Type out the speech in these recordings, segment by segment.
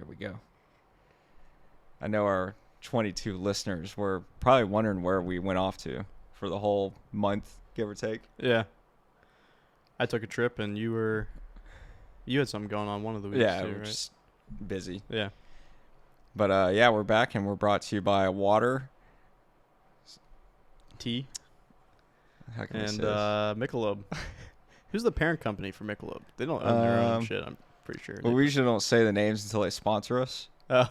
There we go. I know our 22 listeners were probably wondering where we went off to for the whole month, give or take. Yeah. I took a trip, and you had something going on one of the weeks, Yeah, too, we're right? just busy. Yeah. But, yeah, we're back, and we're brought to you by water. Tea. How can we And say this? Michelob. Who's the parent company for Michelob? They don't own their own shit, I'm pretty sure. Well, we usually don't say the names until they sponsor us. Oh.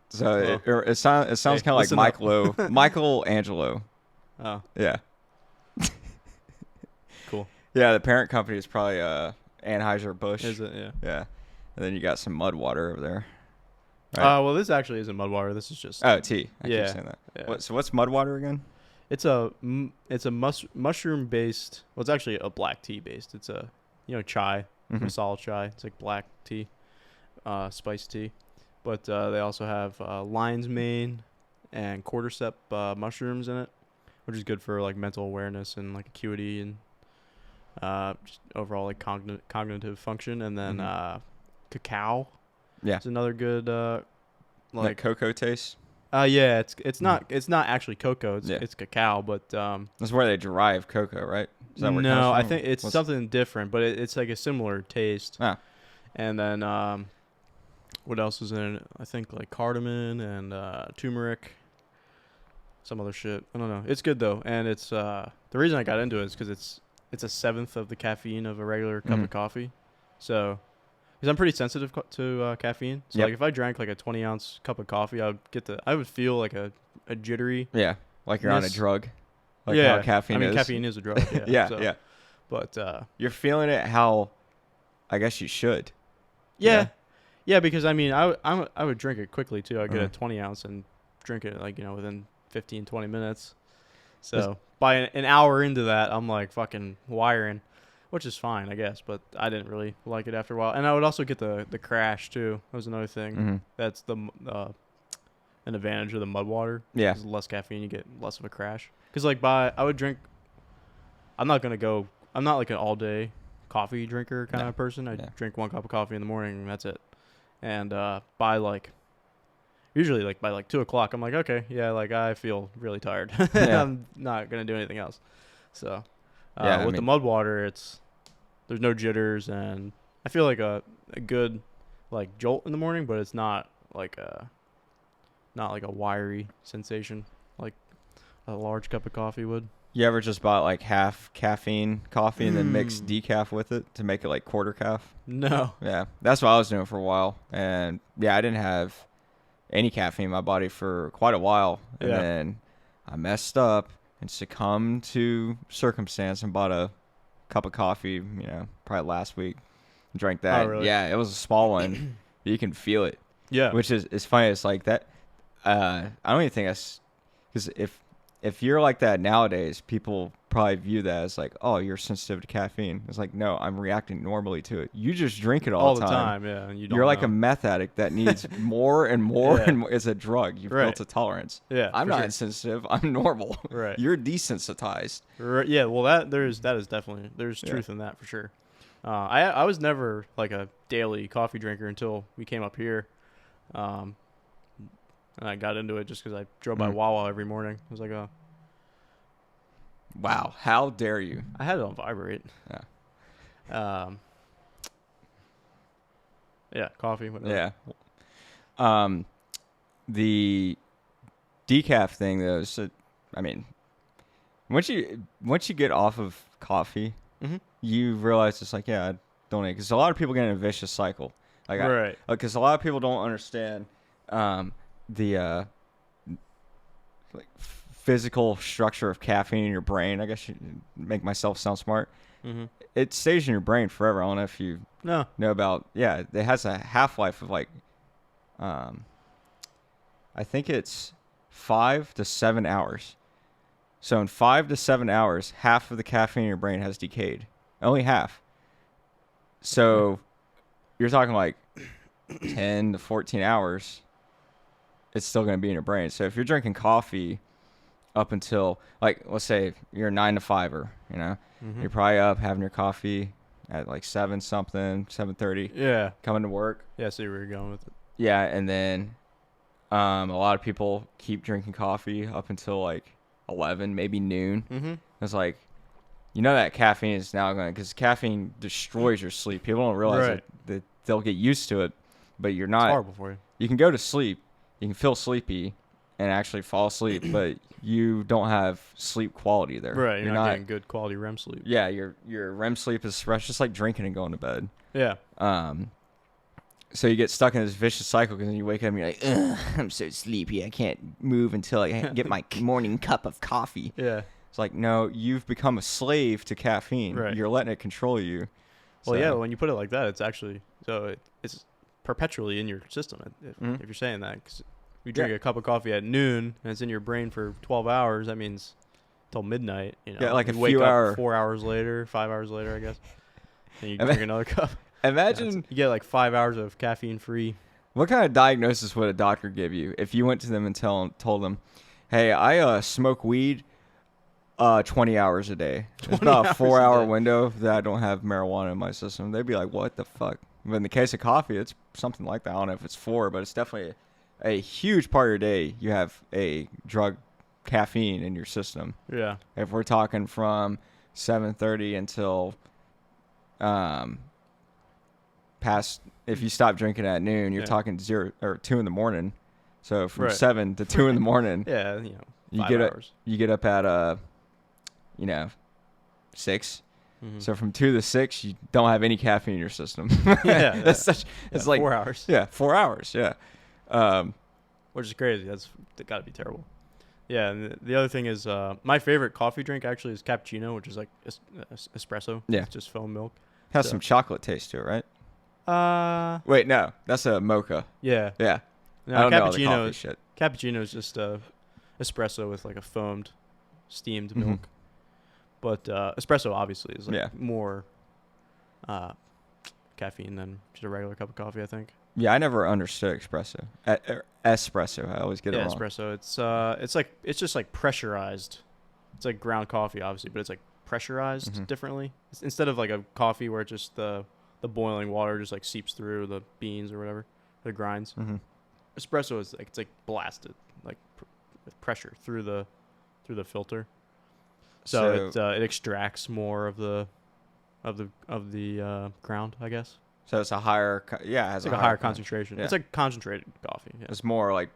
So it sounds kind of like Michelangelo. Oh. Yeah. Cool. Yeah, the parent company is probably Anheuser-Busch. Is it? Yeah. Yeah. And then you got some mud water over there. Right? Well, this actually isn't mud water. This is just... Oh, tea. I Yeah. keep saying that. Yeah. So what's mud water again? It's a mushroom based. Well, it's actually a black tea based. It's a chai, masala chai. It's like black tea, spiced tea. But they also have lion's mane and cordyceps mushrooms in it, which is good for like mental awareness and like acuity and just overall like cognitive function. And then cacao. Yeah. It's another good Like cocoa taste? Yeah, it's not actually cocoa. It's cacao, but That's where they derive cocoa, right? Is that where it comes no, from? I think it's something different, but it's like a similar taste. Ah. And then what else is in it? I think like cardamom and turmeric, some other shit. I don't know. It's good though, and it's the reason I got into it is because it's a seventh of the caffeine of a regular cup of coffee, so. Because I'm pretty sensitive to caffeine. So, like, if I drank, like, a 20-ounce cup of coffee, I would feel, like, a jittery. Yeah, like you're on a drug. Like how caffeine is. Caffeine is a drug, yeah. Yeah. But... you're feeling it how I guess you should. Yeah. Yeah, because, I mean, I would drink it quickly, too. I'd get a 20-ounce and drink it, like, within 15, 20 minutes. So, by an hour into that, I'm, like, fucking wiring. Which is fine, I guess, but I didn't really like it after a while. And I would also get the crash, too. That was another thing. That's an advantage of the mud water. Yeah. There's less caffeine, you get less of a crash. Because, like, I would drink... I'm not like an all-day coffee drinker kind of person. I drink one cup of coffee in the morning, and that's it. And by, like... Usually, like, by, like, 2 o'clock, I'm like, okay, yeah, like, I feel really tired. I'm not going to do anything else. So... with the mud water, there's no jitters, and I feel like a good like jolt in the morning, but it's not like a wiry sensation like a large cup of coffee would. You ever just bought like half caffeine coffee and then mixed decaf with it to make it like quarter calf? No. Yeah, that's what I was doing for a while, and I didn't have any caffeine in my body for quite a while, and then I messed up and succumbed to circumstance and bought a cup of coffee, probably last week. Drank that. Oh, really? Yeah, it was a small one. You can feel it. Yeah. Which is funny. It's like that. I don't even think that's... Because if you're like that nowadays, people probably view that as like, oh, you're sensitive to caffeine. It's like, no, I'm reacting normally to it. You just drink it all the time. Yeah. And you're like a meth addict that needs more and more and more. It's a drug. You've built a tolerance. Yeah. I'm not insensitive. I'm normal. Right. You're desensitized. Right. Yeah. Well, that is definitely there's truth in that for sure. I was never like a daily coffee drinker until we came up here. And I got into it just because I drove by Wawa every morning. I was like, oh. Wow. How dare you? I had it on vibrate. Yeah. Yeah, coffee, whatever. Yeah. The decaf thing, though, I mean, once you get off of coffee, you realize it's like, I don't need it. Because a lot of people get in a vicious cycle. Like right. Because a lot of people don't understand the like physical structure of caffeine in your brain. I guess you make myself sound smart. It stays in your brain forever. I don't know if you know about. Yeah, it has a half-life of like, I think it's 5 to 7 hours. So in 5 to 7 hours, half of the caffeine in your brain has decayed. Only half. So you're talking like 10 to 14 hours. It's still going to be in your brain. So if you're drinking coffee up until, like, let's say you're a 9 to 5er, you're probably up having your coffee at like 7 something, 7:30. Yeah. Coming to work. Yeah, I see where you're going with it. Yeah, and then a lot of people keep drinking coffee up until like 11, maybe noon. Mm-hmm. It's like, that caffeine is now going, because caffeine destroys your sleep. People don't realize that they'll get used to it, but you're not. It's horrible for you. You can go to sleep, you can feel sleepy, and actually fall asleep, but you don't have sleep quality there. Right, you're not getting good quality REM sleep. Yeah, your REM sleep is fresh, just like drinking and going to bed. Yeah. So you get stuck in this vicious cycle because then you wake up and you're like, ugh, I'm so sleepy. I can't move until I get my morning cup of coffee. Yeah. It's like, no, you've become a slave to caffeine. Right. You're letting it control you. Well, yeah, when you put it like that, it's actually, it's perpetually in your system if you're saying that. Because you drink a cup of coffee at noon and it's in your brain for 12 hours, that means till midnight. Yeah, like you a wake few up hours. 4 hours later, 5 hours later, I guess. And you drink another cup. Imagine you get like 5 hours of caffeine free. What kind of diagnosis would a doctor give you if you went to them and told them, hey, I smoke weed 20 hours a day. It's about a 4-hour window that I don't have marijuana in my system. They'd be like, what the fuck? But in the case of coffee, it's something like that. I don't know if it's 4, but it's definitely a huge part of your day. You have a drug, caffeine, in your system. Yeah. If we're talking from 7:30 until past, if you stop drinking at noon, you're talking 2 in the morning. So from 7 to 2 in the morning. Yeah, 5 hours. You get up at 6. Mm-hmm. So from 2 to 6, you don't have any caffeine in your system. It's like 4 hours. Yeah, 4 hours. Yeah. Which is crazy. That's got to be terrible. Yeah, and the other thing is my favorite coffee drink actually is cappuccino, which is like espresso. Yeah. It's just foam milk. Has some chocolate taste to it, right? Wait, no. That's a mocha. Yeah. Yeah. No, I don't know all the coffee shit. Cappuccino is just espresso with like a foamed, steamed milk. But espresso obviously is like more caffeine than just a regular cup of coffee, I think. Yeah, I never understood espresso. Espresso, I always get it wrong. Yeah, espresso. It's just like pressurized. It's like ground coffee, obviously, but it's like pressurized differently. Instead of like a coffee where just the boiling water just like seeps through the beans or whatever, the grinds. Espresso is like it's like blasted like with pressure through the filter. So it extracts more of the ground, I guess. So it's a higher, it's like a higher concentration. Yeah. It's like concentrated coffee. Yeah. It's more like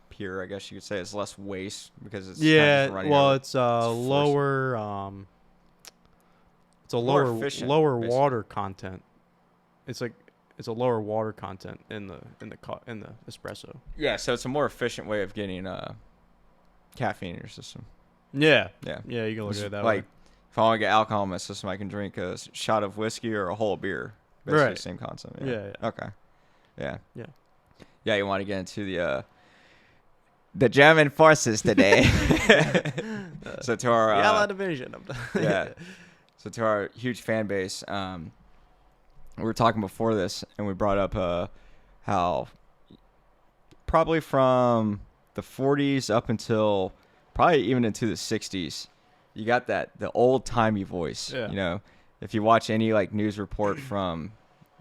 pure, I guess you could say. It's less waste because it's it's lower. It's a lower water content. It's a lower water content in the espresso. Yeah, so it's a more efficient way of getting caffeine in your system. Yeah. Yeah. Yeah, you can look at it that way. Like, if I want to get alcohol in my system, I can drink a shot of whiskey or a whole beer. Basically, same concept. Yeah. Okay. Yeah. Yeah. Yeah, you want to get into the German forces today. So to our Yellow division. So to our huge fan base, we were talking before this, and we brought up how probably from the 40s up until probably even into the 60s, you got the old timey voice. Yeah. If you watch any like news report from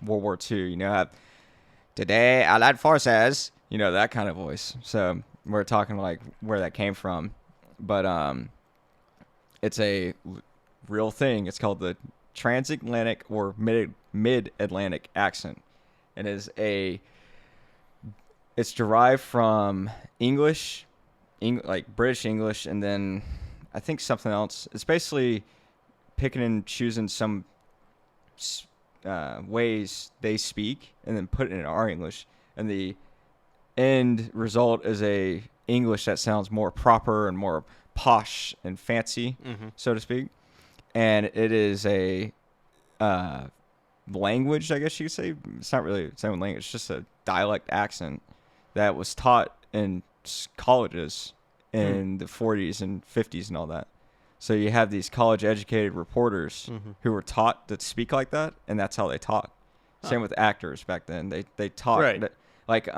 World War II, have today Allied forces, that kind of voice. So we're talking like where that came from, but it's a real thing. It's called the Transatlantic or Mid-Atlantic Accent, and it's derived from English, like British English, and then I think something else. It's basically picking and choosing some ways they speak and then put it in our English, and the end result is a English that sounds more proper and more posh and fancy, so to speak. And it is a language, I guess you could say. It's not really its own language. It's just a dialect accent that was taught in colleges in the 40s and 50s and all that. So you have these college-educated reporters who were taught to speak like that, and that's how they talk. Same with actors back then. They taught like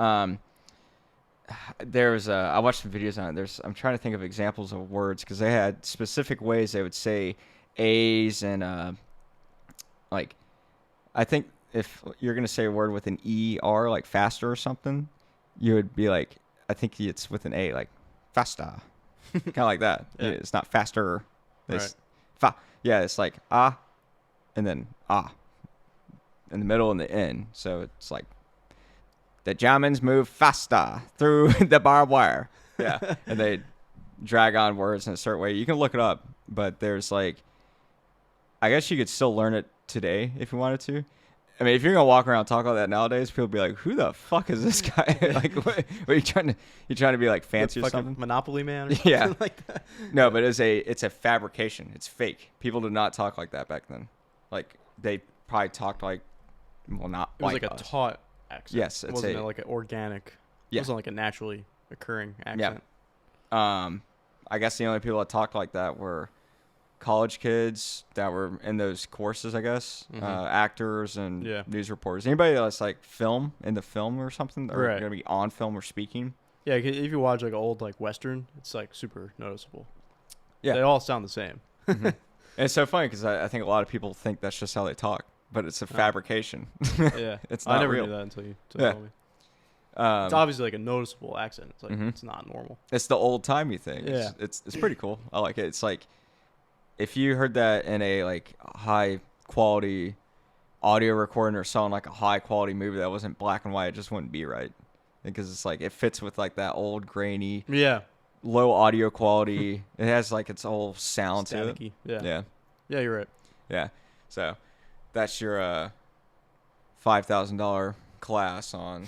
there's I watched some videos on it. I'm trying to think of examples of words because they had specific ways they would say A's and like I think if you're gonna say a word with an ER like faster or something, you would be like, I think it's with an A, like faster, kind of like that. Yeah. It's not faster. It's Right. Yeah, it's like and then in the middle and the end. So it's like the Germans move faster through the barbed wire. Yeah, and they drag on words in a certain way. You can look it up, but there's like, I guess you could still learn it today if you wanted to. I mean, if you're gonna walk around and talk like that nowadays, people be like, "Who the fuck is this guy?" Like, what are you trying to? You trying to be like fancy or something? Monopoly man or something Yeah. like that? No, but it's a fabrication. It's fake. People did not talk like that back then. Like they probably talked like, well, not It was like like a us. taught accent. Yes, It wasn't like an organic. Yeah. It wasn't like a naturally occurring accent. I guess the only people that talked like that were college kids that were in those courses, I guess, actors and news reporters. Anybody that's like in the film or something, or Right. gonna be on film or speaking. Yeah, if you watch like old like Western, it's like super noticeable. Yeah, they all sound the same. And it's so funny because I think a lot of people think that's just how they talk, but it's a fabrication. Yeah, It's not I never real. knew that until you Yeah. told me. It's obviously like a noticeable accent. It's like it's not normal. It's the old timey thing. Yeah. It's pretty cool. I like it. It's like if you heard that in a like high quality audio recording or saw in like a high quality movie that wasn't black and white, it just wouldn't be right. Because it's like it fits with like that old grainy, low audio quality. It has like its whole sound Staticky. to it. Yeah. Yeah, you're right. Yeah. So that's your $5,000 class on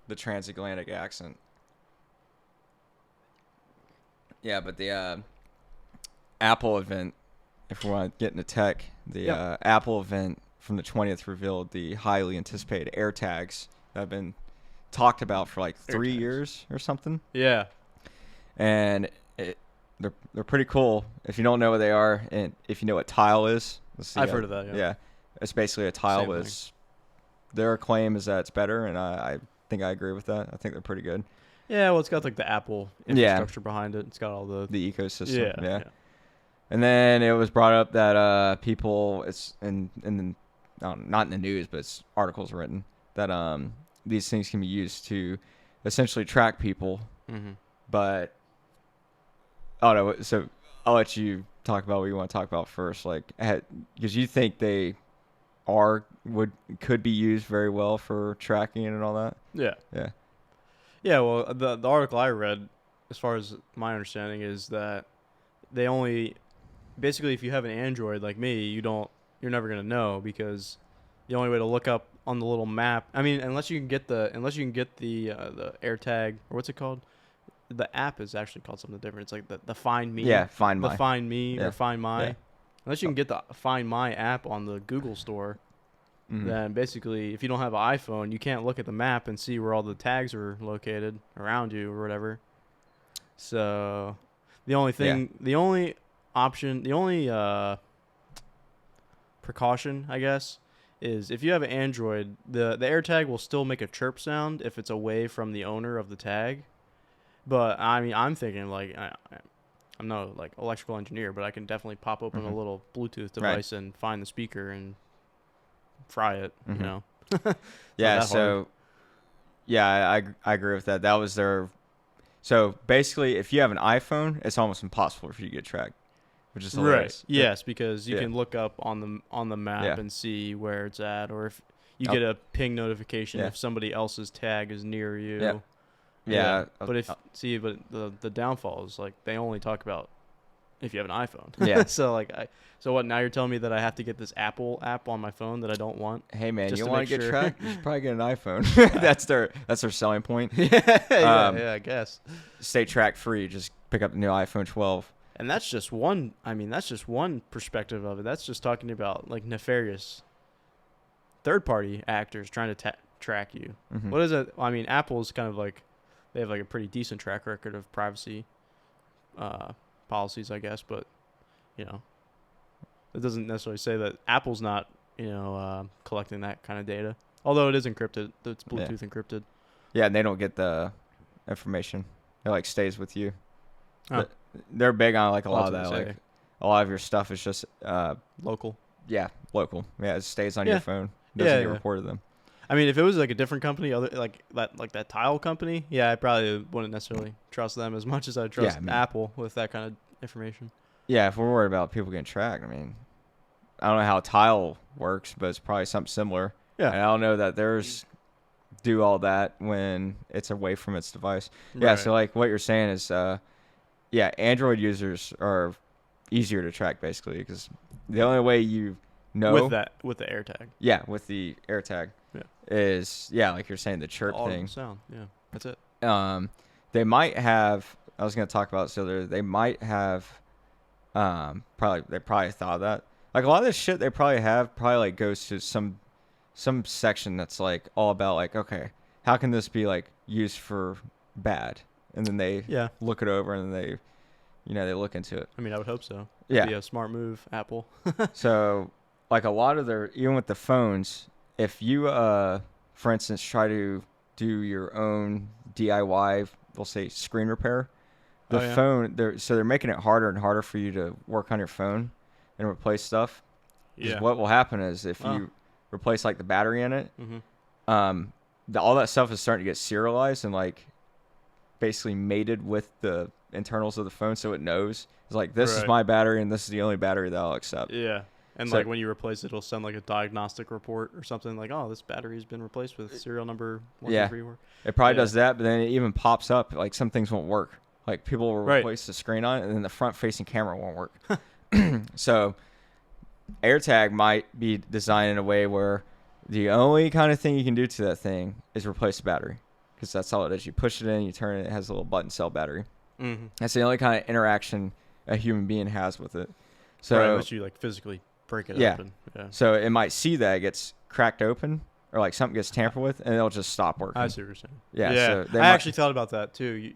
the Transatlantic Accent. Yeah, but the Apple event, if we want to get into tech, the Apple event from the 20th revealed the highly anticipated Airtags that have been talked about for like 3 years or something. Yeah. And they're pretty cool. If you don't know what they are, and if you know what tile is, I've heard of that. Yeah. It's basically a tile Same was. Their claim is that it's better, and I think I agree with that. I think they're pretty good. Yeah, well, it's got like the Apple infrastructure behind it. It's got all the ecosystem. Yeah. And then it was brought up that people, it's not in the news, but it's articles written that these things can be used to essentially track people. But I don't know. So I'll let you talk about what you want to talk about first, like because you think they could be used very well for tracking and all that. Yeah. Well, the article I read, as far as my understanding, is that they only basically, if you have an Android like me, you're never gonna know, because the only way to look up on the little map, I mean, unless you can get the AirTag, or what's it called? The app is actually called something different. It's like the Find Me. Yeah, Find My. The Find Me or Find My. Yeah. Unless you can get the Find My app on the Google Store, then basically, if you don't have an iPhone, you can't look at the map and see where all the tags are located around you or whatever. So the only thing, the only option, the only precaution, I guess, is if you have an Android, the AirTag will still make a chirp sound if it's away from the owner of the tag. But I mean, I'm thinking like I'm no like electrical engineer, but I can definitely pop open a little Bluetooth device and find the speaker and fry it. You know. Yeah. So I agree with that. That was their. So basically, if you have an iPhone, it's almost impossible for you to get tracked, which is hilarious. Right. Yes, because you can look up on the map and see where it's at, or if you get a ping notification if somebody else's tag is near you. Yeah. But the downfall is like they only talk about if you have an iPhone. Yeah. So what? Now you're telling me that I have to get this Apple app on my phone that I don't want? Hey man, you to want to get sure. tracked? You should probably get an iPhone. That's their selling point. Yeah, I guess. Stay track free. Just pick up the new iPhone 12. And that's just one. I mean, that's just one perspective of it. That's just talking about like nefarious third-party actors trying to track you. What is it? I mean, Apple's kind of like they have like a pretty decent track record of privacy policies, I guess. But you know, it doesn't necessarily say that Apple's not collecting that kind of data. Although it is encrypted, it's Bluetooth encrypted. Yeah, and they don't get the information. It like stays with you. Oh. They're big on like a lot of that. Like a lot of your stuff is just local. Yeah, local. Yeah, it stays on your phone. Doesn't get reported to them. I mean, if it was like a different company, other like that tile company, yeah, I probably wouldn't necessarily trust them as much as I trust Apple with that kind of information. Yeah, if we're worried about people getting tracked, I mean, I don't know how tile works, but it's probably something similar. Yeah. And I don't know that theirs do all that when it's away from its device. Right. Yeah, so like what you're saying is, Android users are easier to track basically because the only way you know with the AirTag. Yeah, with the AirTag. Yeah. Is like you're saying the chirp thing. Sound. Yeah, that's it. They might have. I was going to talk about this earlier. They might have. They probably thought of that. Like a lot of this shit they probably like goes to some section that's like all about like, okay, how can this be like used for bad? And then they look it over and then they look into it. I mean, I would hope so. Yeah. It'd be a smart move, Apple. So like a lot of even with the phones, if you for instance try to do your own DIY, we'll say screen repair, phone they're making it harder and harder for you to work on your phone and replace stuff. Because what will happen is if you replace like the battery in it, all that stuff is starting to get serialized and like basically mated with the internals of the phone, so it knows it's like this is my battery and this is the only battery that I'll accept. Yeah. And so, like when you replace it, it'll send like a diagnostic report or something like, oh, this battery has been replaced with serial number 1234. It probably does that, but then it even pops up like some things won't work. Like people will replace the screen on it, and then the front-facing camera won't work. So AirTag might be designed in a way where the only kind of thing you can do to that thing is replace the battery, because that's all it is. You push it in, you turn it, it has a little button cell battery. Mm-hmm. That's the only kind of interaction a human being has with it. So unless you like physically break it open. Yeah. So it might see that it gets cracked open or like something gets tampered with, and it'll just stop working. I see what you're saying. Yeah. So I actually thought about that too.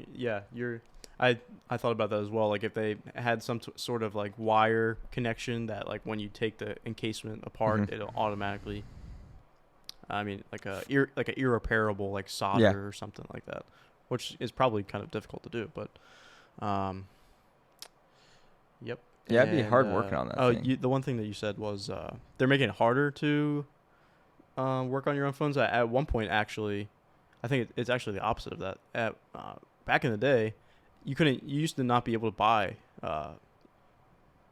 I thought about that as well. Like if they had some sort of like wire connection that like when you take the encasement apart, it'll automatically. I mean, like a irreparable like solder or something like that, which is probably kind of difficult to do. But, yep. Yeah, it'd be hard working on that. Oh, the one thing that you said was they're making it harder to work on your own phones. At one point, actually, I think it's actually the opposite of that. Back in the day, you used to not be able to buy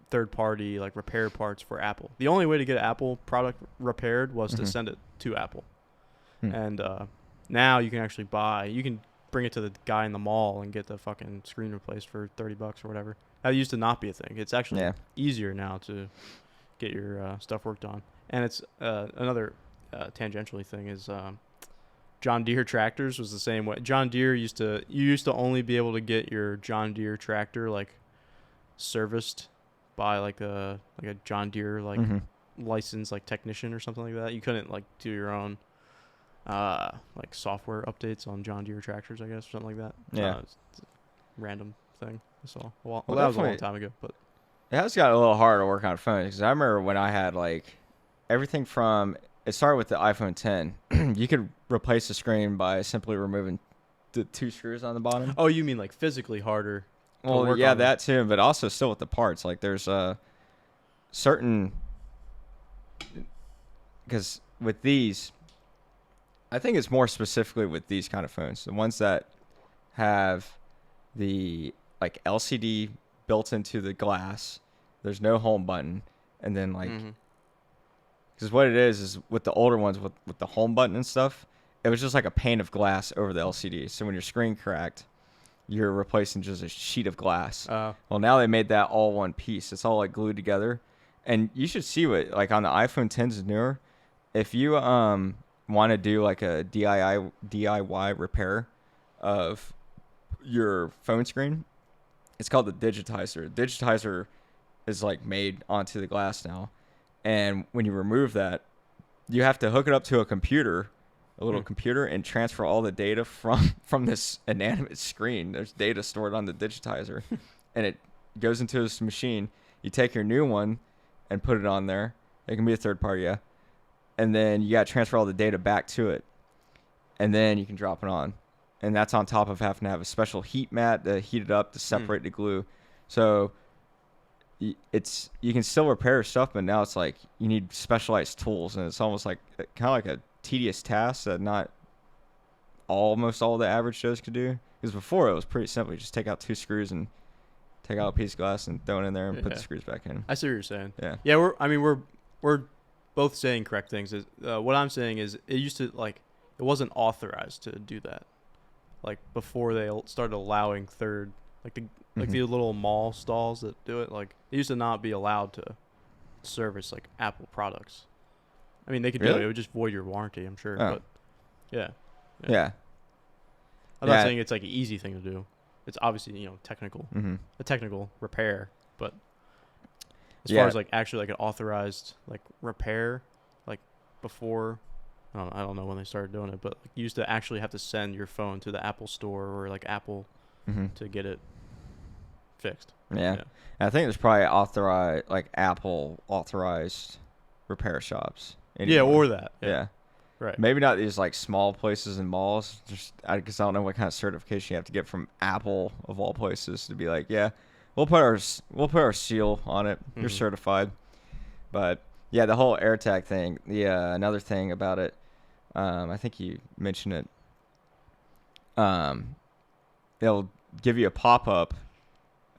third-party like repair parts for Apple. The only way to get an Apple product repaired was to send it to Apple. And now you can actually you can bring it to the guy in the mall and get the fucking screen replaced for $30 or whatever. That used to not be a thing. It's actually easier now to get your stuff worked on. And it's another tangentially thing is John Deere tractors was the same way. John Deere used to only be able to get your John Deere tractor like serviced by like a John Deere like licensed like technician or something like that. You couldn't like do your own like software updates on John Deere tractors, I guess, or something like that. Yeah, it's a random thing. So well, that was a long time ago, but it has got a little harder to work on phones because I remember when I had like everything from it started with the iPhone 10. You could replace the screen by simply removing the 2 screws on the bottom. Oh, you mean like physically harder? Well, yeah, that too, but also still with the parts. Like there's certain because with these, I think it's more specifically with these kind of phones, the ones that have the like LCD built into the glass. There's no home button, and then like because what it is with the older ones with the home button and stuff, it was just like a pane of glass over the LCD. So when your screen cracked, you're replacing just a sheet of glass. Well, now they made that all one piece. It's all like glued together, and you should see what like on the iPhone 10s and newer. If you want to do like a DIY repair of your phone screen, it's called the digitizer. Digitizer is like made onto the glass now, and when you remove that, you have to hook it up to a computer, a little computer, and transfer all the data from this inanimate screen. There's data stored on the digitizer, and it goes into this machine. You take your new one and put it on there. It can be a third party, and then you got to transfer all the data back to it, and then you can drop it on. And that's on top of having to have a special heat mat to heat it up to separate the glue. So you can still repair stuff, but now it's like you need specialized tools, and it's almost like kind of like a tedious tasks that not almost all the average Joes could do. Because before it was pretty simple. You just take out 2 screws and take out a piece of glass and throw it in there and put the screws back in. I see what you're saying. Yeah. Yeah, we're both saying correct things. What I'm saying is it used to, like, it wasn't authorized to do that. Like, before they started allowing the little mall stalls that do it, like, they used to not be allowed to service, like, Apple products. I mean, they could do it. It would just void your warranty, I'm sure. But, yeah. I'm not saying it's, like, an easy thing to do. It's obviously, technical. A technical repair. But as far as, like, actually, like, an authorized, like, repair, like, before... I don't know when they started doing it, but like, you used to actually have to send your phone to the Apple store or like Apple to get it fixed. Yeah. I think there's probably Apple authorized repair shops. Anymore. Yeah, or that. Yeah. Right. Maybe not these like small places and malls. Just because I don't know what kind of certification you have to get from Apple of all places to be like, yeah, we'll put our seal on it. You're certified. But yeah, the whole AirTag thing. Another thing about it. I think you mentioned it. They'll give you a pop-up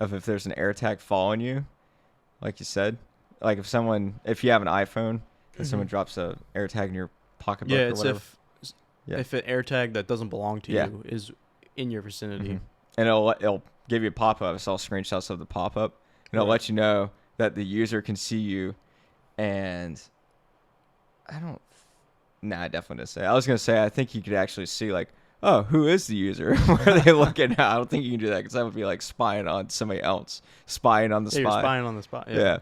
of if there's an AirTag following you, like you said. Like if you have an iPhone and someone drops a AirTag in your pocketbook or whatever. If an AirTag that doesn't belong to you is in your vicinity. And it'll give you a pop-up. It's all screenshots of the pop-up. And it'll let you know that the user can see you. And I definitely didn't say. I was going to say, I think you could actually see, like, oh, who is the user? Where are they looking at? I don't think you can do that because that would be like spying on somebody else. Spying on the spot. You're spying on the spot. Yeah.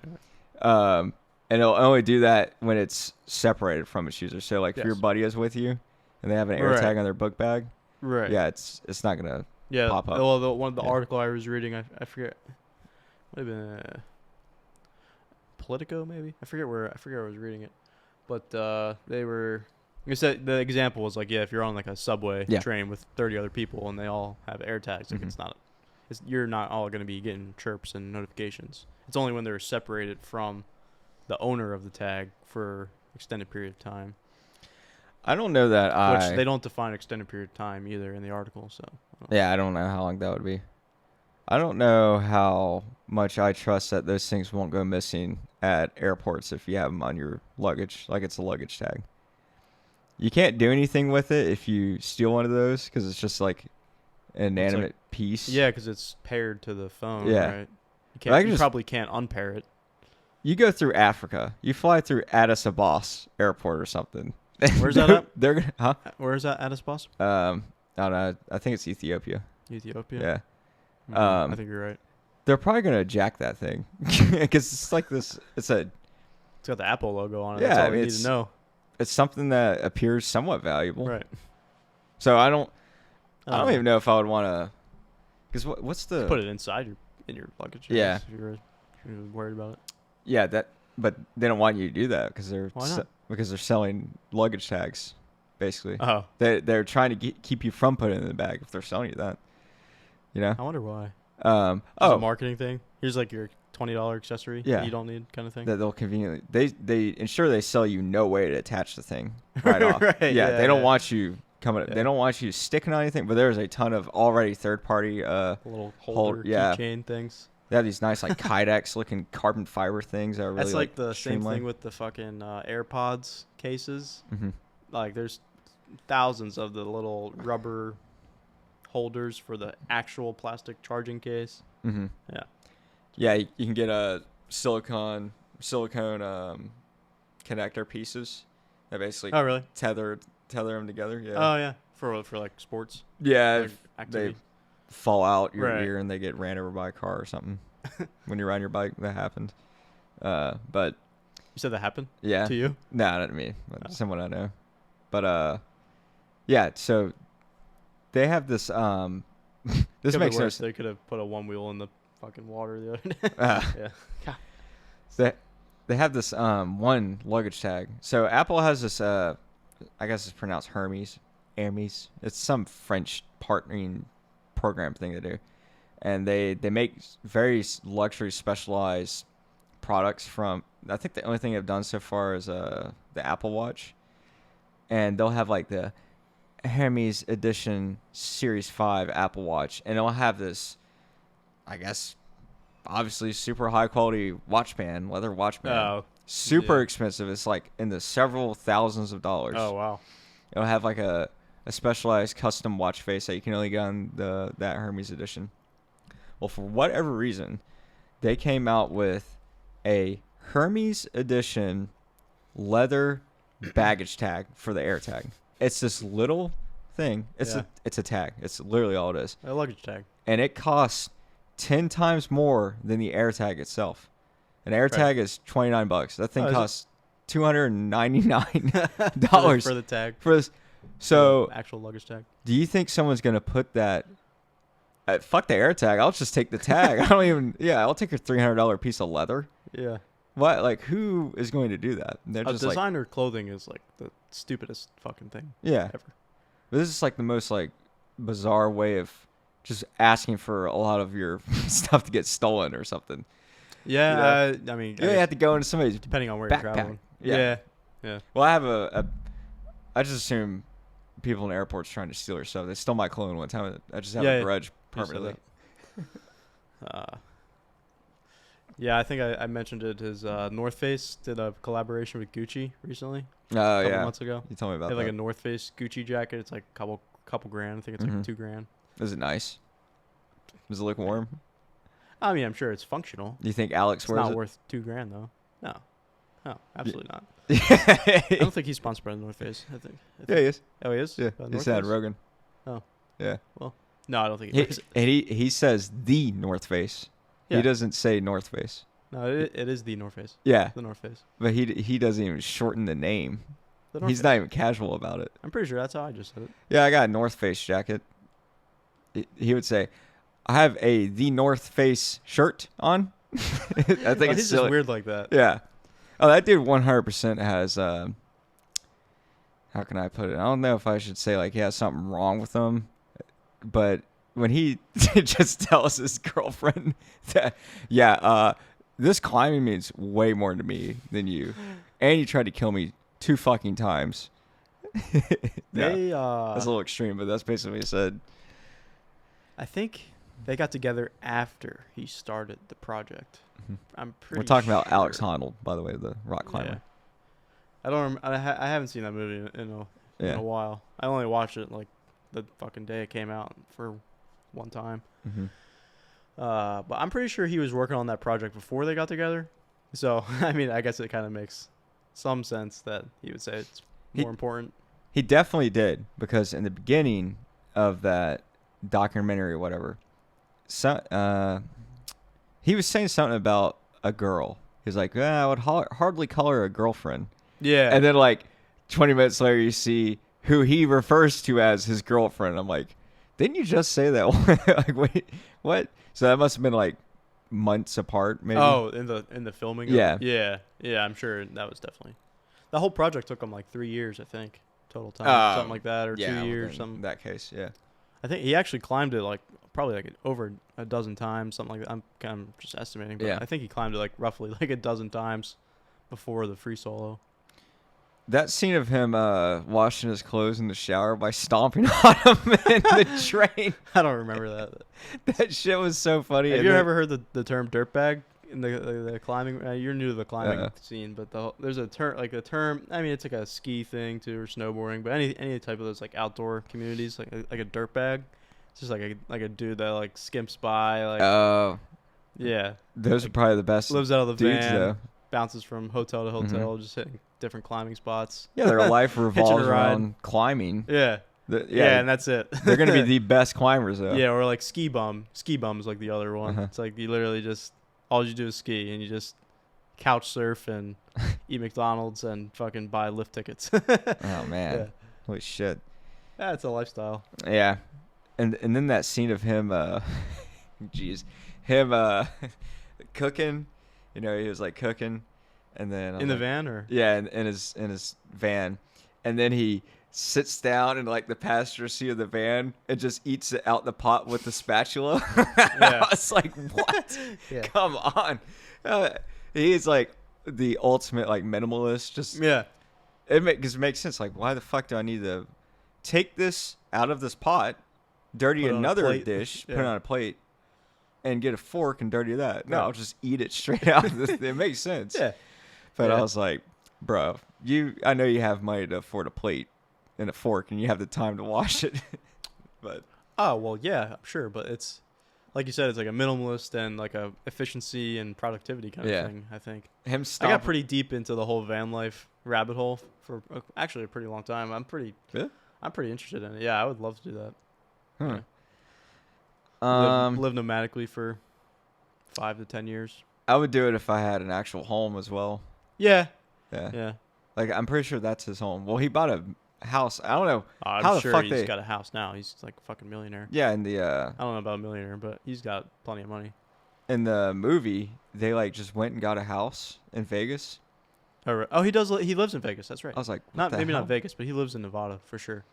And it'll only do that when it's separated from its user. So, like, if your buddy is with you and they have an AirTag on their book bag, yeah, it's not going to pop up. Well, the article I was reading, I forget. Might have been Politico, maybe? I forget where I was reading it. But you said the example was like, if you're on like a subway train with 30 other people and they all have AirTags, like you're not all going to be getting chirps and notifications. It's only when they're separated from the owner of the tag for extended period of time. I don't know that Which they don't define extended period of time either in the article. So I don't know how long that would be. I don't know how much I trust that those things won't go missing at airports if you have them on your luggage, like it's a luggage tag. You can't do anything with it if you steal one of those because it's just like an inanimate piece. Yeah, because it's paired to the phone, right? You probably can't unpair it. You go through Africa. You fly through Addis Ababa airport or something. Where's that at? They're gonna, huh? Where is that, Addis Ababa? I don't know. I think it's Ethiopia. Yeah. I think you're right. They're probably gonna jack that thing because it's like this. It's got the Apple logo on it. Yeah, that's all we need to know. It's something that appears somewhat valuable, right? So I don't even know if I would want to. Because what's the? Just put it inside in your luggage. Yeah. If you're worried about it. Yeah, but they don't want you to do that because Why not? Because they're selling luggage tags, basically. Oh. They're trying to keep you from putting it in the bag if they're selling you that. You know. I wonder why. It's a marketing thing. Here's like your $20 accessory that you don't need, kind of thing. That they'll conveniently they ensure they sell you no way to attach the thing right off. Right, yeah, they don't want you coming. Yeah. They don't want you sticking on anything. But there's a ton of already third party little holder keychain things. They have these nice like Kydex looking carbon fiber things that are really. That's like the same thing with the fucking AirPods cases. Mm-hmm. Like there's thousands of the little rubber holders for the actual plastic charging case. Mm-hmm. Yeah, you can get a silicone connector pieces that basically tether them together. Yeah. Oh yeah, for like sports. Yeah, like they fall out your ear and they get ran over by a car or something. When you're on your bike, that happened. But you said that happened? Yeah. To you? No, not me. Someone I know. But yeah. So they have this. This makes sense. They could have put a one wheel in the fucking water the other day. Yeah. They have this one luggage tag. So Apple has this. I guess it's pronounced Hermes. It's some French partnering program thing they do, and they make very luxury specialized products from. I think the only thing they've done so far is the Apple Watch, and they'll have like the Hermes Edition Series 5 Apple Watch, and it'll have this, I guess, obviously super high quality leather watch band. Oh, super expensive. It's like in the several thousands of dollars. Oh, wow. It'll have like a specialized custom watch face that you can only get on that Hermes Edition. Well, for whatever reason, they came out with a Hermes Edition leather baggage tag for the Airtag. It's this little thing. It's a tag. It's literally all it is. A luggage tag. And it costs 10 times more than the Airtag itself. An Airtag is $29. That thing costs $299 for the tag. For this. So actual luggage tag. Do you think someone's gonna put that? Fuck the Airtag. I'll just take the tag. I don't even. Yeah, I'll take your $300 piece of leather. Yeah. What? Like, who is going to do that? They're just designer clothing is like the stupidest fucking thing. Yeah. Ever. But this is like the most like bizarre way of just asking for a lot of your stuff to get stolen or something. Yeah. I mean, you have to go into somebody's depending on where backpack. you're traveling. Yeah. Yeah. Well, I have I just assume people in airports trying to steal your stuff. They stole my cologne one time. I just have a grudge permanently. Yeah, I think I mentioned it. His North Face did a collaboration with Gucci recently. Oh, a couple months ago. You told me about they that. Like a North Face Gucci jacket. It's like a couple grand. I think it's like $2,000. Is it nice? Does it look warm? I mean, I'm sure it's functional. Do you think Alex wears it? It's not worth $2,000 though. No, absolutely not. I don't think he's sponsored by the North Face. I think. Yeah, he is. Oh, he is? Yeah, he said Rogan. Oh. Yeah. Well, no, I don't think he does. And he says the North Face. Yeah. He doesn't say North Face. No, it is the North Face. Yeah. The North Face. But he doesn't even shorten the name. He's not even casual about it. I'm pretty sure that's how I just said it. Yeah, I got a North Face jacket. He would say, I have the North Face shirt on. I think it's just weird like that. Yeah. Oh, that dude 100% has, how can I put it? I don't know if I should say, like, he has something wrong with him. But when he just tells his girlfriend that, this climbing means way more to me than you. And you tried to kill me 2 fucking times. That's a little extreme, but that's basically what he said. I think they got together after he started the project. I'm pretty We're talking about Alex Honnold, by the way, the rock climber. Yeah. I haven't seen that movie in a while. I only watched it like the fucking day it came out for one time. But I'm pretty sure he was working on that project before they got together. So, I mean, I guess it kind of makes some sense that he would say it's more important. He definitely did, because in the beginning of that documentary or whatever, he was saying something about a girl. He was like, I would hardly call her a girlfriend. Yeah. And then like 20 minutes later, you see who he refers to as his girlfriend. I'm like, didn't you just say that? Like, wait, what? So that must have been like months apart, maybe. Oh, in the filming. Yeah. Yeah. I'm sure that was definitely. The whole project took him like 3 years, I think, total time, something like that, or 2 years, something. In that case, yeah. I think he actually climbed it like probably like over a dozen times, something like that. I'm kind of just estimating, but I think he climbed it like roughly like a dozen times before the free solo. That scene of him washing his clothes in the shower by stomping on him in the train. I don't remember that. That shit was so funny. Have you ever heard the term dirtbag in the climbing? You're new to the climbing scene, but there's a term like the term. I mean, it's like a ski thing too, or snowboarding, but any type of those like outdoor communities, like a dirtbag. It's just like a dude that like skimps by. Like, oh, yeah. Those are probably the best. Lives out of the dudes, van, though. Bounces from hotel to hotel, just hitting different climbing spots. Yeah, their life revolves around climbing. Yeah. Yeah, and that's it. They're going to be the best climbers, though. Yeah, or like ski bum. Ski bum is like the other one. It's like you literally just, all you do is ski, and you just couch surf and eat McDonald's and fucking buy lift tickets. Oh, man. Yeah. Holy shit. Yeah, it's a lifestyle. Yeah. And then that scene of him, cooking. You know, he was like cooking, and then in the van, or in his van, and then he sits down in like the passenger seat of the van and just eats it out the pot with the spatula. I was like, what? Come on. He is like the ultimate like minimalist. Just Because it makes sense. Like, why the fuck do I need to take this out of this pot, dirty another dish, put it on a plate, and get a fork and dirty that? No, I'll just eat it straight out. It makes sense. Yeah. But I was like, bro, I know you have money to afford a plate and a fork, and you have the time to wash it. But oh well, yeah, I'm sure. But it's like you said, it's like a minimalist and like a efficiency and productivity kind of thing. I think I got pretty deep into the whole van life rabbit hole for actually a pretty long time. I'm pretty interested in it. Yeah, I would love to do that. Live nomadically for 5 to 10 years. I would do it if I had an actual home as well. Yeah. Yeah. Like, I'm pretty sure that's his home. Well, he bought a house. I don't know I'm sure he's got a house now. He's like a fucking millionaire. Yeah, in the I don't know about a millionaire, but he's got plenty of money. In the movie, they like just went and got a house in Vegas. Oh, he does. He lives in Vegas. That's right. I was like, not Vegas, but he lives in Nevada for sure.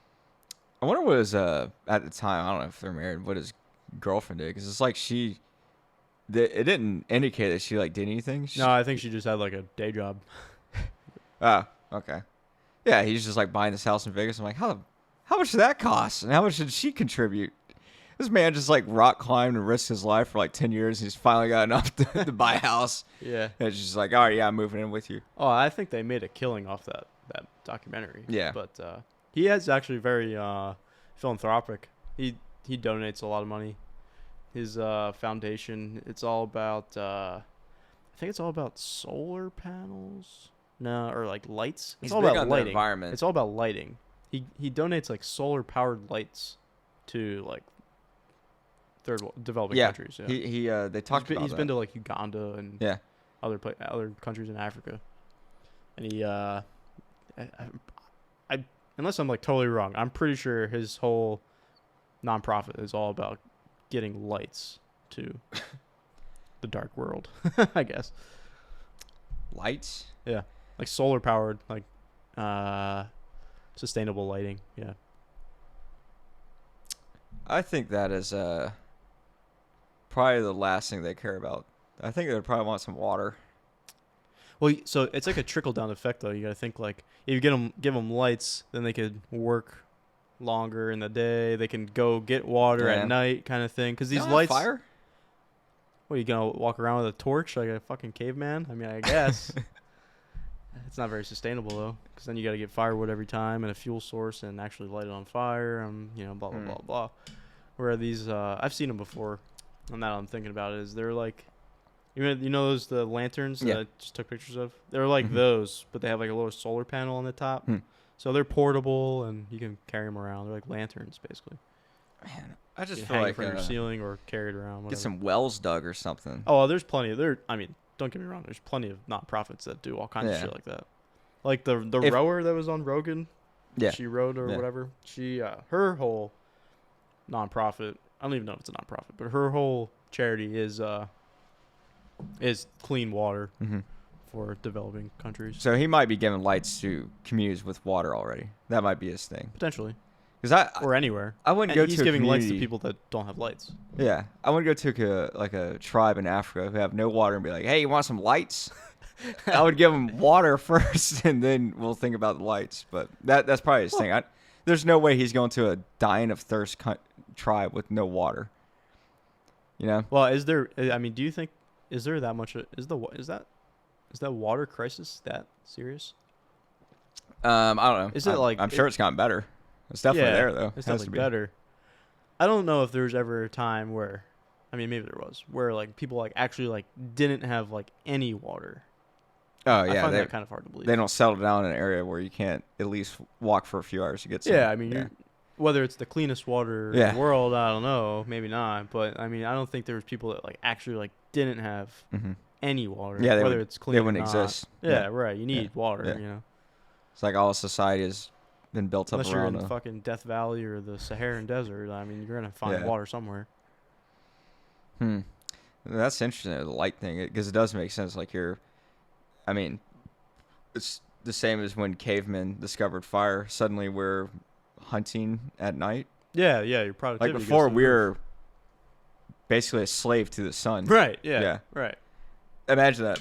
I wonder what his at the time. I don't know if they're married. What his girlfriend did, because it's like it didn't indicate that she like did anything. No, I think she just had like a day job. Oh, okay. Yeah, he's just like buying this house in Vegas. I'm like, how much did that cost, and how much did she contribute? This man just like rock climbed and risked his life for like 10 years. And he's finally got enough to buy a house. Yeah. And it's just like, all right, yeah, I'm moving in with you. Oh, I think they made a killing off that documentary. Yeah. But he is actually very philanthropic. He donates a lot of money. His foundation, it's all about I think it's all about solar panels. No, or like lights. He's it's all big about on lighting. the environment. It's all about lighting. He donates like solar powered lights to like developing countries. Yeah. They talked about he's been to like Uganda and other countries in Africa, and he I unless I'm like totally wrong, I'm pretty sure his whole nonprofit is all about getting lights to the dark world. I guess lights. Yeah, like solar powered, like sustainable lighting. Yeah. I think that is probably the last thing they care about. I think they'd probably want some water. Well, so it's like a trickle down effect, though. You got to think like if you give them lights, then they could work longer in the day. They can go get water at night, kind of thing. Because these lights. Fire? What, you gonna walk around with a torch like a fucking caveman? I mean, I guess. It's not very sustainable though, because then you got to get firewood every time and a fuel source and actually light it on fire. Blah blah blah blah. Where these, I've seen them before. And now I'm thinking about it, is they're like, you know those the lanterns that I just took pictures of. They're like those, but they have like a little solar panel on the top, so they're portable and you can carry them around. They're like lanterns basically. Man, I just feel hang like from your ceiling or carried around. Whatever. Get some wells dug or something. Oh, there's plenty of I mean, don't get me wrong. There's plenty of nonprofits that do all kinds of shit like that. Like the rower that was on Rogan. Yeah. She rode or whatever. She her whole nonprofit. I don't even know if it's a nonprofit, but her whole charity is clean water for developing countries. So he might be giving lights to communities with water already. That might be his thing. Potentially. Or anywhere. I wouldn't go to he's giving lights to people that don't have lights. Yeah. I wouldn't go to a tribe in Africa who have no water and be like, hey, you want some lights? I would give them water first, and then we'll think about the lights. But that's probably his thing. There's no way he's going to a dying of thirst tribe with no water. You know? Well, is there? I mean, do you think is there that much? Is that water crisis that serious? I don't know. Is it I'm sure it's gotten better. It's definitely there though. It's definitely better. I don't know if there's ever a time where, I mean, maybe there was, where like people like actually like didn't have like any water. Oh yeah, I find that kind of hard to believe. They don't settle down in an area where you can't at least walk for a few hours to get some. Yeah, I mean, whether it's the cleanest water in the world, I don't know, maybe not. But I mean, I don't think there was people that like actually like didn't have any water. Yeah, whether it's clean, they wouldn't or not. exist. Yeah, right. You need water. Yeah. You know, it's like all society has been built unless up you're around in fucking Death Valley or the Saharan Desert. I mean, you're gonna find water somewhere. That's interesting, the light thing, because it does make sense. Like I mean, it's the same as when cavemen discovered fire. Suddenly we're hunting at night. Yeah, your productivity. Like before, we were basically a slave to the sun. Right. Yeah. Right. Imagine that.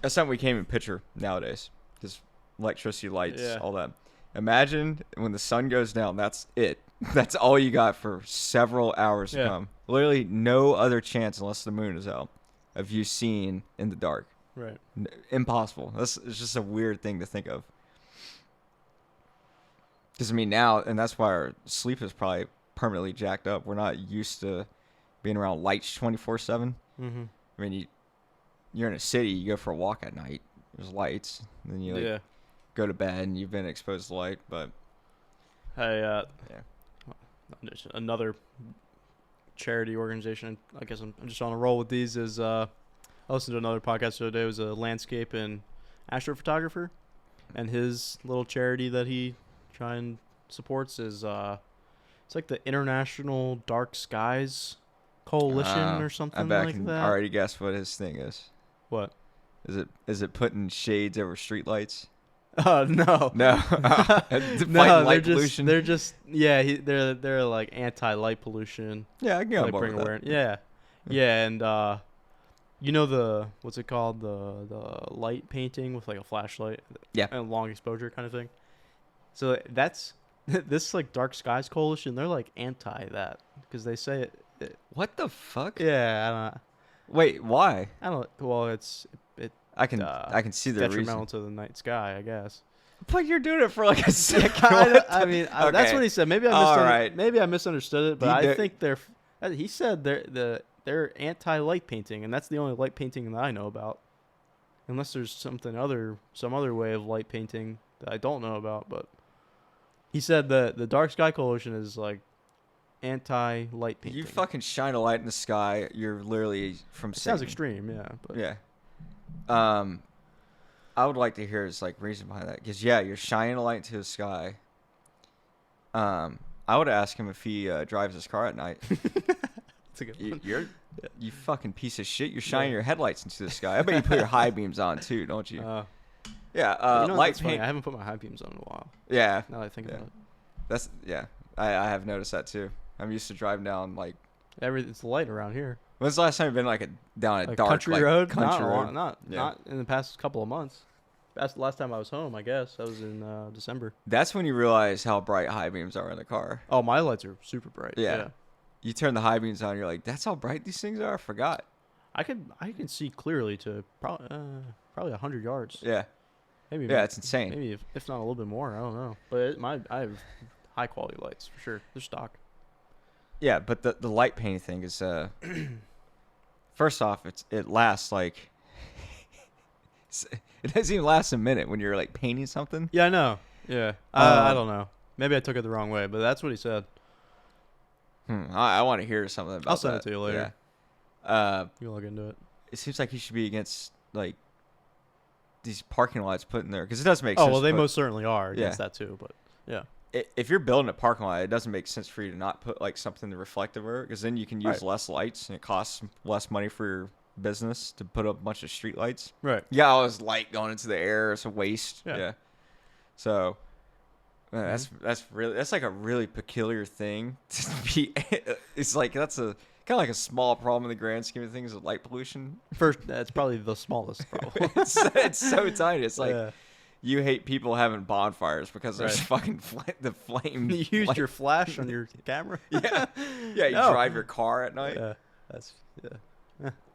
That's something we can't even picture nowadays. Because electricity, lights, Yeah. all that. Imagine when the sun goes down, that's it. That's all you got for several hours to come. Literally no other chance unless the moon is out of you seeing in the dark. Right. Impossible. It's just a weird thing to think of. Because, I mean, now, and that's why our sleep is probably permanently jacked up. We're not used to being around lights 24/7. Mm-hmm. I mean, you're in a city, you go for a walk at night, there's lights, and then you go to bed and you've been exposed to light. But just another charity organization. I guess I'm just on a roll with these. Is I listened to another podcast the other day. It was a landscape and astrophotographer, and his little charity that he try and supports is it's like the International Dark Skies Coalition or something I bet like I can that. already guess what his thing is. What? Is it putting shades over streetlights? No. No. No, light pollution. they're just they're like anti-light pollution. Yeah, I can get on Like board bring with that. awareness. Yeah, and you know the what's it called, the light painting with like a flashlight. Yeah. And long exposure kind of thing. So that's this like Dark Skies Coalition. They're like anti that because they say it. What the fuck? Yeah, I don't. Wait, why? I don't. Well, I can see the detrimental reason. to the night sky, I guess. But you're doing it for like a second. I mean, that's what he said. Maybe maybe I misunderstood it, but I think they're. He said they're anti-light painting, and that's the only light painting that I know about. Unless there's some other way of light painting that I don't know about, but he said that the Dark Sky Coalition is like anti-light painting. You fucking shine a light in the sky, you're literally from Satan. Sounds extreme, yeah. But. Yeah. I would like to hear his like reason behind that, because you're shining a light into the sky. I would ask him if he drives his car at night. That's a good one. You fucking piece of shit. You're shining your headlights into the sky. I bet you put your high beams on too, don't you? Light paint. I haven't put my high beams on in a while. Yeah. Now that I think about it. I have noticed that too. I'm used to driving down like. It's light around here. When's the last time you've been down a dark country road? Country road. Not in the past couple of months. That's the last time I was home, I guess. That was in December. That's when you realize how bright high beams are in the car. Oh, my lights are super bright. Yeah. You turn the high beams on, you're like, that's how bright these things are? I forgot. I can see clearly to probably 100 yards. Yeah. Maybe. Yeah, it's insane. Maybe if not a little bit more. I don't know. But I have high quality lights for sure. They're stock. Yeah, but the light painting thing is first off, it lasts like it doesn't even last a minute when you're like painting something. Yeah, I know. Yeah. I don't know. Maybe I took it the wrong way, but that's what he said. I want to hear something about that. I'll send it to you later. Yeah. You look into it. It seems like he should be against like these parking lots put in there, because it does make sense. Oh, well, they most certainly are against that too, but yeah. If you're building a parking lot, it doesn't make sense for you to not put like something reflective over it, because then you can use less lights and it costs less money for your business to put up a bunch of street lights. Right. Yeah, all this light going into the air, it's a waste. Yeah. So that's like a really peculiar thing to be. It's like that's a kind of like a small problem in the grand scheme of things with light pollution. First, that's probably the smallest problem. it's so tiny. It's like. You hate people having bonfires because there's fucking the flame. You used your flash on your camera? Yeah. You drive your car at night. Yeah. I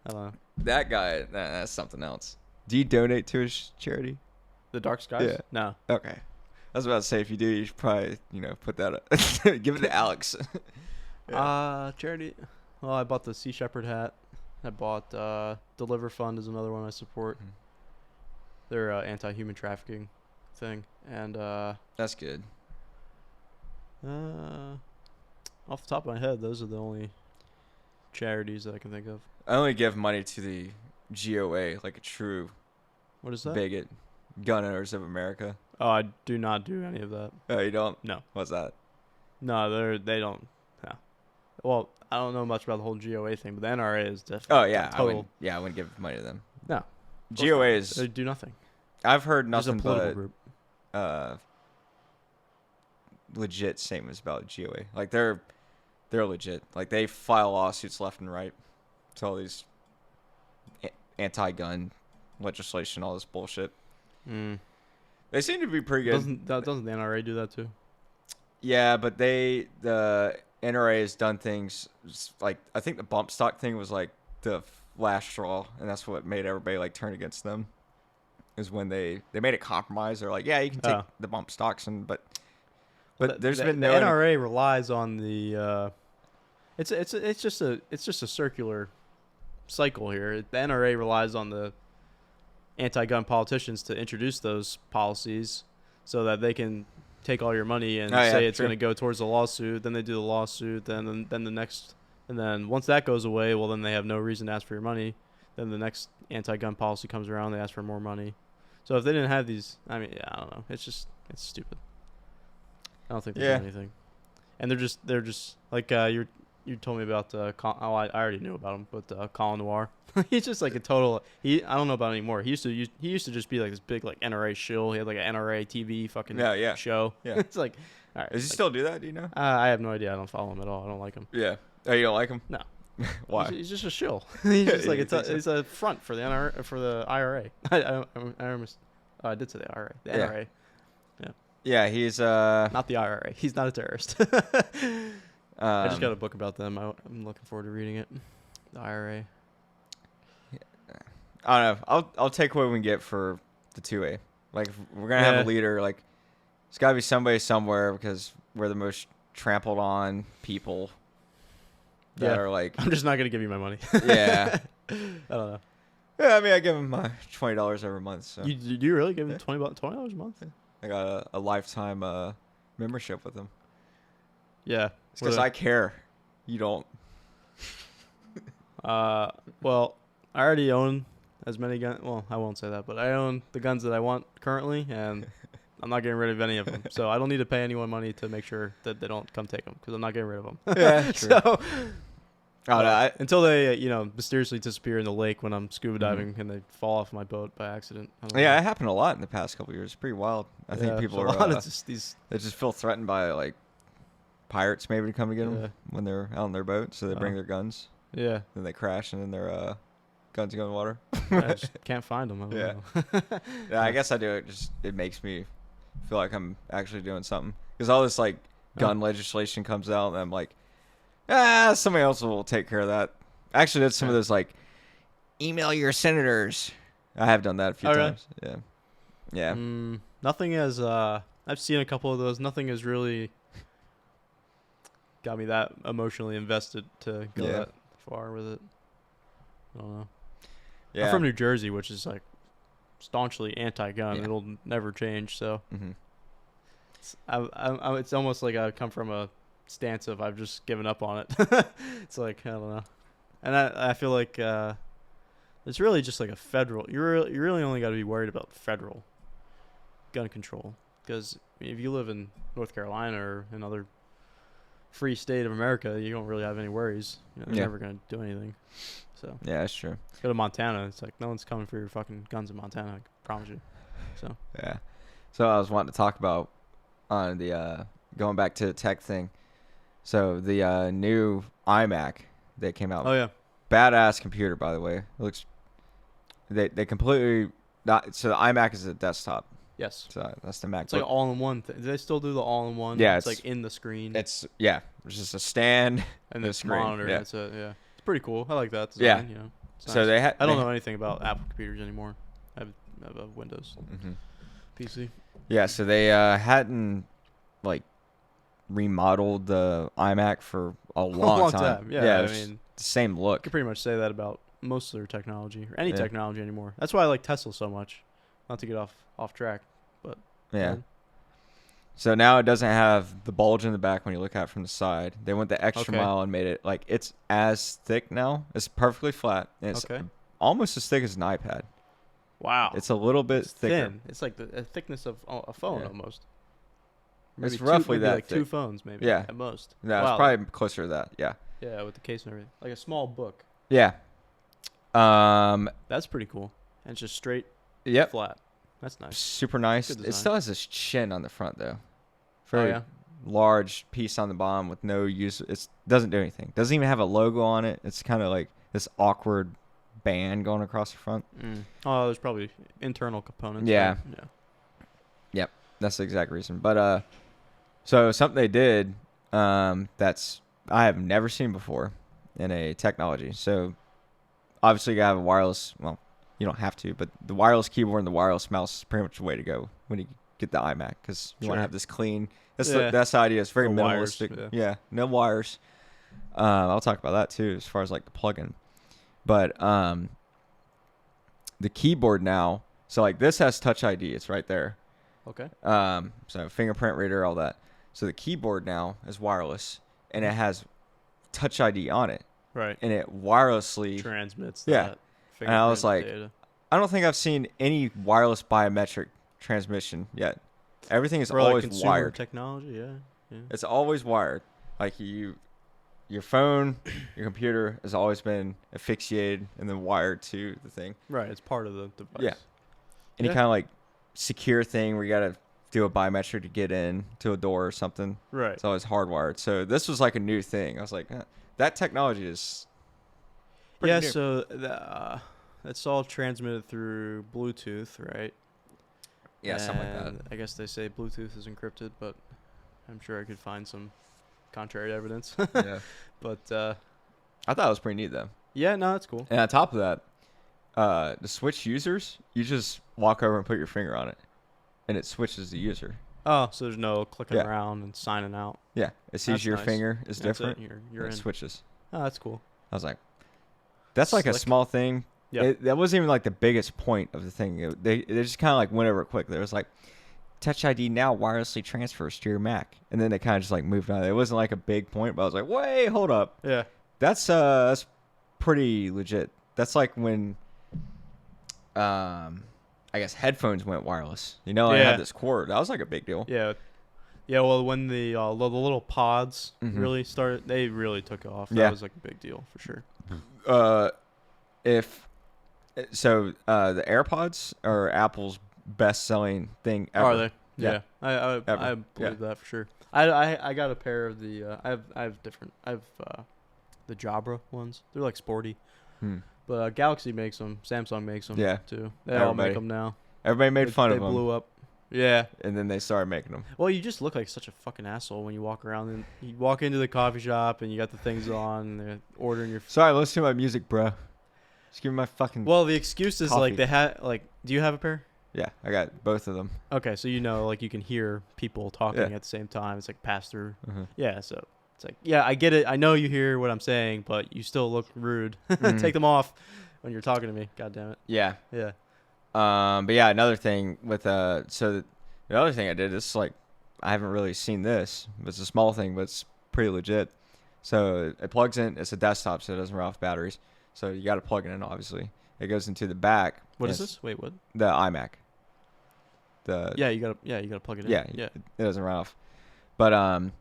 don't know. That guy, that's something else. Do you donate to his charity? The Dark Skies? Yeah. No. Okay. I was about to say, if you do, you should probably, put that up. Give it to Alex. Charity. Well, I bought the Sea Shepherd hat. I bought Deliver Fund is another one I support. Mm-hmm. They're anti-human trafficking thing, and that's good. Off the top of my head, those are the only charities that I can think of. I only give money to the GOA, like a true what is that? Bigot, Gun Owners of America. Oh, I do not do any of that. Oh, you don't? No. What's that? No, they don't. No. Well, I don't know much about the whole GOA thing, but the NRA is definitely. Oh yeah, total. I wouldn't give money to them. No. GOA is. They do nothing. I've heard nothing but group. Legit statements about GOA. Like they're legit. Like they file lawsuits left and right to all these anti-gun legislation, all this bullshit. They seem to be pretty good. Doesn't the NRA do that too? Yeah, but the NRA has done things like, I think the bump stock thing was like the last straw, and that's what made everybody like turn against them. Is when they made a compromise. They're like, yeah, you can take the bump stocks, but there's been the no NRA relies on the it's just a circular cycle here. The NRA relies on the anti-gun politicians to introduce those policies so that they can take all your money and say it's going to go towards the lawsuit. Then they do the lawsuit. Then the next, and then once that goes away, well, then they have no reason to ask for your money. Then the next anti-gun policy comes around, they ask for more money. So if they didn't have these, I mean, I don't know. It's stupid. I don't think they do anything. And they're just like you told me about I already knew about him, but Colin Noir. He's just like a total. I don't know about it anymore. He used to just be like this big like NRA shill. He had like an NRA TV fucking show. Yeah. It's like, all right. Does he still do that? Do you know? I have no idea. I don't follow him at all. I don't like him. Yeah. Oh, you don't like him? No. Why? He's just a shill. He's just like it's a front for the NRA, for the IRA. I did say the IRA. The NRA. Yeah. Yeah, he's not the IRA. He's not a terrorist. I just got a book about them. I'm looking forward to reading it. The IRA. I don't know. I'll take what we can get for the 2A. Like, if we're gonna have a leader, like, it's gotta be somebody somewhere, because we're the most trampled on people that are like. I'm just not gonna give you my money. Yeah. I don't know. Yeah, I mean, I give him my $20 every month. So. You really give him $20 a month? I got a lifetime membership with him. Yeah. It's because I care. You don't. Well, I already own as many guns. Well, I won't say that, but I own the guns that I want currently, and I'm not getting rid of any of them. So I don't need to pay anyone money to make sure that they don't come take them, because I'm not getting rid of them. Yeah, true. So until they, mysteriously disappear in the lake when I'm scuba diving and they fall off my boat by accident. Yeah, it happened a lot in the past couple of years. It's pretty wild. I think people are. A lot of just these. They just feel threatened by like pirates maybe to come to get them when they're out on their boat, so they bring their guns. Yeah. Then they crash, and then their guns go in the water. I just can't find them. I don't know. Yeah, I guess I do it. It makes me feel like I'm actually doing something, because all this like gun legislation comes out, and I'm like, somebody else will take care of that. Actually, that's some of those like, email your senators. I have done that a few times. Really? Yeah. Nothing has. I've seen a couple of those. Nothing has really got me that emotionally invested to go that far with it. I don't know. Yeah. I'm from New Jersey, which is like staunchly anti-gun. Yeah. It'll never change. So it's almost like I come from a stance of I've just given up on it. It's like, I don't know. And I feel like it's really just like a federal. You really only got to be worried about federal gun control, because if you live in North Carolina or another free state of America, you don't really have any worries. They're never going to do anything. So yeah, that's true. Go to Montana. It's like no one's coming for your fucking guns in Montana. I promise you. So yeah. So I was wanting to talk about on the going back to the tech thing. So the new iMac that came out. Oh yeah. Badass computer, by the way. It looks. They completely not. So the iMac is a desktop. Yes. So that's the Mac. It's like all-in-one thing. Do they still do the all-in-one? Yeah. It's like in the screen. It's There's just a stand and the screen. Monitor. Yeah. It's pretty cool. I like that design. Yeah. Nice. So I don't know anything about Apple computers anymore. I have a Windows PC. Yeah. So they hadn't like remodeled the iMac for a long time. Yeah. I mean, the same look. You could pretty much say that about most of their technology, or any technology anymore. That's why I like Tesla so much. Not to get off track, but yeah. So now it doesn't have the bulge in the back when you look at it from the side. They went the extra mile and made it like it's as thick now. It's perfectly flat. And it's almost as thick as an iPad. Wow. It's a little bit thicker. Thin. It's like the thickness of a phone almost. Maybe it's roughly that like thick. 2 phones maybe at most. No, it's probably closer to that. Yeah. Yeah, with the case and everything. Like a small book. Yeah. That's pretty cool. And it's just straight flat. That's nice. Super nice. It still has this chin on the front though. Very large piece on the bottom with no use. It doesn't do anything. Doesn't even have a logo on it. It's kind of like this awkward band going across the front. Oh, there's probably internal components. Yeah. Yep, that's the exact reason. But so something they did that's I have never seen before in a technology. So obviously you have a wireless. Well, you don't have to, but the wireless keyboard and the wireless mouse is pretty much the way to go when you get the iMac, because you want to have this clean. That's the idea. It's very minimalistic. Wires, no wires. I'll talk about that too, as far as like the plugin. But the keyboard now, so like this has Touch ID. It's right there. Okay. So fingerprint reader, all that. So the keyboard now is wireless, and it has Touch ID on it. Right. And it wirelessly transmits. Yeah. And I was like, data. I don't think I've seen any wireless biometric transmission yet. Everything is always consumer wired. Technology, yeah. It's always wired. Like your phone, your computer has always been asphyxiated and then wired to the thing. Right. It's part of the device. Yeah. Any kind of like secure thing where you got to do a biometric to get in to a door or something. Right. It's always hardwired. So this was like a new thing. I was like, that technology is pretty new. So it's all transmitted through Bluetooth, right? Yeah, something like that. I guess they say Bluetooth is encrypted, but I'm sure I could find some contrary evidence. Yeah. But I thought it was pretty neat though. yeah, no, that's cool. And on top of that, the Switch users, you just walk over and put your finger on it, and it switches the user. Oh, so there's no clicking around and signing out. Yeah, it sees That's your nice. finger is different. You're and in. it switches. Oh, that's cool. I was like, that's like a Slick. small thing. Yeah. That wasn't even like the biggest point of the thing. They just kind of like went over it quick. There was like, Touch ID now wirelessly transfers to your Mac, and then they kind of just like moved on. It wasn't like a big point, but I was like, wait, hold up. Yeah. That's pretty legit. That's like when, I guess headphones went wireless. You know, I had this cord. That was like a big deal. Yeah. Yeah, well, when the little pods Mhm. really started, they really took off. That Yeah. was like a big deal for sure. The AirPods are Apple's best-selling thing ever. Are they? Yeah. I Ever. believe that for sure. I got a pair of the I have the Jabra ones. They're like sporty. But Galaxy makes them. Samsung makes them too. They all make them now. Everybody made fun of them. They blew up. Yeah. And then they started making them. Well, you just look like such a fucking asshole when you walk around and you walk into the coffee shop and you got the things on and they're ordering your. Sorry, listen to my music, bro. Just give me my fucking. Well, the excuse is coffee. like they had like. Do you have a pair? Yeah, I got both of them. Okay, so like you can hear people talking at the same time. It's like pass through. Yeah, so it's like I get it. I know you hear what I'm saying, but you still look rude. Take them off when you're talking to me. God damn it. Yeah. Yeah. But yeah, another thing with so the other thing I did is like I haven't really seen this. It's a small thing, but it's pretty legit. So it plugs in. It's a desktop, so it doesn't run off batteries. So you got to plug it in. Obviously, it goes into the back. What is this? Wait, what? The iMac. You gotta plug it in. Yeah. It doesn't run off. But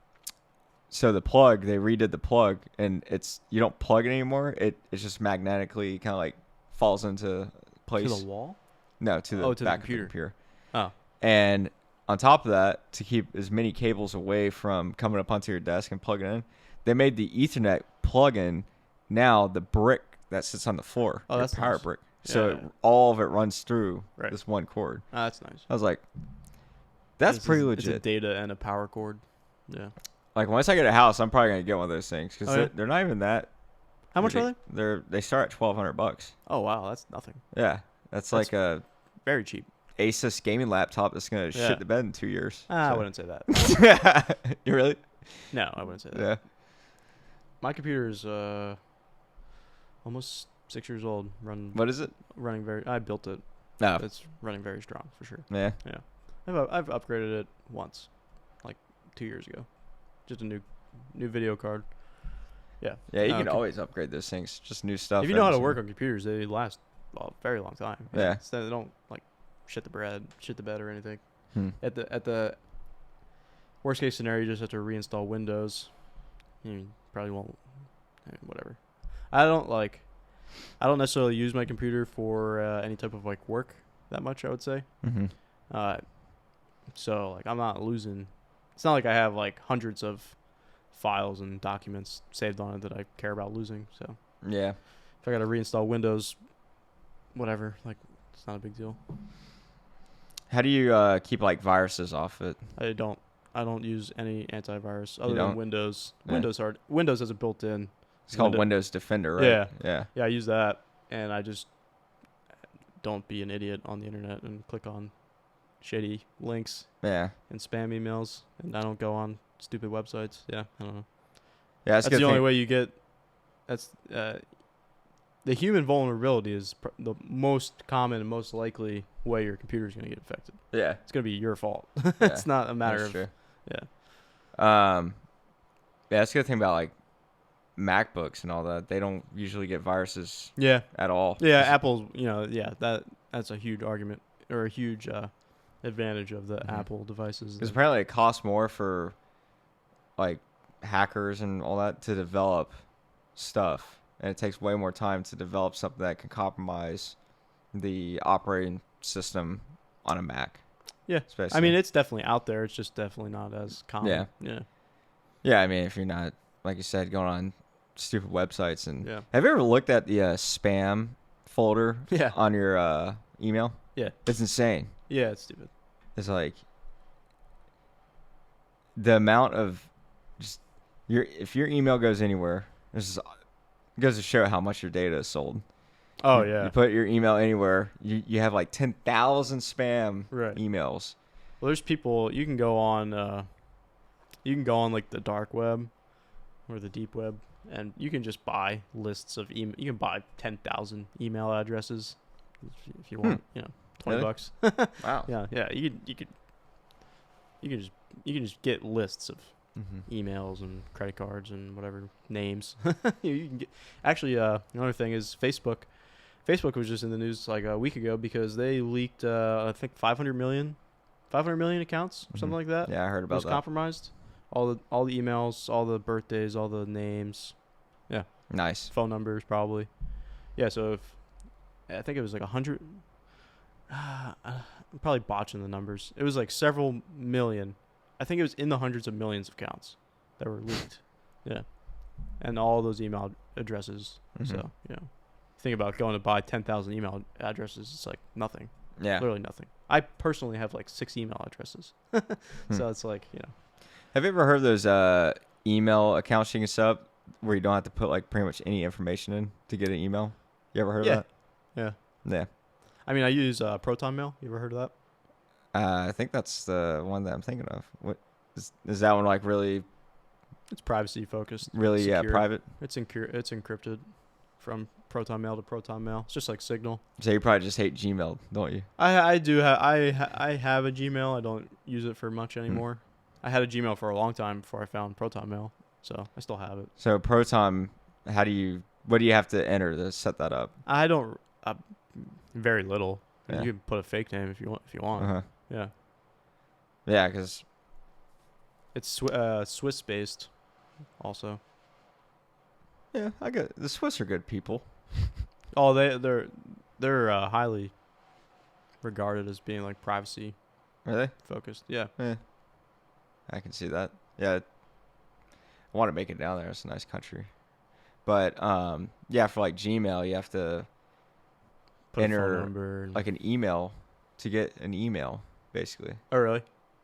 so the plug, they redid the plug, and you don't plug it anymore. It's just magnetically kind of like falls into place. To the wall? No, to the back of the computer. Oh. And on top of that, to keep as many cables away from coming up onto your desk and plugging in, they made the Ethernet plug-in now the brick that sits on the floor. Oh, that's power nice. brick. So all of it runs through this one cord. Oh, that's nice. I was like, that's pretty legit. It's a data and a power cord. Yeah. Like once I get a house, I'm probably gonna get one of those things because they're not even that. How much are they? They start at $1,200. Oh wow, that's nothing. Yeah, that's like a very cheap Asus gaming laptop that's gonna shit the bed in 2 years. I wouldn't say that. You really? No, I wouldn't say that. Yeah. My computer is almost 6 years old. What is it? I built it. No. It's running very strong for sure. Yeah. Yeah. I've upgraded it once, like 2 years ago. Just a new video card. Yeah. Yeah, you can always upgrade those things. Just new stuff. If you know how to work on computers, they last a very long time. Yeah. So they don't like shit the bed or anything. At the worst case scenario, you just have to reinstall Windows. You probably won't. Whatever. I don't necessarily use my computer for any type of like work that much, I would say. So like I'm not losing. It's not like I have like hundreds of files and documents saved on it that I care about losing. So yeah, if I got to reinstall Windows, whatever, like it's not a big deal. How do you keep like viruses off it? I don't use any antivirus other don't? than Windows. Yeah. Windows has a built-in. It's called Windows Defender, right? Yeah. Yeah. Yeah, I use that, and I just don't be an idiot on the internet and click on shady links Yeah. and spam emails, and I don't go on stupid websites. Yeah, I don't know. Yeah, that's The only way you get. That's the human vulnerability is the most common and most likely way your computer is going to get infected. Yeah. It's going to be your fault. Yeah. It's not a matter of. True. Yeah. Yeah, that's the good thing about like MacBooks and all that. They don't usually get viruses. Yeah. At all. Yeah, Apple's. That's a huge argument or a huge advantage of the Apple devices. Because apparently it costs more for like hackers and all that to develop stuff, and it takes way more time to develop something that can compromise the operating system on a Mac. Yeah, I mean it's definitely out there. It's just definitely not as common. Yeah. I mean, if you're not, like you said, going on stupid websites and have you ever looked at the spam folder on your email? Yeah, it's insane. Yeah, it's stupid. It's like the amount of just if your email goes anywhere, it goes to show how much your data is sold. Oh, You put your email anywhere, you have like 10,000 spam emails. Well, there's people you can go on like the dark web or the deep web, and you can just buy lists of email. You can buy 10,000 email addresses if you want. $20. Wow. Yeah. You can just get lists of emails and credit cards and whatever names. You can get. Actually, another thing is Facebook. Facebook was just in the news like a week ago because they leaked, I think 500 million accounts or something like that. Yeah, I heard about that. Was compromised. All the emails, all the birthdays, all the names. Yeah. Nice. Phone numbers probably. Yeah. So I think it was like 100. I'm probably botching the numbers. It was like several million. I think it was in the hundreds of millions of accounts that were leaked. Yeah. And all those email addresses. So, think about going to buy 10,000 email addresses. It's like nothing. Yeah. Literally nothing. I personally have like 6 email addresses. So it's like, Have you ever heard of those email accounts you can set up where you don't have to put like pretty much any information in to get an email? You ever heard of that? Yeah. Yeah. I mean, I use Proton Mail. You ever heard of that? I think that's the one that I'm thinking of. What is that one like? Really? It's privacy focused. Really? Secure. Yeah, private. It's encrypted from Proton Mail to Proton Mail. It's just like Signal. So you probably just hate Gmail, don't you? I do have I have a Gmail. I don't use it for much anymore. I had a Gmail for a long time before I found Proton Mail, so I still have it. So Proton, what do you have to enter to set that up? I don't. Very little. Yeah. You can put a fake name if you want. Yeah. Yeah, because it's Swiss based, also. Yeah, the Swiss are good people. Oh, they're highly regarded as being like privacy. Are they focused? Yeah. I can see that. Yeah. I want to make it down there. It's a nice country, but yeah, for like Gmail, you have to put enter a phone number, like an email to get an email, basically. Oh, really?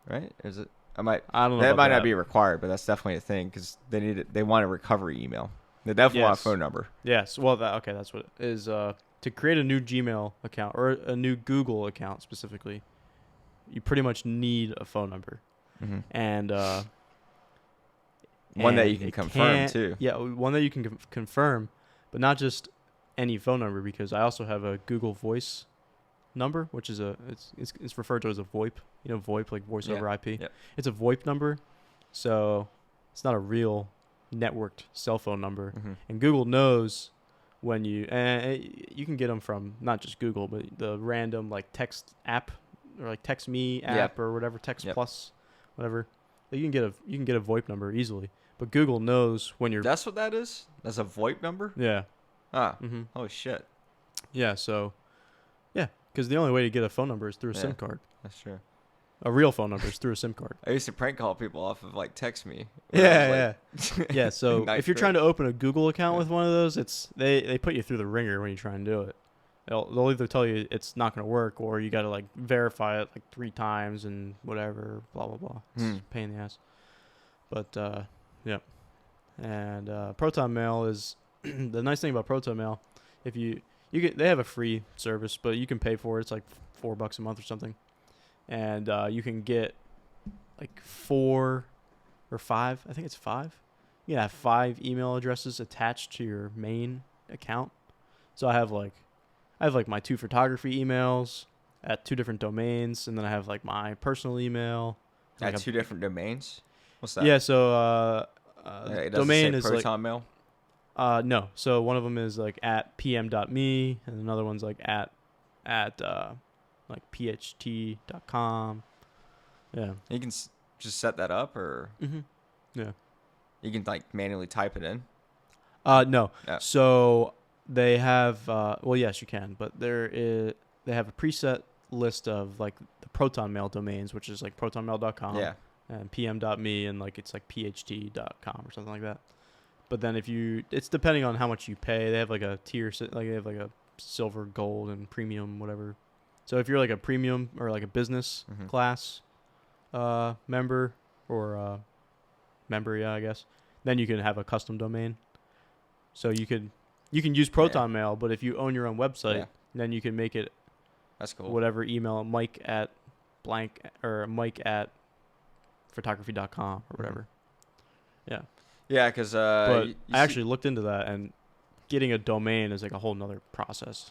Right? Is it? I don't know. That might not be required, but that's definitely a thing because they want a recovery email. They definitely want a phone number. Yes. Well, that's what it is. To create a new Gmail account or a new Google account specifically, you pretty much need a phone number, and one that you can confirm too. Yeah, one that you can confirm, but not just any phone number, because I also have a Google Voice number, which is it's referred to as a VoIP. VoIP, like voice over IP. Yep. It's a VoIP number, so it's not a real networked cell phone number. And Google knows when you can get them from not just Google, but the random like text app or like Text Me app or whatever, Text Plus, whatever. You can get a VoIP number easily, but Google knows when you're. That's what that is. That's a VoIP number. Yeah. Ah. Holy shit. Yeah. So. Yeah, because the only way to get a phone number is through a SIM card. That's true. A real phone number is through a SIM card. I used to prank call people off of like Text Me. Yeah. Yeah. So if you're trying to open a Google account with one of those, they put you through the ringer when you try and do it. They'll either tell you it's not going to work, or you got to like verify it like 3 times and whatever, blah blah blah. It's a pain in the ass. But yeah. And Proton Mail is the nice thing about Proton Mail. If you get, they have a free service, but you can pay for it. It's like $4 a month or something, and you can get like 4 or 5. I think it's 5. You have 5 email addresses attached to your main account. So I have like my 2 photography emails at 2 different domains, and then I have like my personal email at like 2 different domains. What's that? Yeah, so it domain say is Proton like Mail. No. So one of them is like at pm.me, and another one's like at like pht.com. Yeah. You can just set that up, or Yeah. you can like manually type it in. No. Yeah. So they have well, yes, you can, but they have a preset list of like the Proton Mail domains, which is like protonmail.com. Yeah. And pm.me, and like it's like pht.com or something like that. But then it's depending on how much you pay. They have like a tier, like they have like a silver, gold, and premium, whatever. So if you're like a premium or like a business class member or member, yeah, I guess, then you can have a custom domain. So you can use Proton Mail, but if you own your own website, then you can make it. That's cool. Whatever email, Mike at blank or Mike at photography.com or whatever. Yeah. Yeah, because but I actually looked into that, and getting a domain is like a whole nother process.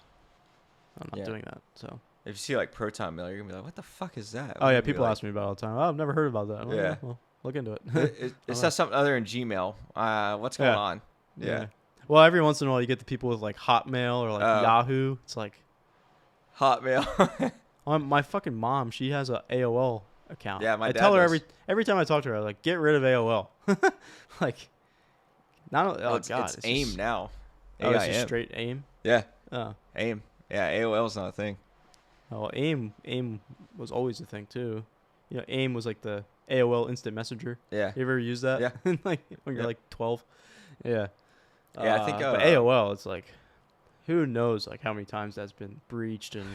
I'm not doing that. So if you see like Proton Mail, you're gonna be like, "What the fuck is that?" Oh yeah, people ask me about it all the time. Oh, I've never heard about that. Well, yeah. Well, look into it. It says something other than Gmail. What's going on? Yeah. Well, every once in a while you get the people with like Hotmail or like Yahoo. It's like Hotmail. My fucking mom, she has a AOL account. Yeah, my I dad tell her does. every time I talk to her, I'm like, get rid of AOL. Like, not it's God, it's AIM just, now. Oh, it's just straight AIM. Yeah. Oh. AIM. Yeah, AOL's not a thing. Oh, AIM was always a thing too. You know, AIM was like the AOL Instant Messenger. Yeah. You ever use that? Yeah. Like when you're like 12. Yeah. Yeah, I think but AOL, it's like, who knows like how many times that's been breached and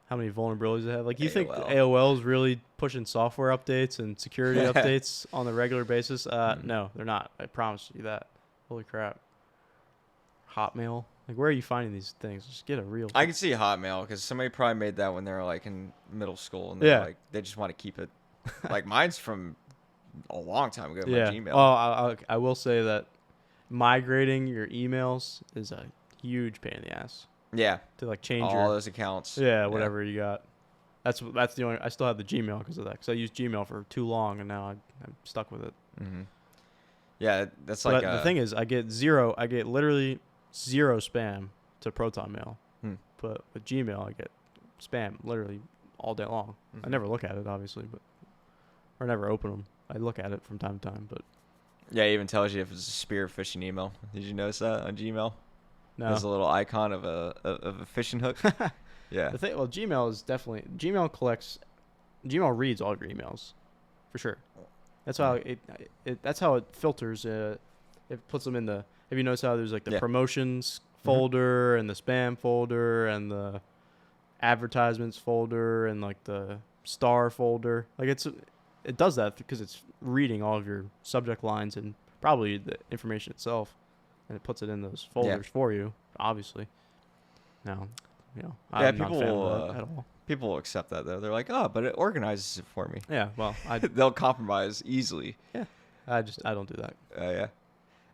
how many vulnerabilities they have. Like, you think AOL is really pushing software updates and security updates on a regular basis? No, they're not. I promise you that. Holy crap. Hotmail. Like, where are you finding these things? Just get a real. I can see Hotmail because somebody probably made that when they were like in middle school, and they're like, they just want to keep it. Like, mine's from a long time ago. Yeah. My Gmail. Oh, I will say that migrating your emails is a huge pain in the ass. Yeah. To like change all those accounts. Yeah, whatever you got. That's the only. I still have the Gmail because of that. Because I used Gmail for too long, and now I'm stuck with it. Mm-hmm. Yeah, that's but like the thing is, I get literally zero spam to Proton Mail. But with Gmail, I get spam literally all day long. I never look at it, obviously, or never open them. I look at it from time to time, but yeah, it even tells you if it's a spear phishing email. Did you notice that on Gmail? No. There's a little icon of a fishing hook. Yeah. Gmail is definitely Gmail reads all of your emails, for sure. That's how that's how it filters. It puts them in the. Have you noticed how there's like the promotions folder and the spam folder and the advertisements folder and like the star folder? Like it does that because it's reading all of your subject lines and probably the information itself, and it puts it in those folders for you. Obviously, no, I'm not a fan of that at all. People will accept that though. They're like, oh, but it organizes it for me. Yeah, well, they'll compromise easily. Yeah, I don't do that. Yeah,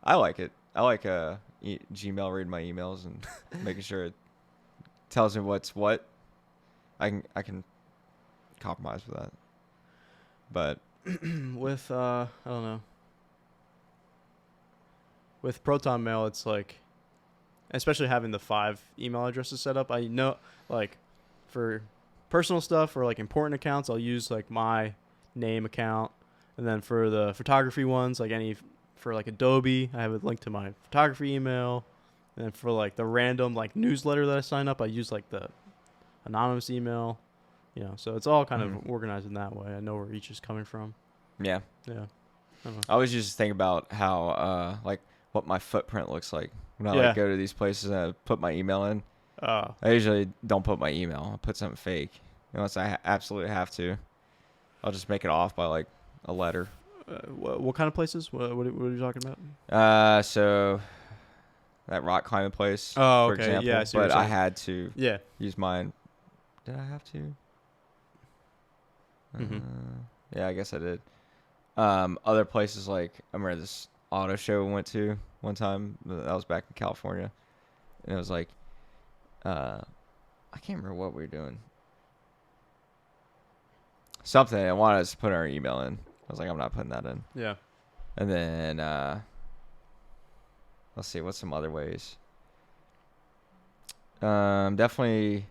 I like it. I like Gmail reading my emails and making sure it tells me what's what. I can compromise with that. But with I don't know. With Proton Mail, it's like, especially having the 5 email addresses set up. I know, like, for personal stuff or like important accounts, I'll use like my name account, and then for the photography ones, like for like Adobe, I have a link to my photography email, and then for like the random like newsletter that I sign up, I use like the anonymous email, so it's all kind of organized in that way. I know where each is coming from. Yeah. I don't know. I always just think about how like what my footprint looks like when I like go to these places and I put my email in. Oh. I usually don't put my email. I'll put something fake unless I absolutely have to. I'll just make it off by like a letter. What kind of places? What are you talking about? So that rock climbing place, Oh, for okay. example. Yeah, I see what but you're I saying. had to Yeah. use mine. Did I have to? Mm-hmm. Yeah, I guess I did. Other places like I remember this auto show we went to one time. That was back in California, and it was like, I can't remember what we were doing. Something I wanted us to put our email in. I was like, I'm not putting that in. Yeah. And then let's see, what's some other ways? Definitely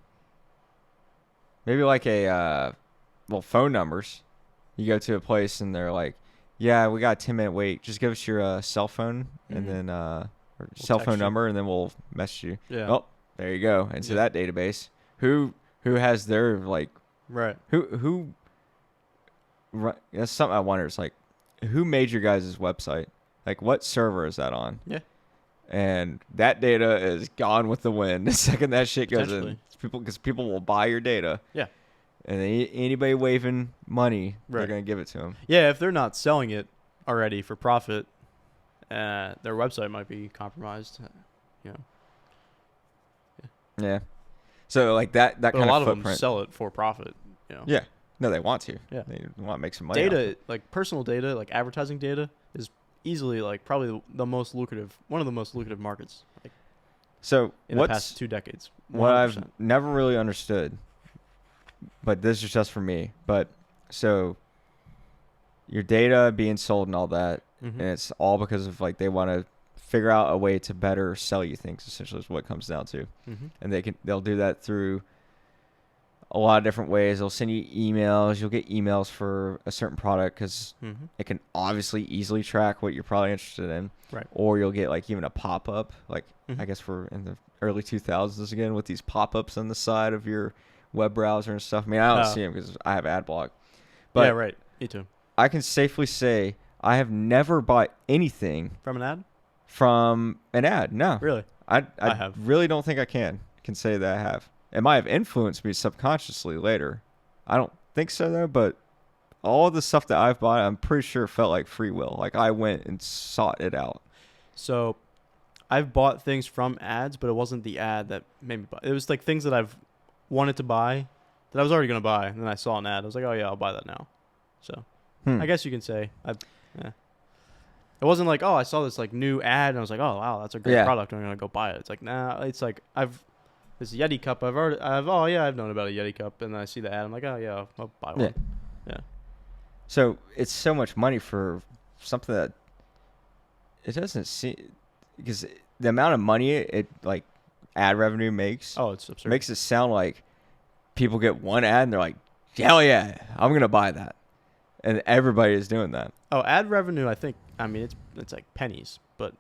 maybe like a phone numbers. You go to a place and they're like, yeah, we got a 10-minute wait. Just give us your cell phone and then or cell phone number, and then we'll message you. Yeah. Oh, there you go. Into that database. Who has their like Right. who that's something I wonder. It's like, who made your guys' website? Like, what server is that on? Yeah. And that data is gone with the wind the second that shit goes in. Potentially. Because people will buy your data. Yeah. And anybody waving money, they're Right. going to give it to them. Yeah, if they're not selling it already for profit, their website might be compromised. You know. Yeah. So, like, that But kind a lot of of footprint. them sell it for profit. You know. Yeah. No, they want to. Yeah. They want to make some money. Data, like personal data, like advertising data, is easily like probably the most lucrative, one of the most lucrative markets. Like, So, in the past 2 decades. 100%. What I've never really understood, but this is just for me, but so your data being sold and all that, Mm-hmm. and it's all because of like they want to figure out a way to better sell you things, essentially is what it comes down to. Mm-hmm. And they'll do that through a lot of different ways. They'll send you emails. You'll get emails for a certain product because Mm-hmm. it can obviously easily track what you're probably interested in. Right. Or you'll get like even a pop-up. Like, Mhm. I guess we're in the early 2000s again with these pop-ups on the side of your web browser and stuff. I mean, I don't see them because I have ad block. But yeah, right. Me too. I can safely say I have never bought anything From an ad? from an ad. No. Really? I have. really don't think I can say that I have. It might have influenced me subconsciously later. I don't think so, though, but all the stuff that I've bought, I'm pretty sure felt like free will. Like, I went and sought it out. So I've bought things from ads, but it wasn't the ad that made me buy. It was like things that I've wanted to buy that I was already going to buy. And then I saw an ad. I was like, oh, yeah, I'll buy that now. So I guess you can say yeah. It wasn't like, oh, I saw this like new ad and I was like, oh, wow, that's a great product. I'm going to go buy it. It's like, nah, it's like this Yeti cup. I've known about a Yeti cup. And then I see the ad. I'm like, oh, yeah, I'll buy one. Yeah. So it's so much money for something that it doesn't seem, because the amount of money it like ad revenue makes. Oh, it's absurd. Makes it sound like people get one ad and they're like, hell yeah, I'm going to buy that. And everybody is doing that. Oh, ad revenue, I mean, it's like pennies. But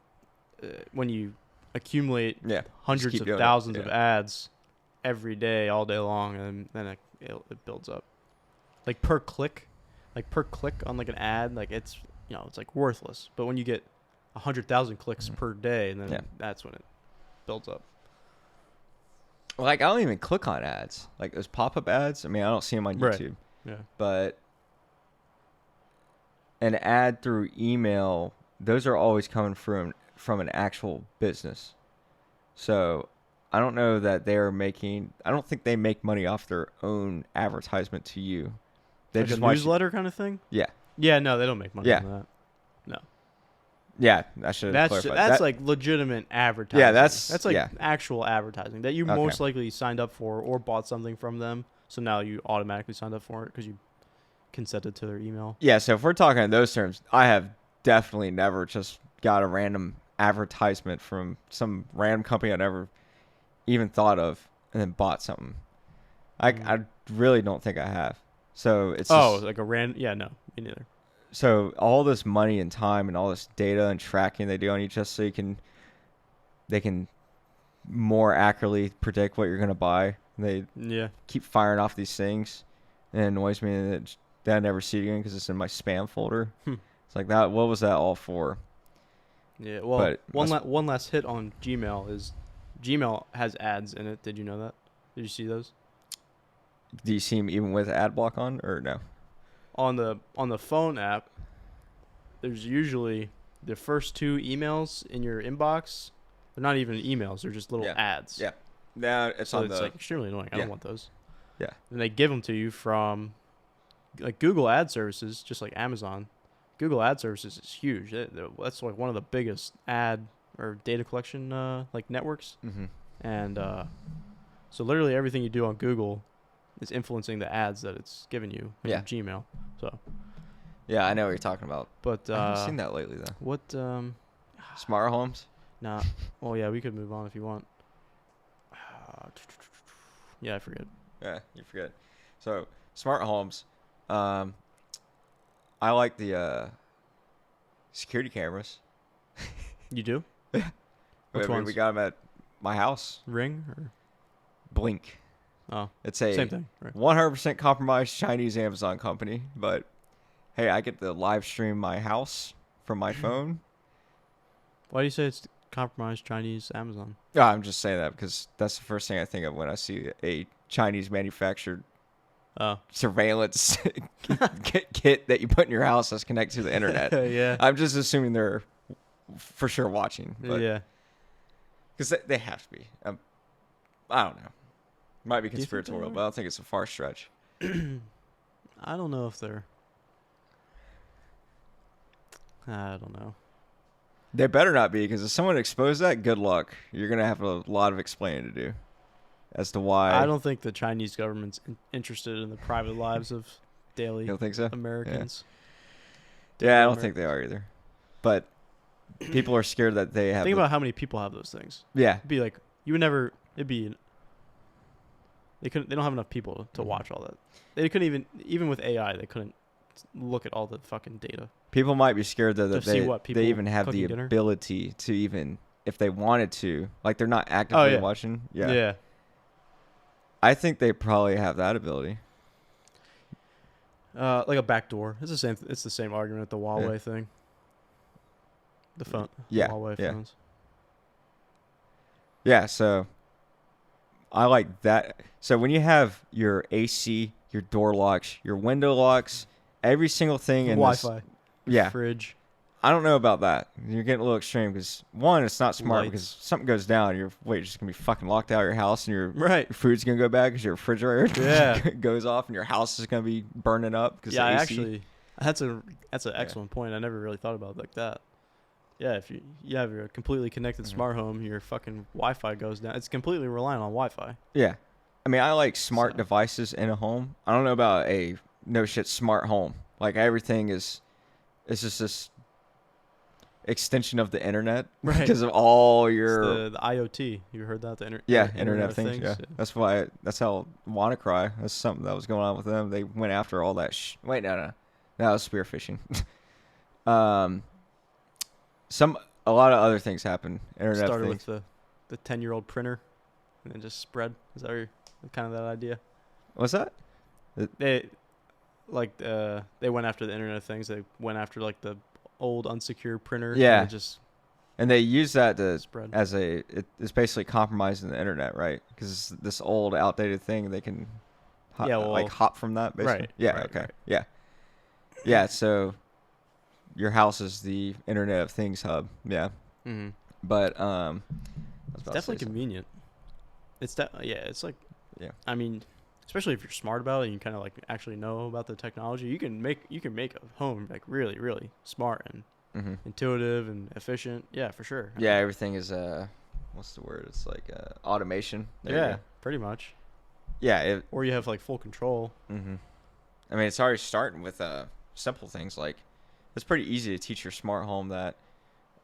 when you accumulate hundreds of thousands of ads every day, all day long, and then it builds up. Like per click on like an ad, like it's like worthless. But when you get 100,000 clicks per day, and then that's when it builds up. Like, I don't even click on ads. Like those pop-up ads, I mean, I don't see them on YouTube. Yeah. But an ad through email, those are always coming from an actual business. So I don't know that I don't think they make money off their own advertisement to you. They Like just a newsletter kind of thing? Yeah. Yeah, no, they don't make money on that. No. Yeah, I should have clarified. That's like legitimate advertising. Yeah, that's like actual advertising that you most likely signed up for or bought something from them. So now you automatically signed up for it because you consented to their email. Yeah, so if we're talking in those terms, I have definitely never just got a random advertisement from some random company I never even thought of and then bought something. I really don't think I have. So it's like a random. Yeah, no, me neither. So all this money and time and all this data and tracking they do on you just so they can more accurately predict what you're going to buy. They keep firing off these things, and it annoys me that I never see it again because it's in my spam folder. It's like that. What was that all for? Yeah, well, one last hit on Gmail is Gmail has ads in it. Did you know that? Did you see those? Do you see them even with ad block on or no? On the phone app, there's usually the first 2 emails in your inbox. They're not even emails. They're just little ads. Yeah. Now it's So on it's the. like extremely annoying. I don't want those. Yeah. And they give them to you from like Google Ad Services, just like Amazon. Google Ad Services is huge. That's like one of the biggest ad or data collection like networks. Mm-hmm. And so literally everything you do on Google is influencing the ads that it's giving you in your Gmail. So. Yeah, I know what you're talking about. But I haven't seen that lately though. What? Smart homes? Nah. Oh yeah, we could move on if you want. Yeah, I forget. Yeah, you forget. So smart homes. I like the security cameras. You do? Yeah. Which ones? We got them at my house. Ring or Blink. oh, It's a same thing. Right. 100% compromised Chinese Amazon company, but hey, I get to live stream my house from my phone. Why do you say it's compromised Chinese Amazon? Yeah, I'm just saying that because that's the first thing I think of when I see a Chinese manufactured surveillance kit that you put in your house that's connected to the internet. Yeah. I'm just assuming they're for sure watching. But yeah. Because they have to be. I don't know. Might be conspiratorial, but I don't think it's a far stretch. I don't know if they're... I don't know. They better not be, because if someone exposed that, good luck. You're going to have a lot of explaining to do as to why. I don't think the Chinese government's interested in the private lives of daily You don't think so? Americans. Yeah, I don't think they are either. But people are scared that they have... Think about how many people have those things. Yeah. It'd be like, you would never... It'd be... They don't have enough people to watch all that. They couldn't even with AI, they couldn't look at all the fucking data. People might be scared that they even have the dinner. ability to even, if they wanted to, like they're not actively watching. Yeah. I think they probably have that ability. Like a backdoor. It's the same. It's the same argument with the Huawei thing. The phone. Yeah. Huawei phones. Yeah. So I like that. So when you have your AC, your door locks, your window locks, every single thing in Wi-Fi. This, fridge. I don't know about that. You're getting a little extreme because one, it's not smart Lights. because something goes down, you're just gonna be fucking locked out of your house, and your Right. food's gonna go bad because your refrigerator Yeah. goes off, and your house is gonna be burning up because Yeah, AC. actually, that's an excellent point. I never really thought about it like that. Yeah, if you have your completely connected smart home, your fucking Wi-Fi goes down. It's completely reliant on Wi-Fi. Yeah, I mean, I like smart devices in a home. I don't know about a no shit smart home. Like everything is, it's just this extension of the internet, right? Because of all your the IoT. You heard that? Internet of Things. Yeah, that's why. That's how WannaCry. That's something that was going on with them. They went after all that. Wait, no, that was spearfishing. A lot of other things happen. Internet started of Things. with the 10-year-old printer, and then just spread. Is that kind of that idea? What's that? They went after the Internet of Things. They went after like the old unsecured printer. Yeah. And they use that to spread. It's basically compromising the internet, right? Because it's this old, outdated thing. They can hop from that, basically. Right. Yeah. Right, okay. right. Yeah. Yeah. So your house is the Internet of Things hub. Yeah. Mm-hmm. But it's definitely convenient. It's It's like, yeah. I mean, especially if you're smart about it and you kind of like actually know about the technology, you can make a home like really, really smart and intuitive and efficient. Yeah, for sure. Yeah, everything is what's the word? It's like automation. There pretty much. Yeah, or you have like full control. Mm-hmm. I mean, it's already starting with simple things like it's pretty easy to teach your smart home that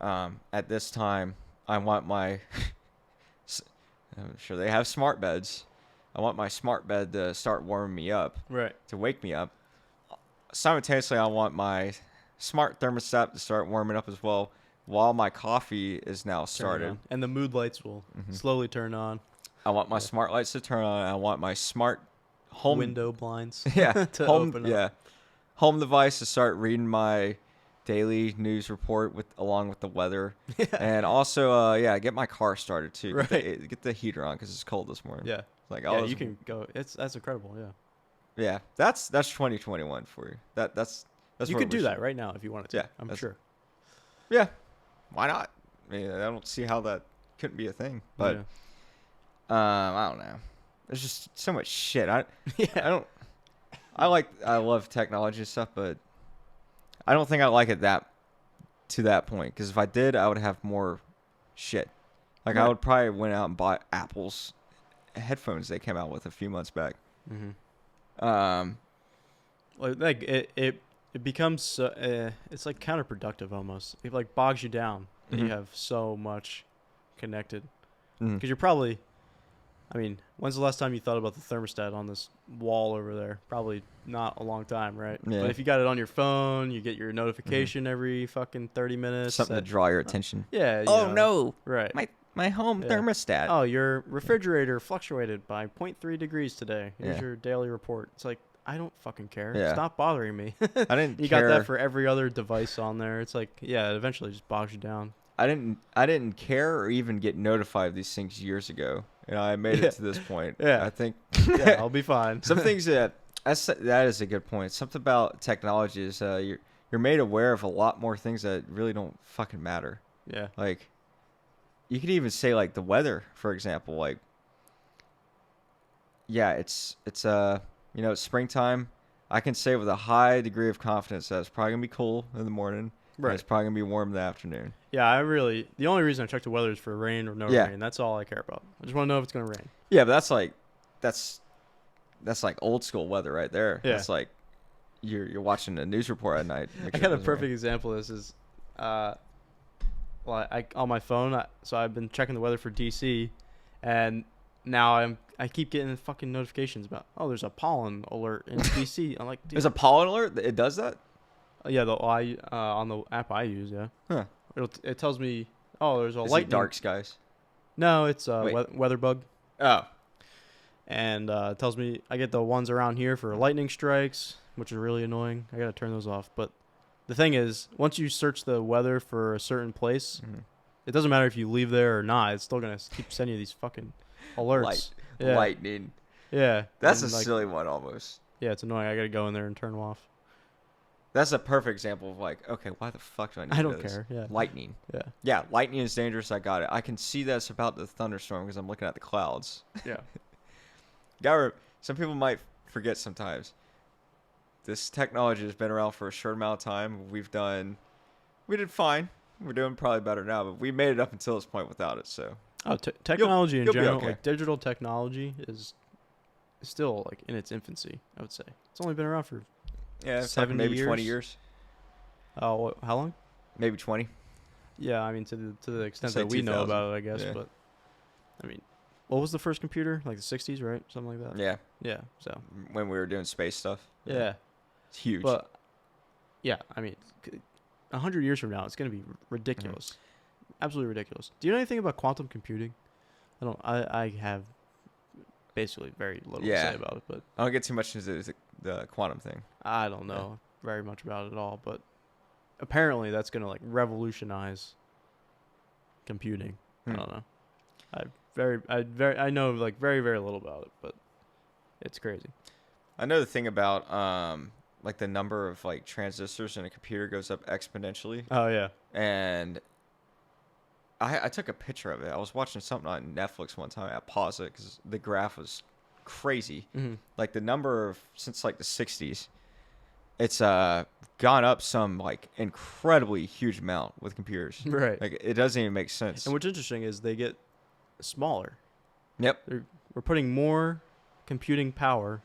at this time I want my I'm sure they have smart beds. I want my smart bed to start warming me up, right? To wake me up. Simultaneously, I want my smart thermostat to start warming up as well, while my coffee is now started. And the mood lights will slowly turn on. I want my smart lights to turn on. I want my smart home window blinds. Yeah, to open up. Yeah, home device to start reading my daily news report along with the weather, and also get my car started too. Right. Get the heater on because it's cold this morning. Yeah. Like you can go. That's incredible. Yeah. Yeah, that's 2021 for you. That's you could do that right now if you wanted to. Yeah, I'm sure. Yeah, why not? I mean, I don't see how that couldn't be a thing. But I don't know. There's just so much shit. I love technology and stuff, but I don't think I like it to that point. Because if I did, I would have more shit. Like I would probably went out and bought Apple's headphones they came out with a few months back. Mm-hmm. Like it becomes it's like counterproductive almost. It like bogs you down that you have so much connected because you're probably, I mean, when's the last time you thought about the thermostat on this wall over there? Probably not a long time, right? Yeah. But if you got it on your phone, you get your notification every fucking 30 minutes. Something to draw your attention. Yeah. No. Right. My home thermostat. Oh, your refrigerator fluctuated by 0.3 degrees today. Here's Yeah. your daily report. It's like, I don't fucking care. Yeah. Stop bothering me. I didn't You care. got that for every other device on there. It's like, yeah, it eventually just bogs you down. I didn't care or even get notified of these things years ago. I made it to this point. Yeah. I think Yeah, I'll be fine. some things that is a good point. Something about technology is you're made aware of a lot more things that really don't fucking matter. Yeah. Like you could even say like the weather, for example. Like yeah, it's it's springtime. I can say with a high degree of confidence that it's probably gonna be cool in the morning. Right. It's probably gonna be warm in the afternoon. Yeah, the only reason I check the weather is for rain or no rain. That's all I care about. I just want to know if it's gonna rain. Yeah, but that's like old school weather right there. Yeah. That's like you're watching a news report at night. I got a perfect example of this is on my phone, so I've been checking the weather for DC, and now I keep getting fucking notifications about, oh, there's a pollen alert in DC. I'm like, dude. There's a pollen alert? It does that? Yeah, on the app I use, yeah. Huh. It tells me, oh, there's a lightning. Dark skies? No, it's weather bug. Oh. And it tells me I get the ones around here for lightning strikes, which are really annoying. I got to turn those off. But the thing is, once you search the weather for a certain place, it doesn't matter if you leave there or not. It's still going to keep sending you these fucking alerts. Lightning. Yeah. That's a silly one almost. Yeah, it's annoying. I got to go in there and turn them off. That's a perfect example of like, okay, why the fuck do I need to I know don't this? care. Yeah. Lightning. Yeah. Yeah, lightning is dangerous. I got it. I can see that's about the thunderstorm because I'm looking at the clouds. Yeah. Some people might forget sometimes. This technology has been around for a short amount of time. We did fine. We're doing probably better now, but we made it up until this point without it. So. Technology in general, okay. like digital technology, is still like in its infancy. I would say it's only been around for 70 maybe years. 20 years. Oh, how long? Maybe 20. Yeah, I mean to the extent that we know about it, I guess. Yeah. But I mean, what was the first computer? Like the 60s, right? Something like that. Yeah. Yeah. So when we were doing space stuff. Yeah. It's huge. But yeah, I mean, 100 years from now, it's gonna be ridiculous. Absolutely ridiculous. Do you know anything about quantum computing? I have basically very little to say about it, but I don't get too much into the quantum thing. I don't know very much about it at all, but apparently that's gonna like revolutionize computing. I don't know. I know like very, very little about it, but it's crazy. I know the thing about like the number of like transistors in a computer goes up exponentially. Oh yeah. And I took a picture of it. I was watching something on Netflix one time. I paused it because the graph was crazy. Like the number of since like the 60s, it's gone up some like incredibly huge amount with computers. Right. Like it doesn't even make sense. And what's interesting is they get smaller. Yep. We're putting more computing power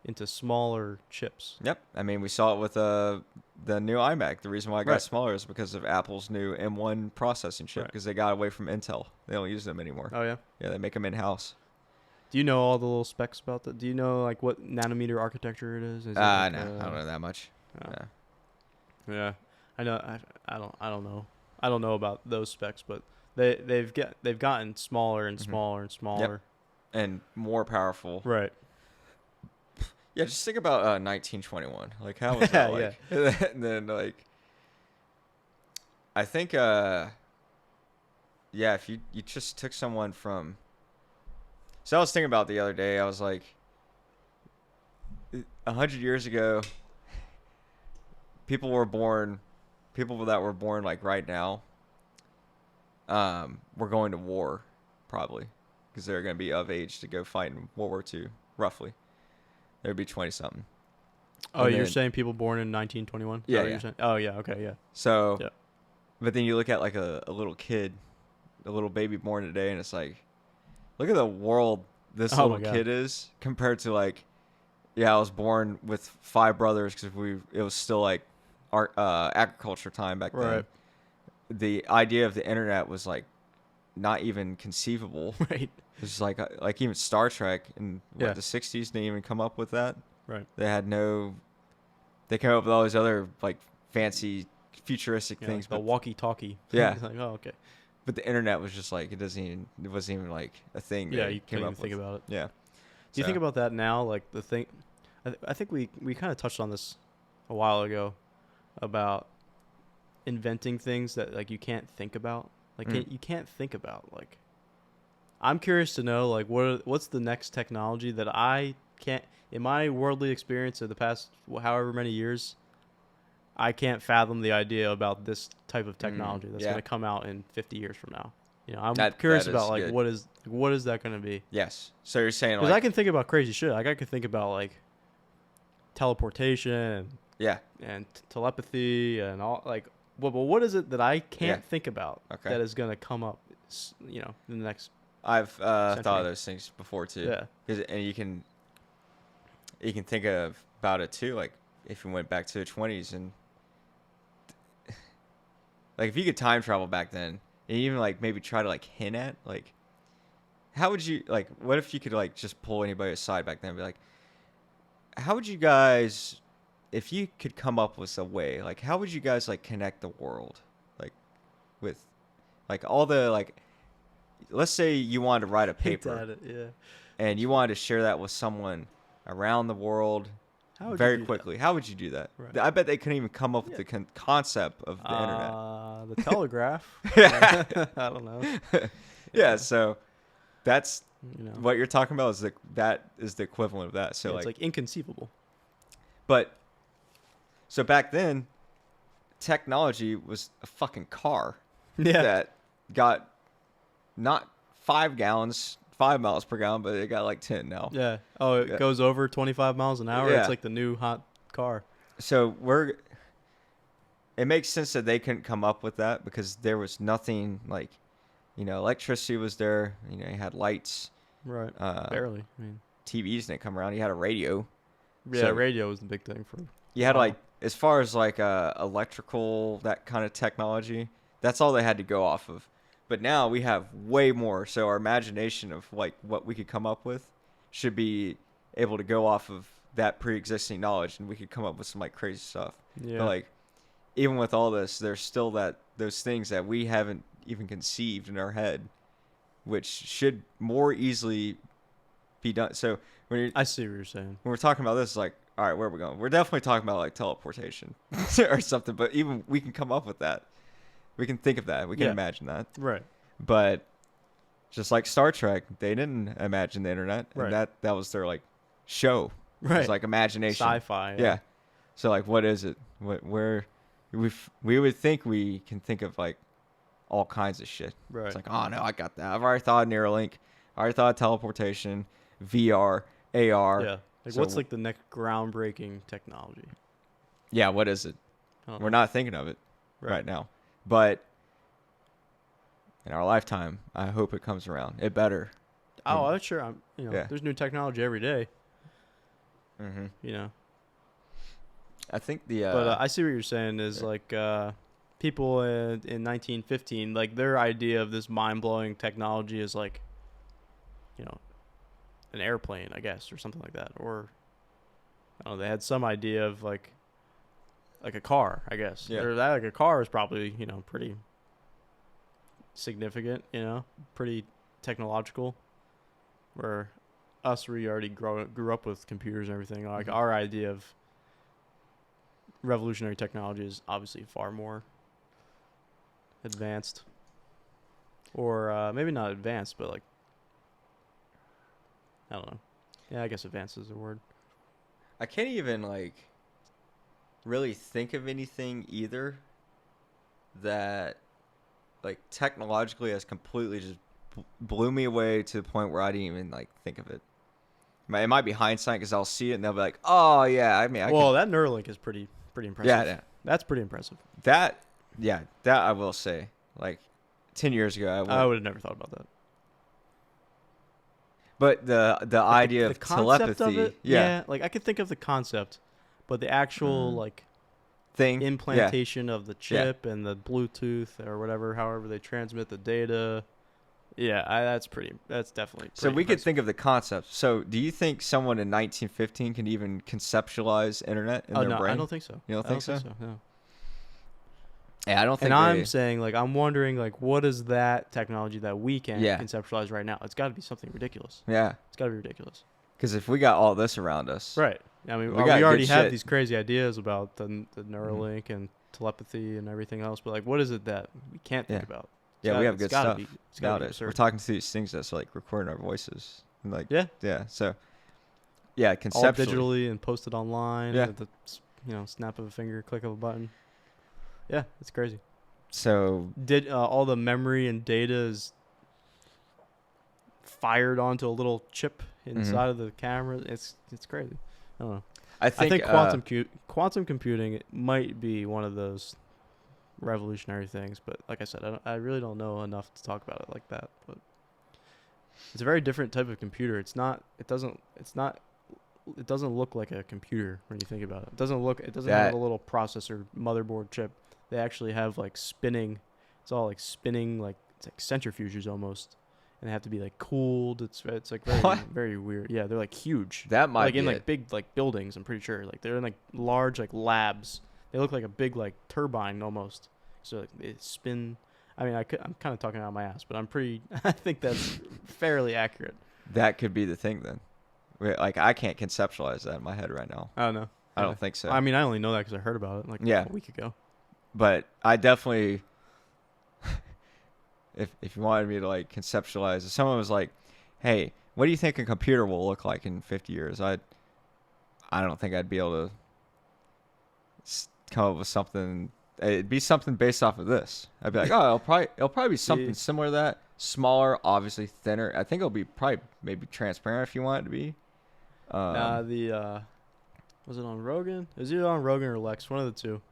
into smaller chips. Yep. I mean, we saw it with the new iMac. The reason why it got smaller is because of Apple's new M1 processing chip because they got away from Intel. They don't use them anymore. Oh, yeah? Yeah, they make them in-house. Do you know all the little specs about that? Do you know like what nanometer architecture it is? No, I don't know that much. Yeah. Yeah. I know. I don't know. I don't know about those specs, but they've gotten smaller and smaller and smaller. Yep. And more powerful. Right. Yeah, just think about 1921. Like, how was that like? And then, like, I think if you just took someone from, so I was thinking about the other day, I was like, 100 years ago, people that were born like right now, were going to war, probably, because they're going to be of age to go fight in World War II, roughly. They'd be 20 something. Oh, you're saying people born in 1921? Yeah, yeah. You're saying? Oh, yeah. Okay, yeah. So, yeah. But then you look at like a little kid, a little baby born today, and it's like, look at the world this little kid is compared to like, I was born with 5 brothers because it was still like agriculture time back then. The idea of the internet was like not even conceivable. Right. It's like even Star Trek in the 60s didn't even come up with that. Right. They came up with all these other like fancy futuristic things. Like the walkie-talkie. Yeah. It's like, oh, okay. But the internet was just like it wasn't even like a thing. Yeah, you can't even think about it. Yeah. Do you think about that now? Like the thing, I think we kind of touched on this a while ago about inventing things that like you can't think about. Like you can't think about. Like, I'm curious to know like what's the next technology that I can't, in my worldly experience of the past however many years, I can't fathom the idea about this type of technology that's going to come out in 50 years from now. You know, I'm curious about like good. what is that going to be? Yes. So you're saying because I can think about crazy shit. Like I can think about like teleportation. And telepathy and all like. Well, but what is it that I can't think about that is going to come up? You know, in the next. I've thought of those things before too. Yeah. And you can think about it too. Like if you went back to the 20s and like if you could time travel back then and even like maybe try to like hint at like how would you like what if you could like just pull anybody aside back then and be like how would you guys if you could come up with a way like how would you guys like connect the world like with like all the like let's say you wanted to write a paper and you wanted to share that with someone around the world very quickly. How would you do that? Right. I bet they couldn't even come up with the concept of the internet. The telegraph. I don't know. So that's what you're talking about that is the equivalent of that. So it's like inconceivable. But so back then, technology was a fucking car that got not 5 miles per gallon, but it got like 10 now. Yeah. Oh, it goes over 25 miles an hour. Yeah. It's like the new hot car. So it makes sense that they couldn't come up with that because there was nothing like, electricity was there. You had lights. Right. Barely. I mean, TVs didn't come around. You had a radio. Yeah, so radio was the big thing for. You had like as far as like electrical that kind of technology. That's all they had to go off of. But now we have way more. So our imagination of like what we could come up with should be able to go off of that pre-existing knowledge, and we could come up with some like crazy stuff. Yeah. But like even with all this, there's still those things that we haven't even conceived in our head, which should more easily be done. So I see what you're saying. When we're talking about this, it's like, all right, where are we going? We're definitely talking about like teleportation or something. But even we can come up with that. We can think of that. We can imagine that. Right. But just like Star Trek, they didn't imagine the internet. Right. And that was their like show. Right. It was like imagination. Sci-fi. Yeah. So like, what is it? Where we would think we can think of like all kinds of shit. Right. It's like, oh no, I got that. I've already thought of Neuralink. I already thought of teleportation, VR, AR. Yeah. Like what's like the next groundbreaking technology? Yeah. What is it? We're not thinking of it right now. But in our lifetime, I hope it comes around. It better. Oh, I'm sure. There's new technology every day. Mm-hmm. I think but I see what you're saying is like people in 1915, like their idea of this mind-blowing technology is like, an airplane, I guess, or something like that. Or, I don't know, they had some idea of like a car, I guess. Yeah. Or that like a car is probably, pretty significant, pretty technological. Where we already grew up with computers and everything. Like our idea of revolutionary technology is obviously far more advanced, or maybe not advanced, but like I don't know. Yeah, I guess advanced is the word. I can't even like really think of anything either that like technologically has completely just blew me away to the point where I didn't even like think of it. It might be hindsight because I'll see it and they'll be like, "Oh yeah, I mean, that Neuralink is pretty impressive." yeah, That's pretty impressive. that I will say. Like 10 years ago, I would have never thought about that. But the idea of telepathy, of it, yeah, like I could think of the concept, but the actual like thing, implantation of the chip and the Bluetooth or whatever, however they transmit the data. Yeah, that's definitely pretty so we impressive. could think of the concept. So do you think someone in 1915 can even conceptualize internet in their brain? I don't think so. You don't think so? No. Yeah, I don't think. And I'm saying, like, I'm wondering, like, what is that technology that we can conceptualize right now? It's got to be something ridiculous. Yeah, it's got to be ridiculous. Because if we got all this around us, right? I mean, we already have these crazy ideas about the Neuralink and telepathy and everything else, but like, what is it that we can't think about? We have good stuff about it. We're talking to these things that's like recording our voices. And like, yeah. So, yeah, conceptually, all digitally and posted online. Yeah, with the snap of a finger, click of a button. Yeah, it's crazy. So, did all the memory and data is fired onto a little chip inside of the camera? It's crazy. I don't know. I think quantum computing might be one of those revolutionary things, but like I said, I really don't know enough to talk about it like that. But it's a very different type of computer. It doesn't look like a computer when you think about it. It doesn't have a little processor motherboard chip. They actually have like spinning. It's all like spinning, like it's like centrifuges almost, and they have to be like cooled. It's like very very weird. Yeah, they're like huge. That might like be in like big like buildings. I'm pretty sure like they're in like large like labs. They look like a big like turbine almost. So like, they spin. I mean, I'm kind of talking out of my ass, but I think that's fairly accurate. That could be the thing then. Like I can't conceptualize that in my head right now. Oh no, I don't think so. I mean, I only know that because I heard about it like a week ago. But I definitely, if you wanted me to like conceptualize, if someone was like, "Hey, what do you think a computer will look like in 50 years?" I don't think I'd be able to come up with something. It'd be something based off of this. I'd be like, "Oh, it'll probably be something similar to that, smaller, obviously thinner. I think it'll be probably maybe transparent if you want it to be." Was it on Rogan? It was either on Rogan or Lex, one of the two.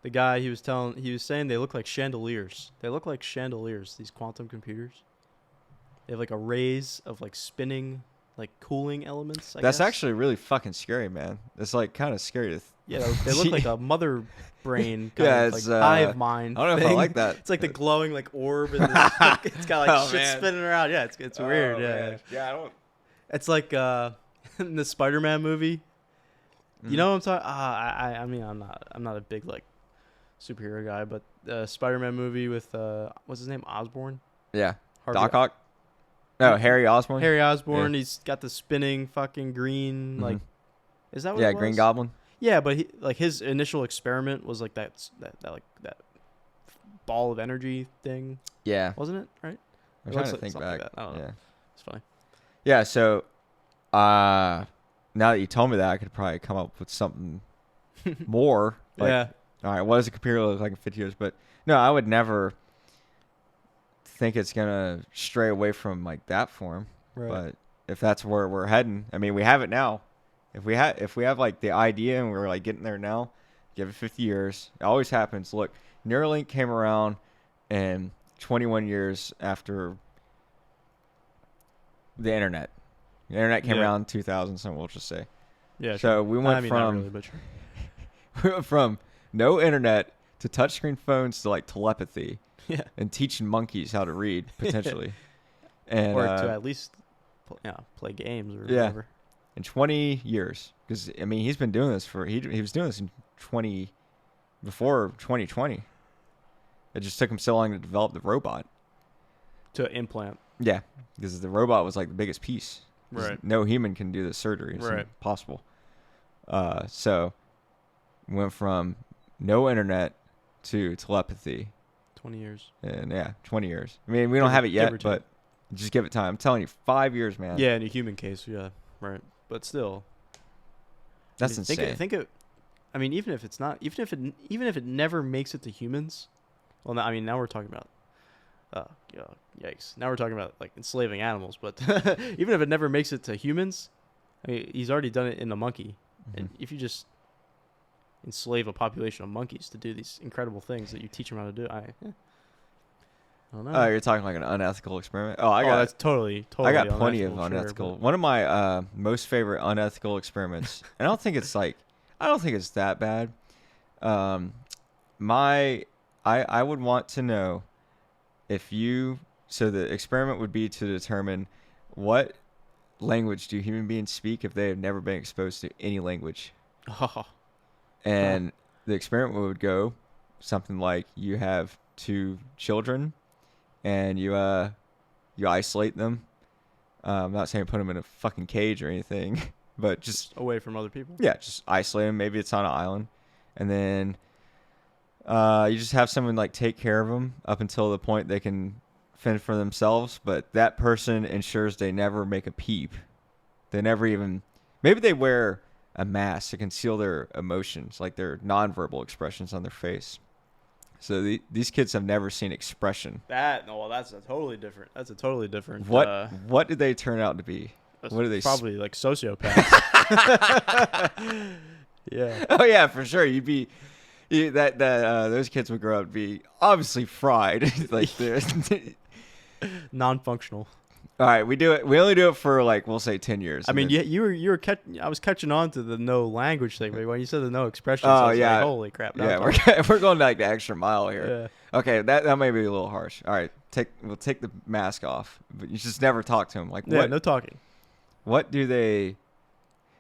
The guy he was saying they look like chandeliers. They look like chandeliers, these quantum computers. They have like arrays of like spinning, like cooling elements. That's actually really fucking scary, man. It's like kind of scary to they look like a mother brain kind of like hive mind. I don't know if I like that. It's like the glowing like orb and it's got like shit spinning around. Yeah, it's weird. Man. Yeah, I don't. It's like in the Spider-Man movie. You know what I'm talking? I mean, I'm not a big like superhero guy, but the Spider-Man movie with what's his name, Osborn? Yeah, Doc Ock. No, Harry Osborn. Harry Osborn. Yeah. He's got the spinning fucking green like. Is that what it was? Green Goblin. Yeah, but his initial experiment was like that ball of energy thing. Yeah, wasn't it? Right. I'm trying to think back. Like I don't know. It's funny. Yeah. So, now that you told me that, I could probably come up with something more. Like, yeah. All right. What does a computer look like in 50 years? But no, I would never think it's gonna stray away from like that form. Right. But if that's where we're heading, I mean, we have it now. If we have like the idea and we're like getting there now, give it 50 years. It always happens. Look, Neuralink came around in 21 years after the internet. The internet came around in 2000, so we'll just say. Yeah. So we went from not really, but sure. we went from no internet to touchscreen phones to like telepathy. Yeah. And teaching monkeys how to read potentially. And or to at least play games or whatever. In 20 years, because I mean he's been doing this he was doing this in before 2020. It just took him so long to develop the robot to implant. Yeah, because the robot was like the biggest piece. Right. No human can do this surgery. It's impossible. So went from no internet to telepathy 20 years. And yeah, 20 years. I mean, we don't have it yet, but just give it time. I'm telling you, 5 years, man. Yeah, in a human case, yeah, right. But still, that's insane. I mean, even if it never makes it to humans, well, now, I mean, now we're talking about, yikes. Now we're talking about like enslaving animals, but even if it never makes it to humans, I mean, he's already done it in the monkey, and if you just enslave a population of monkeys to do these incredible things that you teach them how to do, I don't know. Oh, you're talking like an unethical experiment? Oh, that's totally. I got plenty of unethical. One of my most favorite unethical experiments, and I don't think it's that bad. I would want to know so the experiment would be to determine what language do human beings speak if they have never been exposed to any language. And the experiment would go something like you have 2 children and you isolate them. I'm not saying put them in a fucking cage or anything, but just away from other people. Yeah, just isolate them. Maybe it's on an island, and then you just have someone like take care of them up until the point they can fend for themselves. But that person ensures they never make a peep. They never even. Maybe they wear a mask to conceal their emotions, like their nonverbal expressions on their face. So these kids have never seen expression. That's a totally different. What did they turn out to be? What are they? Probably like sociopaths. Yeah. Oh yeah, for sure. Those kids would grow up to be obviously fried, like they're non-functional. All right, we only do it for like we'll say 10 years. I mean, I was catching on to the no language thing, but when you said the no expressions, I was yeah, like, holy crap! Yeah, we're going like the extra mile here. Yeah. Okay, that may be a little harsh. All right, we'll take the mask off, but you just never talk to them. Like what? No talking. What do they?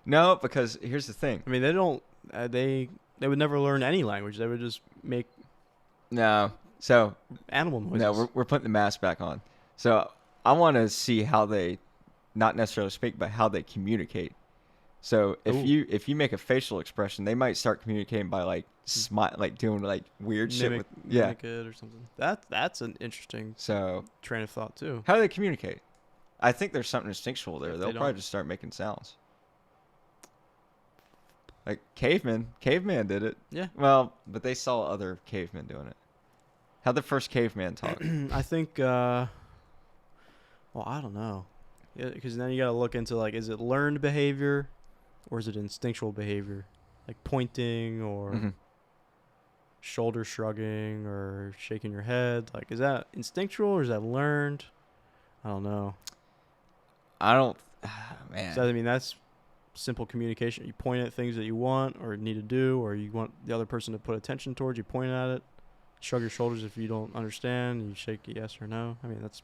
No, because here's the thing. I mean, they don't. They would never learn any language. They would just make. No. So. Animal noises. No, we're putting the mask back on. So I want to see how they, not necessarily speak, but how they communicate. So if you make a facial expression, they might start communicating by like smile, like doing like weird shit with mimic it or something. That's an interesting train of thought too. How do they communicate? I think there's something instinctual there. They'll probably just start making sounds. Like cavemen did it. Yeah. Well, but they saw other cavemen doing it. How'd the first caveman talk? I think. Well, I don't know. Yeah, because then you gotta look into like, is it learned behavior, or is it instinctual behavior, like pointing or shoulder shrugging or shaking your head? Like, is that instinctual or is that learned? I don't know. Man. So I mean, that's simple communication. You point at things that you want or need to do, or you want the other person to put attention towards. You point at it. Shrug your shoulders if you don't understand. You shake yes or no. I mean, that's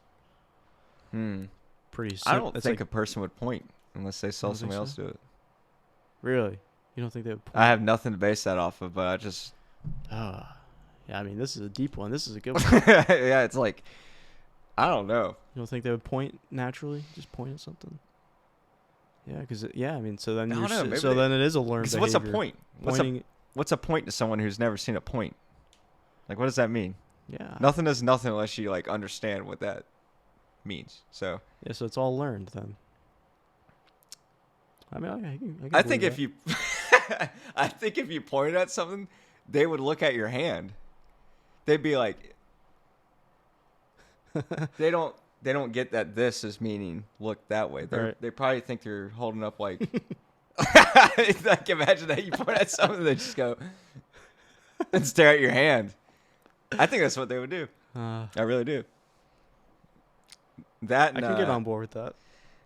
pretty simple. I don't think a person would point unless they saw somebody else do it. Really? You don't think they would point? I have nothing to base that off of, but I just... yeah, I mean, this is a deep one. This is a good one. Yeah, it's like... I don't know. You don't think they would point naturally? Just point at something? Yeah, because I mean, so then then it is a learned behavior. What's a point? What's a point to someone who's never seen a point? Like, what does that mean? Yeah. Nothing is nothing unless you like understand what that means. So. Yeah, so it's all learned then. I mean, I think if you, I think if you pointed at something, they would look at your hand. They'd be like, they don't get that this is meaning look that way. They probably think you're holding up like, like imagine that you point at something, they just go and stare at your hand. I think that's what they would do. I really do. That and, I can get on board with that.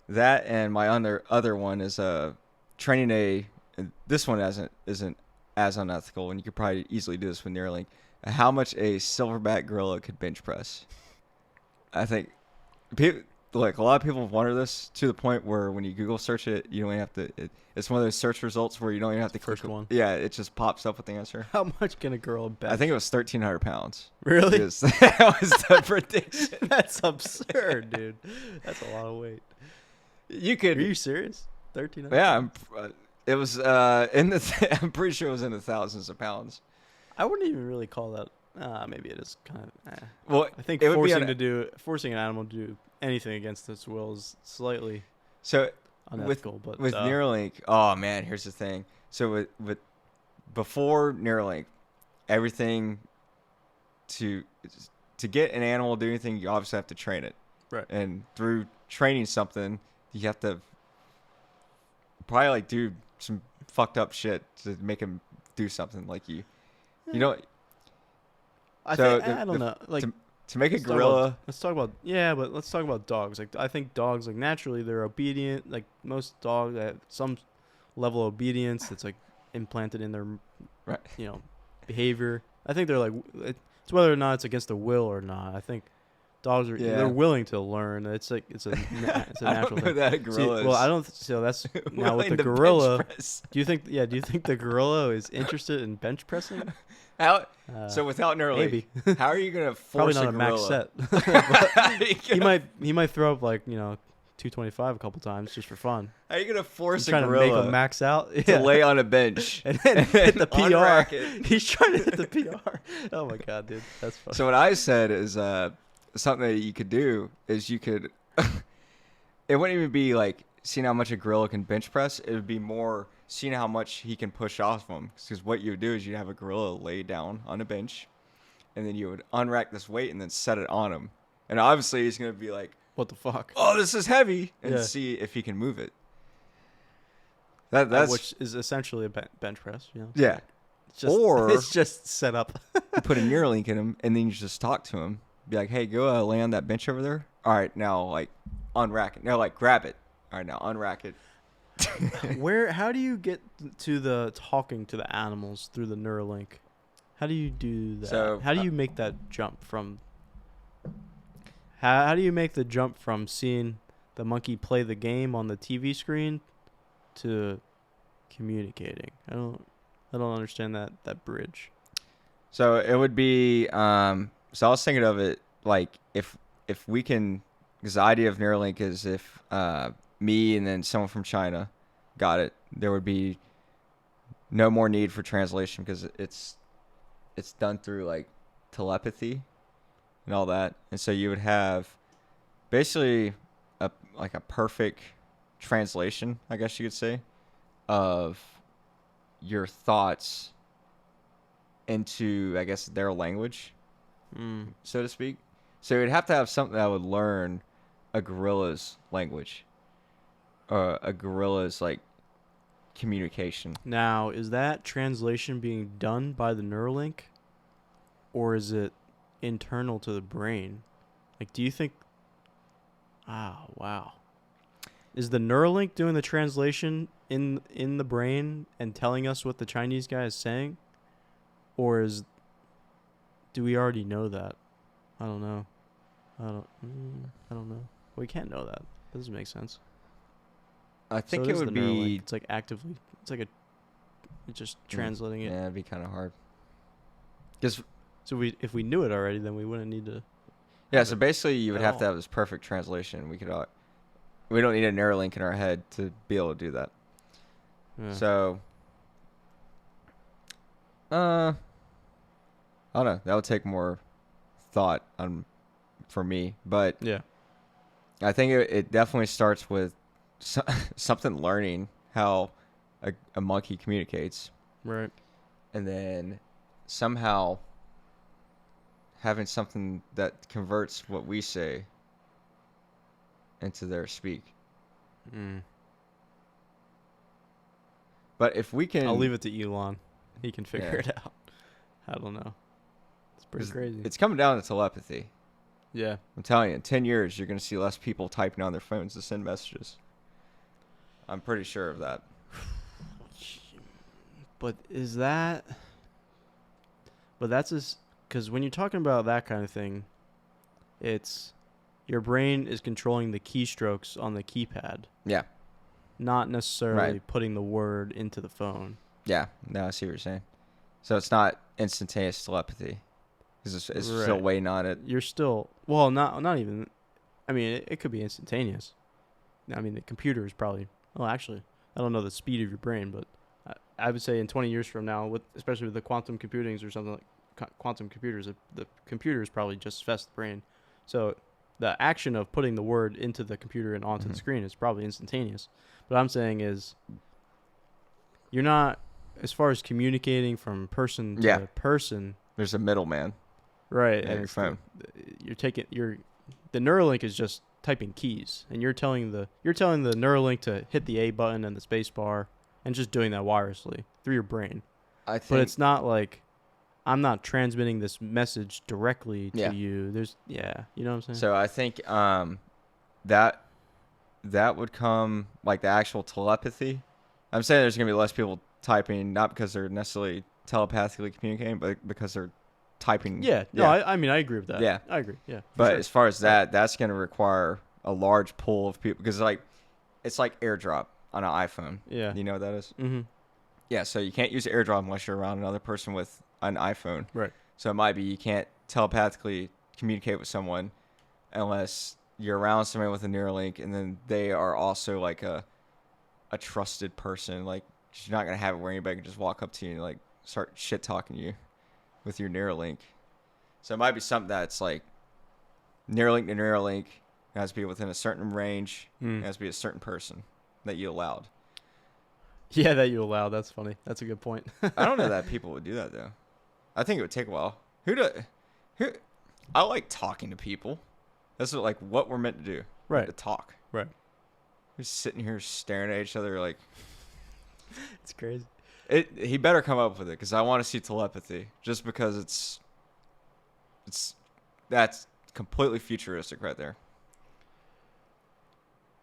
That and my other one is training this one isn't as unethical, and you could probably easily do this with Neuralink. How much a silverback gorilla could bench press? I think a lot of people wonder this to the point where when you Google search it, you don't even have to. It's one of those search results where you don't even have to click. First one. Yeah, it just pops up with the answer. How much can a gorilla bench? I think it was 1,300 pounds. Really? That was the prediction. That's absurd, dude. That's a lot of weight. Are you serious? 1,300? Yeah, it was I'm pretty sure it was in the thousands of pounds. I wouldn't even really call that maybe it is kind of. Well, I think it would be forcing an animal to do anything against its will is slightly so unethical. with Neuralink. Oh man, here's the thing. So with before Neuralink, everything to get an animal to do anything, you obviously have to train it. Right. And through training something, you have to probably like do some fucked up shit to make him do something like you. You know. I don't know. Like to make a gorilla. Let's talk about dogs. Like I think dogs, like naturally they're obedient. Like most dogs have some level of obedience that's like implanted in their right. behavior. I think they're like it's whether or not it's against their will or not. I think dogs are they're willing to learn. It's like it's a natural I don't know thing. That a gorilla well, I don't. So that's now with the gorilla. Do you think the gorilla is interested in bench pressing? How? So without Neuralink, maybe. How are you gonna force probably not a gorilla? Max set. he might throw up like 225 a couple times just for fun. How are you gonna force a gorilla gorilla to make him max out to lay on a bench and then hit the PR? It. He's trying to hit the PR. Oh my god, dude, that's funny. So what I said is something that you could do is you could. It wouldn't even be like seeing how much a gorilla can bench press. It would be more seeing how much he can push off him. Because what you would do is you'd have a gorilla lay down on a bench, and then you would unrack this weight and then set it on him. And obviously he's gonna be like, "What the fuck? Oh, this is heavy," and see if he can move it. That's which is essentially a bench press. Yeah. It's just set up. You put a Neuralink in him, and then you just talk to him. Be like, "Hey, go lay on that bench over there. All right, now like unrack it. Now like grab it. All right, now unrack it." How do you get to the talking to the animals through the Neuralink? How do you do that? So, how do you make that jump from? How do you make the jump from seeing the monkey play the game on the TV screen to communicating? I don't understand that bridge. So it would be. So I was thinking of it like if we can, because the idea of Neuralink is if me and then someone from China got it, there would be no more need for translation because it's done through like telepathy and all that, and so you would have basically a perfect translation, I guess you could say, of your thoughts into, I guess, their language, so to speak. So you'd have to have something that would learn a gorilla's language, or a gorilla's like communication. Now, is that translation being done by the Neuralink, or is it internal to the brain? Like, do you think? Wow. Is the Neuralink doing the translation in the brain and telling us what the Chinese guy is saying, or do we already know that? I don't know. I don't know. We can't know that. That doesn't make sense. I think it would be. Neuralink. It's like actively. It's like it's just translating it. Yeah, it'd be kind of hard. Because if we knew it already, then we wouldn't need to. Yeah. So basically, you would have to have this perfect translation. We don't need a Neuralink in our head to be able to do that. Yeah. So. I don't know. That would take more thought for me, but yeah, I think it definitely starts with something learning how a monkey communicates, right, and then somehow having something that converts what we say into their speak. But if we can, I'll leave it to Elon. He can figure it out. I don't know. It's pretty crazy. It's coming down to telepathy. Yeah. I'm telling you, in 10 years, you're going to see less people typing on their phones to send messages. I'm pretty sure of that. But is that... But that's just... Because when you're talking about that kind of thing, it's... Your brain is controlling the keystrokes on the keypad. Yeah. Not necessarily putting the word into the phone. Yeah. No, I see what you're saying. So it's not instantaneous telepathy. Because it's still waiting on it. You're still... Well, not even... I mean, it could be instantaneous. I mean, the computer is probably... Well, actually, I don't know the speed of your brain, but I would say in 20 years from now, especially with the quantum computings or something quantum computers, the computer is probably just as fast as the brain. So the action of putting the word into the computer and onto the screen is probably instantaneous. What I'm saying is, you're not, as far as communicating from person to person. There's a middleman. Right. And your phone. The Neuralink is just typing keys, and you're telling the Neuralink to hit the A button and the space bar, and just doing that wirelessly through your brain. But it's not like I'm not transmitting this message directly to you. You know what I'm saying? So I think that would come like the actual telepathy. I'm saying there's gonna be less people typing, not because they're necessarily telepathically communicating, but because they're typing. I mean, I agree with that. Yeah, I agree. Yeah, but as far as that's going to require a large pool of people, because it's like AirDrop on an iPhone. Yeah, you know what that is? Mm-hmm. Yeah, so you can't use AirDrop unless you're around another person with an iPhone. Right. So it might be you can't telepathically communicate with someone unless you're around somebody with a Neuralink, and then they are also like a trusted person. Like, you're not gonna have it where anybody can just walk up to you and like start shit talking to you with your Neuralink. So it might be something that's like Neuralink to Neuralink. It has to be within a certain range. It has to be a certain person that you allowed. Yeah, that you allowed. That's funny. That's a good point. I don't know that people would do that though. I think it would take a while. I like talking to people. That's what we're meant to do. Right. To talk. Right. We're sitting here staring at each other like. It's crazy. He better come up with it, because I want to see telepathy. Just because that's completely futuristic right there.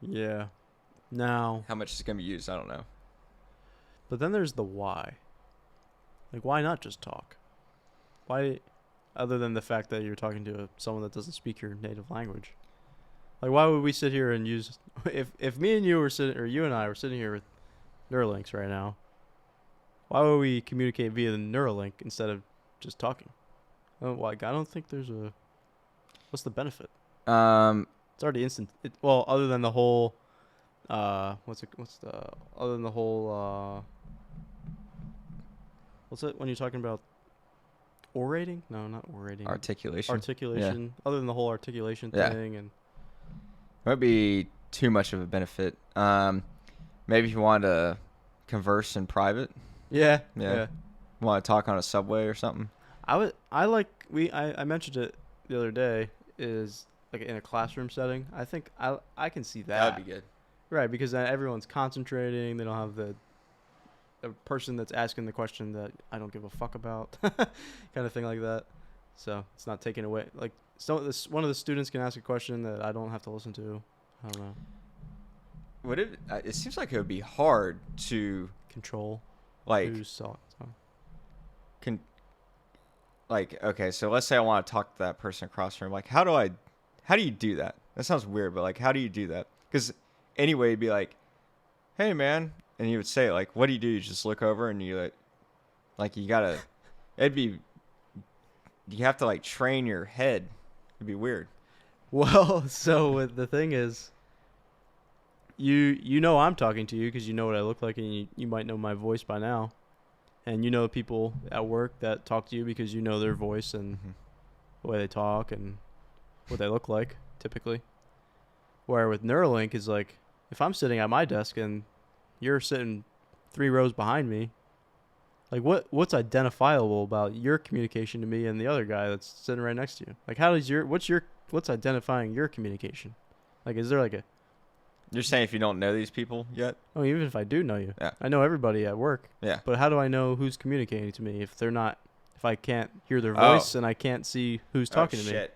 Yeah. Now. How much is going to be used? I don't know. But then there's the why. Like, why not just talk? Why, other than the fact that you're talking to someone that doesn't speak your native language? Like, why would we sit here and use... If me and you were sitting... Or you and I were sitting here with Neuralinks right now, why would we communicate via the Neuralink instead of just talking? I don't think there's a... What's the benefit? It's already instant. Other than the whole... Other than the whole... what's it when you're talking about orating? No, not orating. Articulation. Yeah. Other than the whole articulation thing, and it might be too much of a benefit. Maybe if you want to converse in private. Yeah. Want to talk on a subway or something? I mentioned it the other day, is like in a classroom setting. I think I can see that. That would be good. Right, because then everyone's concentrating. They don't have the person that's asking the question that I don't give a fuck about, kind of thing like that. So it's not taken away. Like, one of the students can ask a question that I don't have to listen to. I don't know. It seems like it would be hard to control, like, who's talking. Okay, so let's say I want to talk to that person across the room. Like, how do you do that? That sounds weird, but like, how do you do that? Because anyway, it'd be like, hey man, and you would say, like, what do? You just look over and you like you gotta, you have to like train your head. It'd be weird. Well, so the thing is, you know I'm talking to you because you know what I look like, and you might know my voice by now. And you know people at work that talk to you because you know their voice and the way they talk and what they look like, typically. Where with Neuralink is like, if I'm sitting at my desk and you're sitting 3 rows behind me, like what's identifiable about your communication to me and the other guy that's sitting right next to you? Like, what's identifying your communication? Like, is there like a... You're saying if you don't know these people yet? Oh, even if I do know you. Yeah. I know everybody at work. Yeah. But how do I know who's communicating to me if I can't hear their voice and I can't see who's talking to me? Shit.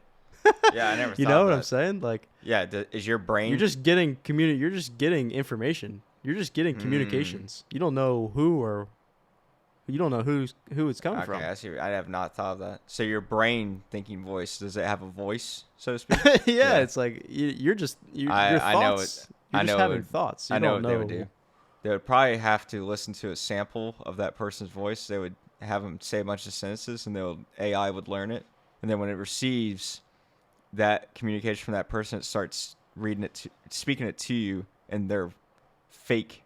Yeah, I never thought You know of what that. I'm saying? Like, yeah, is your brain... You're just getting you're just getting information. You're just getting communications. You don't know who it's coming from. Okay, I see. I have not thought of that. So your brain thinking voice, does it have a voice, so to speak? Yeah, it's like your thoughts. I know it. You're just having thoughts. I know what they would do. They would probably have to listen to a sample of that person's voice. They would have them say a bunch of sentences, and AI would learn it. And then when it receives that communication from that person, it starts speaking it to you in their fake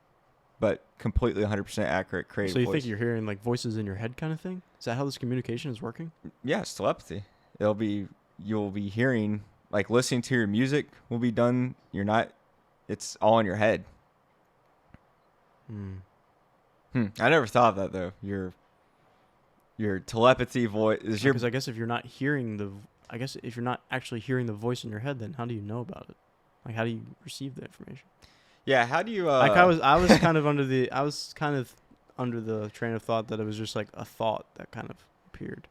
but completely 100% accurate creative So you voice. think you're hearing like voices in your head kind of thing? Is that how this communication is working? Yeah, it's telepathy. You'll be hearing, like, listening to your music will be done. It's all in your head. I never thought of that, though. Your telepathy voice is your. Because I guess if you're not actually hearing the voice in your head, then how do you know about it? Like, how do you receive the information? Yeah, how do you? Like, I was kind of under the train of thought that it was just like a thought that kind of appeared.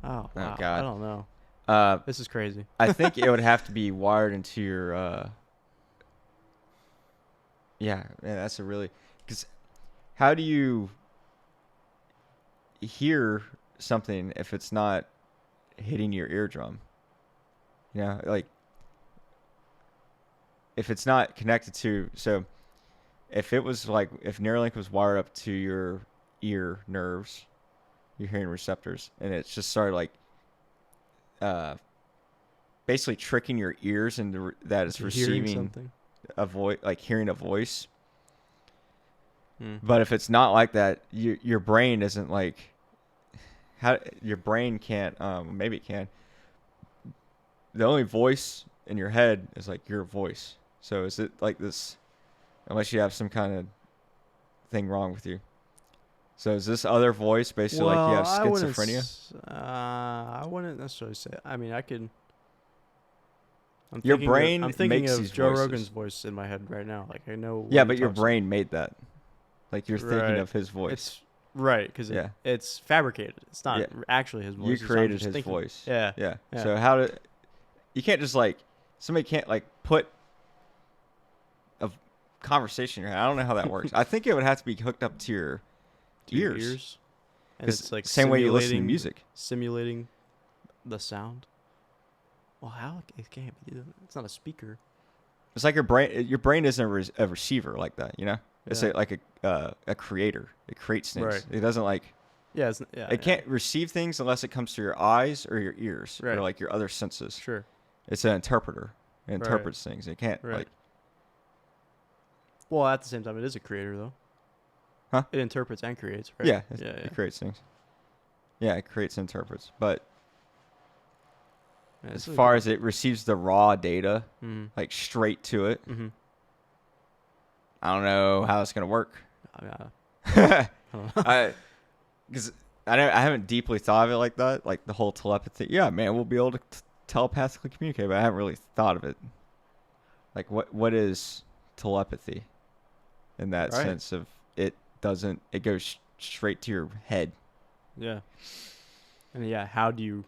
Oh wow! God. I don't know. This is crazy. I think it would have to be wired into your. Yeah, man, that's a really. Because how do you hear something if it's not hitting your eardrum? You know, like, if it's not connected to, so if it was like, if Neuralink was wired up to your ear nerves, your hearing receptors, and it's just started like basically tricking your ears into that it's receiving a voice, like hearing a voice. But if it's not like that, your brain isn't like, how your brain can't, maybe it can. The only voice in your head is like your voice. So is it like this, unless you have some kind of thing wrong with you? So is this other voice basically like you have schizophrenia? I wouldn't necessarily say it. I mean, I could. I'm thinking makes of these Joe voices. Rogan's voice in my head right now. Like, I know. Yeah, but your brain made that. Like, you're thinking Right. of his voice. It's right, because it's fabricated. It's not actually his voice. You created his voice. Yeah. So you can't just like, somebody can't like put a conversation in your head. I don't know how that works. I think it would have to be hooked up to your ears. And it's like same way you listen to music. Simulating the sound. Well, how? It can't be. It's not a speaker. It's like your brain isn't a receiver like that, you know? It's like a creator. It creates things. Right. It doesn't like. Yeah. It can't receive things unless it comes to your eyes or your ears or like your other senses. Sure. It's an interpreter. It interprets things. It can't like. Well, at the same time, it is a creator though. Huh? It interprets and creates, right? Yeah. It creates things. Yeah, it creates and interprets, but. As far as it receives the raw data, like straight to it, I don't know how it's gonna work. Because I haven't deeply thought of it like that, like the whole telepathy. Yeah, man, we'll be able to telepathically communicate, but I haven't really thought of it. Like, what is telepathy in that sense of it goes straight to your head. Yeah. And how do you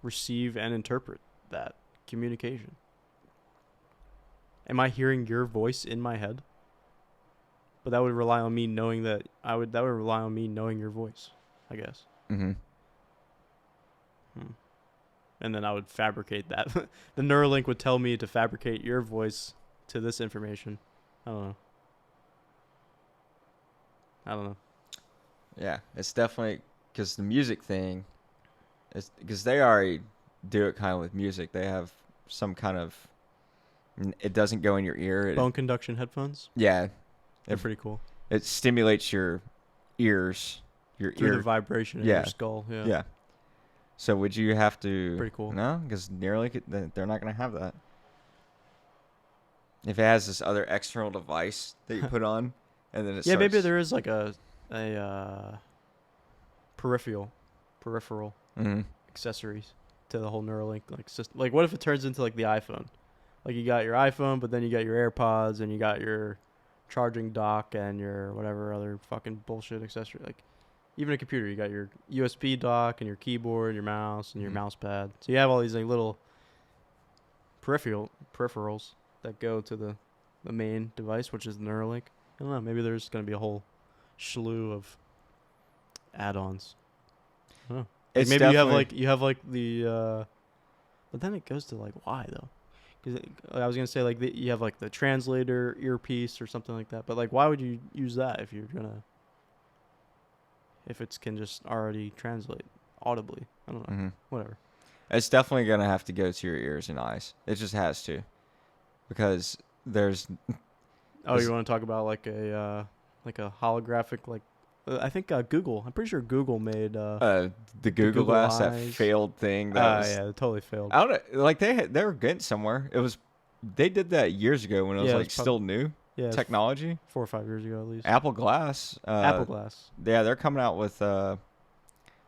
receive and interpret that communication? Am I hearing your voice in my head? But that would rely on me knowing that would rely on me knowing your voice, I guess. And then I would fabricate that. The Neuralink would tell me to fabricate your voice to this information. I don't know. Yeah, it's definitely because the music thing. It's because they already do it kind of with music. They have some kind of. It doesn't go in your ear. Bone conduction headphones. Yeah, they're pretty cool. It stimulates your ears, through the vibration in your skull. Yeah. Yeah. So would you have to? Pretty cool. No, because Neuralink, they're not going to have that. If it has this other external device that you put on, and then it starts... maybe there is like a peripheral accessories to the whole Neuralink like system. Like, what if it turns into like the iPhone? Like, you got your iPhone, but then you got your AirPods, and you got your charging dock, and your whatever other fucking bullshit accessory. Like, even a computer, you got your USB dock, and your keyboard, your mouse, and your mouse pad. So you have all these like little peripherals that go to the main device, which is the Neuralink. I don't know. Maybe there's going to be a whole slew of add-ons. I don't know. Like, maybe you have the, but then it goes to like why though? Because I was gonna say like you have like the translator earpiece or something like that. But like, why would you use that if it can just already translate audibly? I don't know. Whatever. It's definitely gonna have to go to your ears and eyes. It just has to, because there's. Oh, you want to talk about like a like a holographic like. I think Google. I'm pretty sure Google made the Google Glass, that failed thing. Yeah, it totally failed. I don't know. Like they were getting somewhere. They did that years ago when it was like still new technology. 4 or 5 years ago at least. Apple Glass. Apple Glass. Yeah, they're coming out with.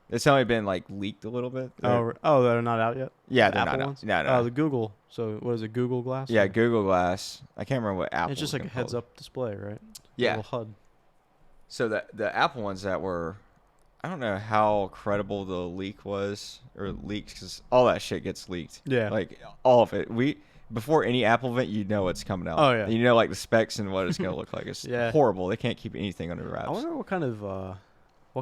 It's only been like leaked a little bit. They're not out yet. Yeah, they're Apple not ones. out. No. The Google. So what is it? Google Glass. Yeah, Google Glass. I can't remember what Apple. It's just like a heads-up display, right? Yeah. A little HUD. So the Apple ones that were, I don't know how credible the leak was or leaked because all that shit gets leaked. Yeah. Like all of it. Before any Apple event, you know what's coming out. Oh yeah. You know like the specs and what it's gonna look like. It's horrible. They can't keep anything under wraps. I wonder what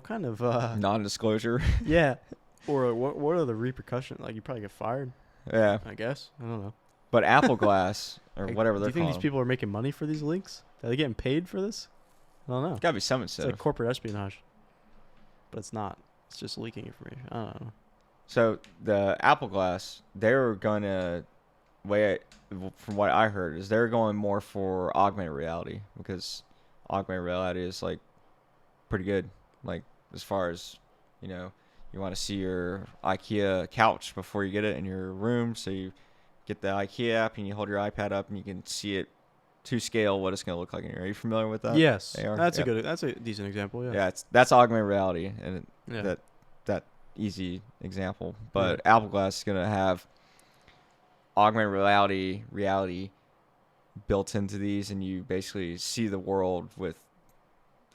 kind of non-disclosure. Yeah. Or what are the repercussions? Like you probably get fired. Yeah. I guess. I don't know. But Apple Glass or whatever they're calling. Do you think these people are making money for these leaks? Are they getting paid for this? I don't know. It's gotta be some incentive. It's like corporate espionage, but it's not. It's just leaking information. I don't know. So the Apple Glass, they're gonna from what I heard, is they're going more for augmented reality because augmented reality is like pretty good. Like as far as you want to see your IKEA couch before you get it in your room, so you get the IKEA app and you hold your iPad up and you can see it to scale what it's going to look like. Are you familiar with that? Yes, that's a decent example. Yeah, that's augmented reality and that easy example. But Apple Glass is going to have augmented reality built into these, and you basically see the world with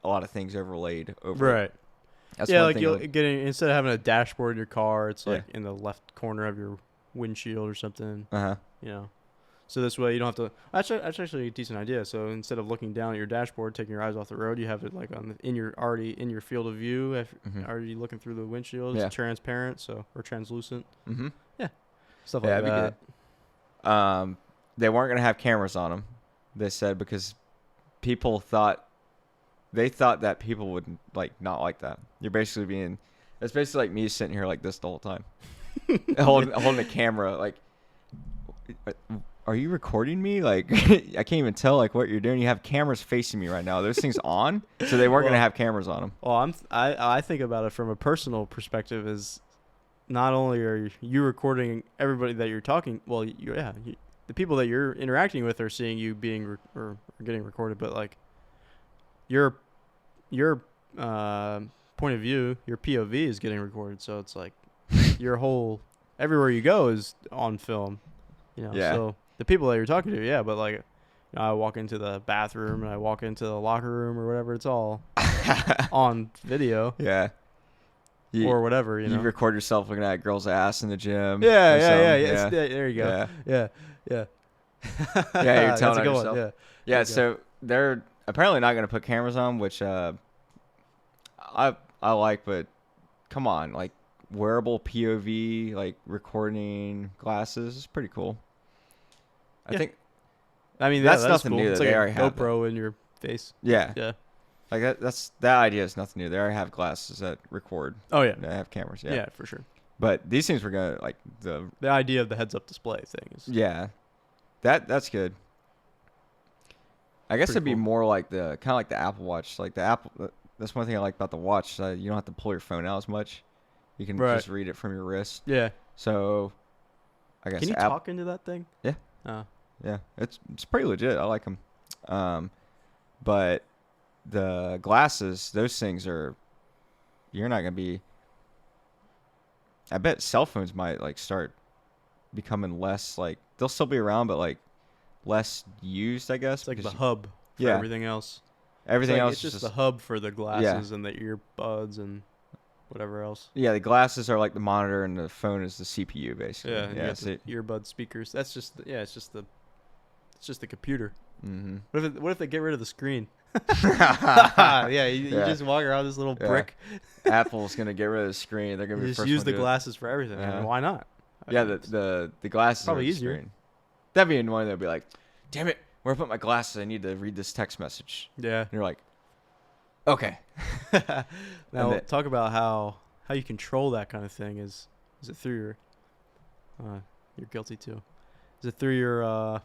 a lot of things overlaid over. Right. That's like you'll instead of having a dashboard in your car, it's like in the left corner of your windshield or something. So this way you don't have to. That's actually a decent idea. So instead of looking down at your dashboard, taking your eyes off the road, you have it like already in your field of view. Already looking through the windshield. It's transparent, or translucent. Yeah, stuff like that. Good. They weren't gonna have cameras on them. They said because people thought that people would not like that. You're basically it's basically like me sitting here like this the whole time, holding a camera. Like, are you recording me? Like, I can't even tell what you're doing. You have cameras facing me right now. Those things on, so they weren't gonna have cameras on them. Well, I think about it from a personal perspective. Is not only are you recording everybody that you're talking. Well, the people that you're interacting with are seeing you being or getting recorded, but like your point of view, your POV is getting recorded, so it's like your whole everywhere you go is on film. So the people that you're talking to, but like I walk into the bathroom and I walk into the locker room or whatever, it's all on video. Yeah. Or whatever, You record yourself looking at a girl's ass in the gym. Yeah. There you go. Yeah. Yeah, you're telling on yourself. Yeah, so they're apparently not going to put cameras on, which I like, but come on, like wearable POV, like recording glasses is pretty cool. I think. I mean, that's nothing cool. New. It's they like already have GoPro in your face. Yeah. Yeah. Like that idea is nothing new. They already have glasses that record. Oh yeah. They have cameras. Yeah, for sure. But these things were gonna the idea of the heads-up display thing is. Yeah. That's good. I guess it'd be more like kind of like the Apple Watch. Like the Apple. That's one thing I like about the watch. You don't have to pull your phone out as much. You can just read it from your wrist. Yeah. So, I guess. Can you talk into that thing? Yeah. Yeah. It's pretty legit. I like them. But the glasses, those things are. You're not gonna be. I bet cell phones might start becoming less they'll still be around, but less used, I guess. It's like the hub for everything else. Everything else it's just the hub for the glasses and the earbuds and whatever else. Yeah, the glasses are like the monitor and the phone is the CPU basically. Yeah, the earbud speakers. That's just it's just the computer. Mm-hmm. What if they get rid of the screen? You just walk around this little brick. Apple's gonna get rid of the screen. They're gonna just use the glasses for everything. I mean, why not? The glasses probably are easier. Screen. That'd be annoying. They'd be like, "Damn it, where I put my glasses? I need to read this text message." Yeah. And you're like, "Okay." Now talk about how you control that kind of thing. Is it through your? You're guilty too. Is it through your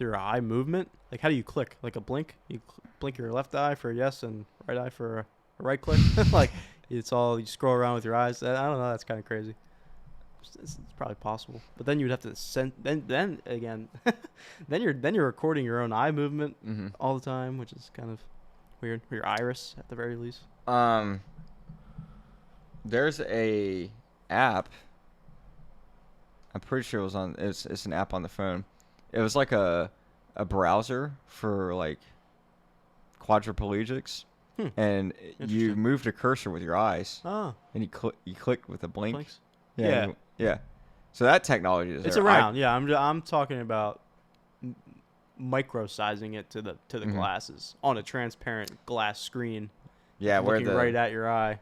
your eye movement. Like, how do you click? Like a blink? You blink your left eye for a yes and right eye for a right click. Like, it's all, you scroll around with your eyes. I don't know. That's kind of crazy. It's probably possible, but then you'd have to send. Then again, then you're recording your own eye movement all the time, which is kind of weird. For your iris, at the very least. There's a app. I'm pretty sure it was on. It's an app on the phone. It was like a browser for like quadriplegics, and you moved a cursor with your eyes. Oh. And you clicked with a blink. Blinks? Yeah. Yeah. So that technology is it's there. Around. Yeah, I'm talking about micro-sizing it to the glasses on a transparent glass screen. Yeah, where looking right at your eye.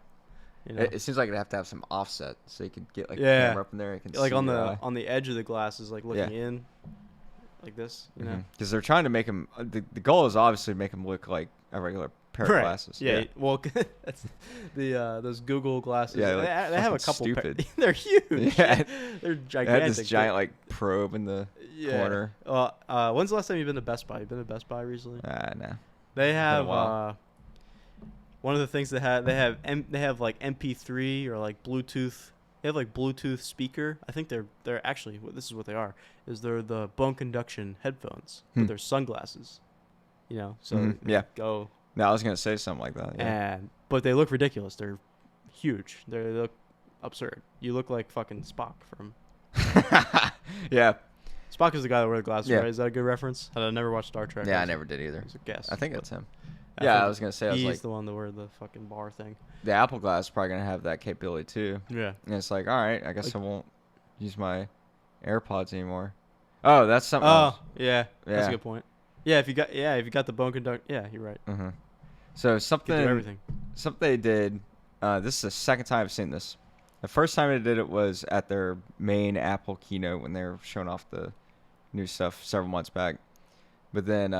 You know? It seems like it'd have to have some offset so you could get like a camera up in there. You can like see on your the eye. on the edge of the glasses, like looking in, like this. You know, because they're trying to make them. The goal is obviously to make them look like a regular pair of glasses. Yeah. Well, that's those Google glasses. Yeah, they have a couple. Stupid. They're huge. Yeah, they're gigantic. They had this giant like probe in the corner. When's the last time you've been to Best Buy? You been to Best Buy recently? No. They have one of the things they have like MP3 or like Bluetooth. They have like Bluetooth speaker. I think they're actually, this is what they are. They're the bone conduction headphones, but they're sunglasses. You know, so go. No, I was gonna say something like that. Yeah. But they look ridiculous. They're huge. They look absurd. You look like fucking Spock from. Yeah. Spock is the guy that wears the glasses, right? Is that a good reference? I never watched Star Trek. Yeah, I never did either. It's a guess. I think that's him. I was gonna say he's the one that wear the fucking bar thing. The Apple Glass is probably gonna have that capability too. Yeah. And it's like, all right, I guess I won't use my AirPods anymore. Oh, that's something else. Yeah. That's a good point. Yeah, if you got the bone conduct, yeah, you're right. So something they did. This is the second time I've seen this. The first time they did it was at their main Apple keynote when they were showing off the new stuff several months back. But then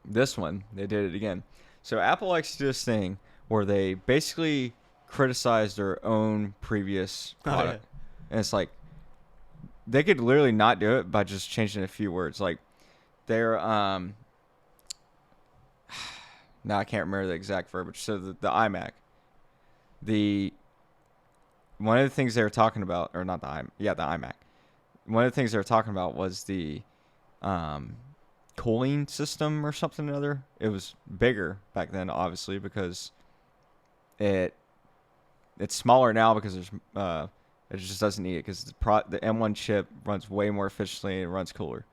this one, they did it again. So Apple likes to do this thing where they basically criticize their own previous product. And it's like, they could literally not do it by just changing a few words. Like, they're, now I can't remember the exact verbiage. So the iMac. One of the things they were talking about, or not the iMac. One of the things they were talking about was the cooling system or something or other. It was bigger back then, obviously, because it's smaller now because there's it just doesn't need it because the M1 chip runs way more efficiently and it runs cooler.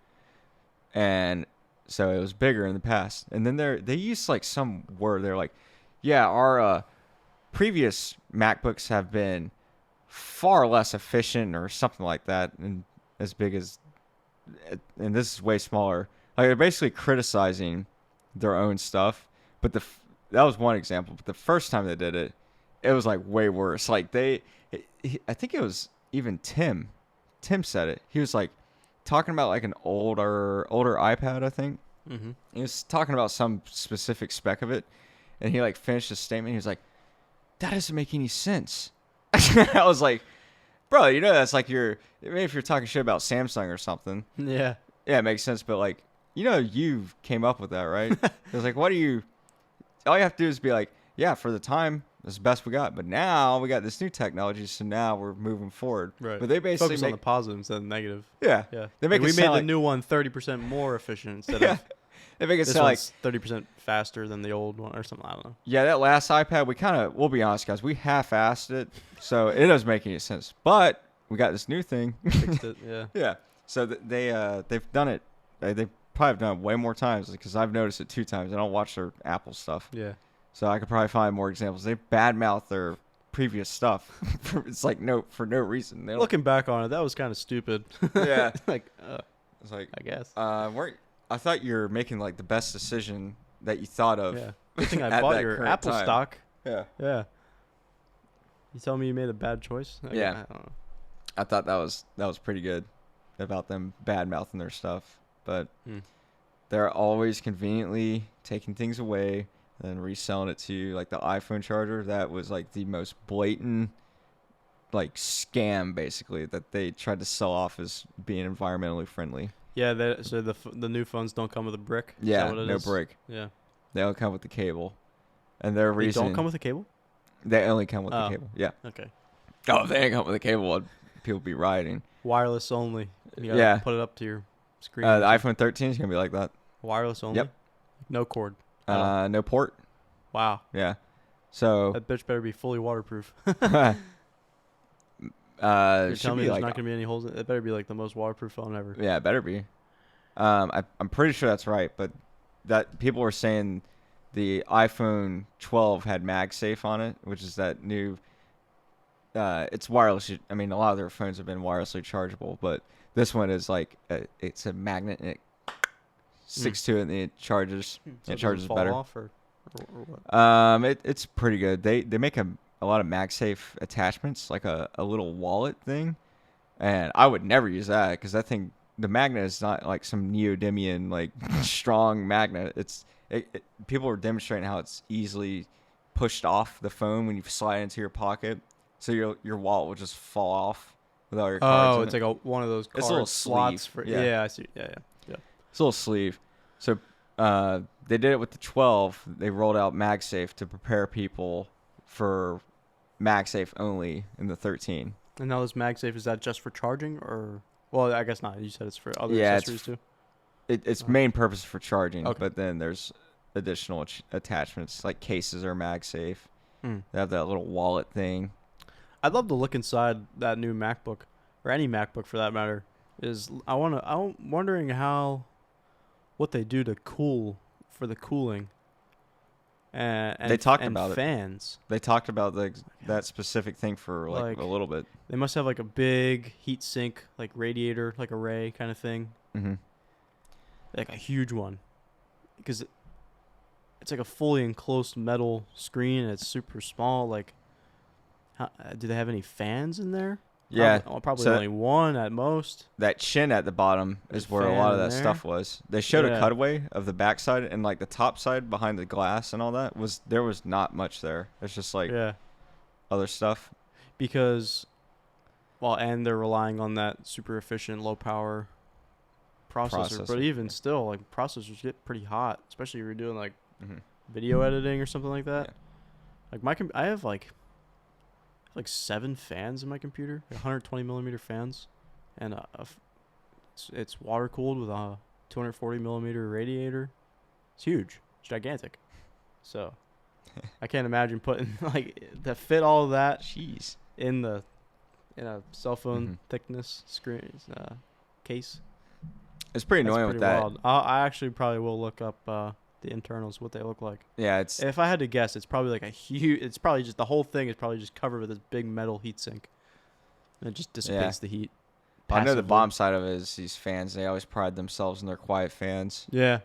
And so it was bigger in the past. And then they used like some word. They're like, yeah, our previous MacBooks have been far less efficient or something like that, and as big as, and this is way smaller. Like, they're basically criticizing their own stuff. But that was one example. But the first time they did it, it was like way worse. Like I think it was even Tim. Tim said it. He was like talking about like an older iPad, I think. Mm-hmm. He was talking about some specific spec of it, and he like finished his statement. He was like, "That doesn't make any sense." I was like, "Bro, you know that's like if you're talking shit about Samsung or something." Yeah, it makes sense. But like, you came up with that, right? It was like, what do you? All you have to do is be like, "Yeah, for the time, that's the best we got." But now we got this new technology, so now we're moving forward. Right. But they basically focus on the positive instead of the negative. Yeah. They make we made the new one 30% more efficient instead of. They make it this sound like 30% faster than the old one or something. I don't know. Yeah, that last iPad, we'll be honest, guys, we half-assed it, so it doesn't make any sense. But we got this new thing. Fixed it, yeah. Yeah. So they've done it. They probably have done it way more times because I've noticed it 2 times. I don't watch their Apple stuff. Yeah. So I could probably find more examples. They badmouth their previous stuff. It's like for no reason. Looking back on it, that was kind of stupid. Yeah. It's like I guess. I thought you were making like the best decision that you thought of. Yeah. Good thing I bought your Apple stock. Yeah. Yeah. You tell me you made a bad choice? Yeah. I don't know. I thought that was pretty good about them bad mouthing their stuff, but they're always conveniently taking things away and then reselling it to you. Like the iPhone charger, that was like the most blatant like scam basically that they tried to sell off as being environmentally friendly. Yeah, so the new phones don't come with a brick? Yeah, Is that what it no is? brick. Yeah. They only come with the cable. And their They reason... don't come with a cable? They only come with the cable. Yeah. Okay. Oh, if they ain't come with a cable, people be rioting. Wireless only. You gotta put it up to your screen. The iPhone 13 is going to be like that. Wireless only? Yep. No cord? No port. Wow. Yeah. So... That bitch better be fully waterproof. You're telling me there's like, not going to be any holes in it? It better be like the most waterproof phone ever. Yeah, it better be. I'm pretty sure that's right, but that people were saying the iPhone 12 had MagSafe on it, which is that new... it's wireless. I mean, a lot of their phones have been wirelessly chargeable, but this one is like it's a magnet and it sticks to it and it charges. So it charges fall better. Off or what? It's pretty good. They make a lot of MagSafe attachments, like a little wallet thing, and I would never use that because that thing, the magnet is not like some neodymium like strong magnet. People are demonstrating how it's easily pushed off the phone when you slide it into your pocket. So your wallet will just fall off with all your cards. Oh, it's like one of those card it's a little slots sleeve. for. Yeah. Yeah, I see. Yeah. It's a little sleeve. So they did it with the 12. They rolled out MagSafe to prepare people for MagSafe only in the 13. And now this MagSafe, is that just for charging or? Well, I guess not. You said it's for other accessories too. Its main purpose is for charging, Okay. but then there's additional attachments like cases are MagSafe. They have that little wallet thing. I'd love to look inside that new MacBook, or any MacBook for that matter. I'm wondering what they do to cool for the cooling. And they talked about fans. They talked about that specific thing for like a little bit. They must have like a big heat sink, like radiator, like array kind of thing. Mm-hmm. Like a huge one, because it's like a fully enclosed metal screen and it's super small. Like, do they have any fans in there? Yeah, probably so only one at most. That chin at the bottom is where a lot of that stuff was. They showed a cutaway of the backside and like the top side behind the glass and all that there was not much there. It's just like other stuff. Because, and they're relying on that super efficient low power processor. But even still, like processors get pretty hot, especially if you're doing like video editing or something like that. Yeah. Like I have like 7 fans in my computer, 120 millimeter fans, and it's water cooled with a 240 millimeter radiator. It's huge. It's gigantic. So I can't imagine putting to fit all of that in a cell phone thickness screen case. It's pretty annoying with that. Wild. I actually probably will look up the internals, what they look like. Yeah, if I had to guess, it's probably like a huge. It's probably just the whole thing is probably just covered with this big metal heatsink, and it just dissipates the heat. I know the bomb side of it is these fans. They always pride themselves in their quiet fans. Yeah.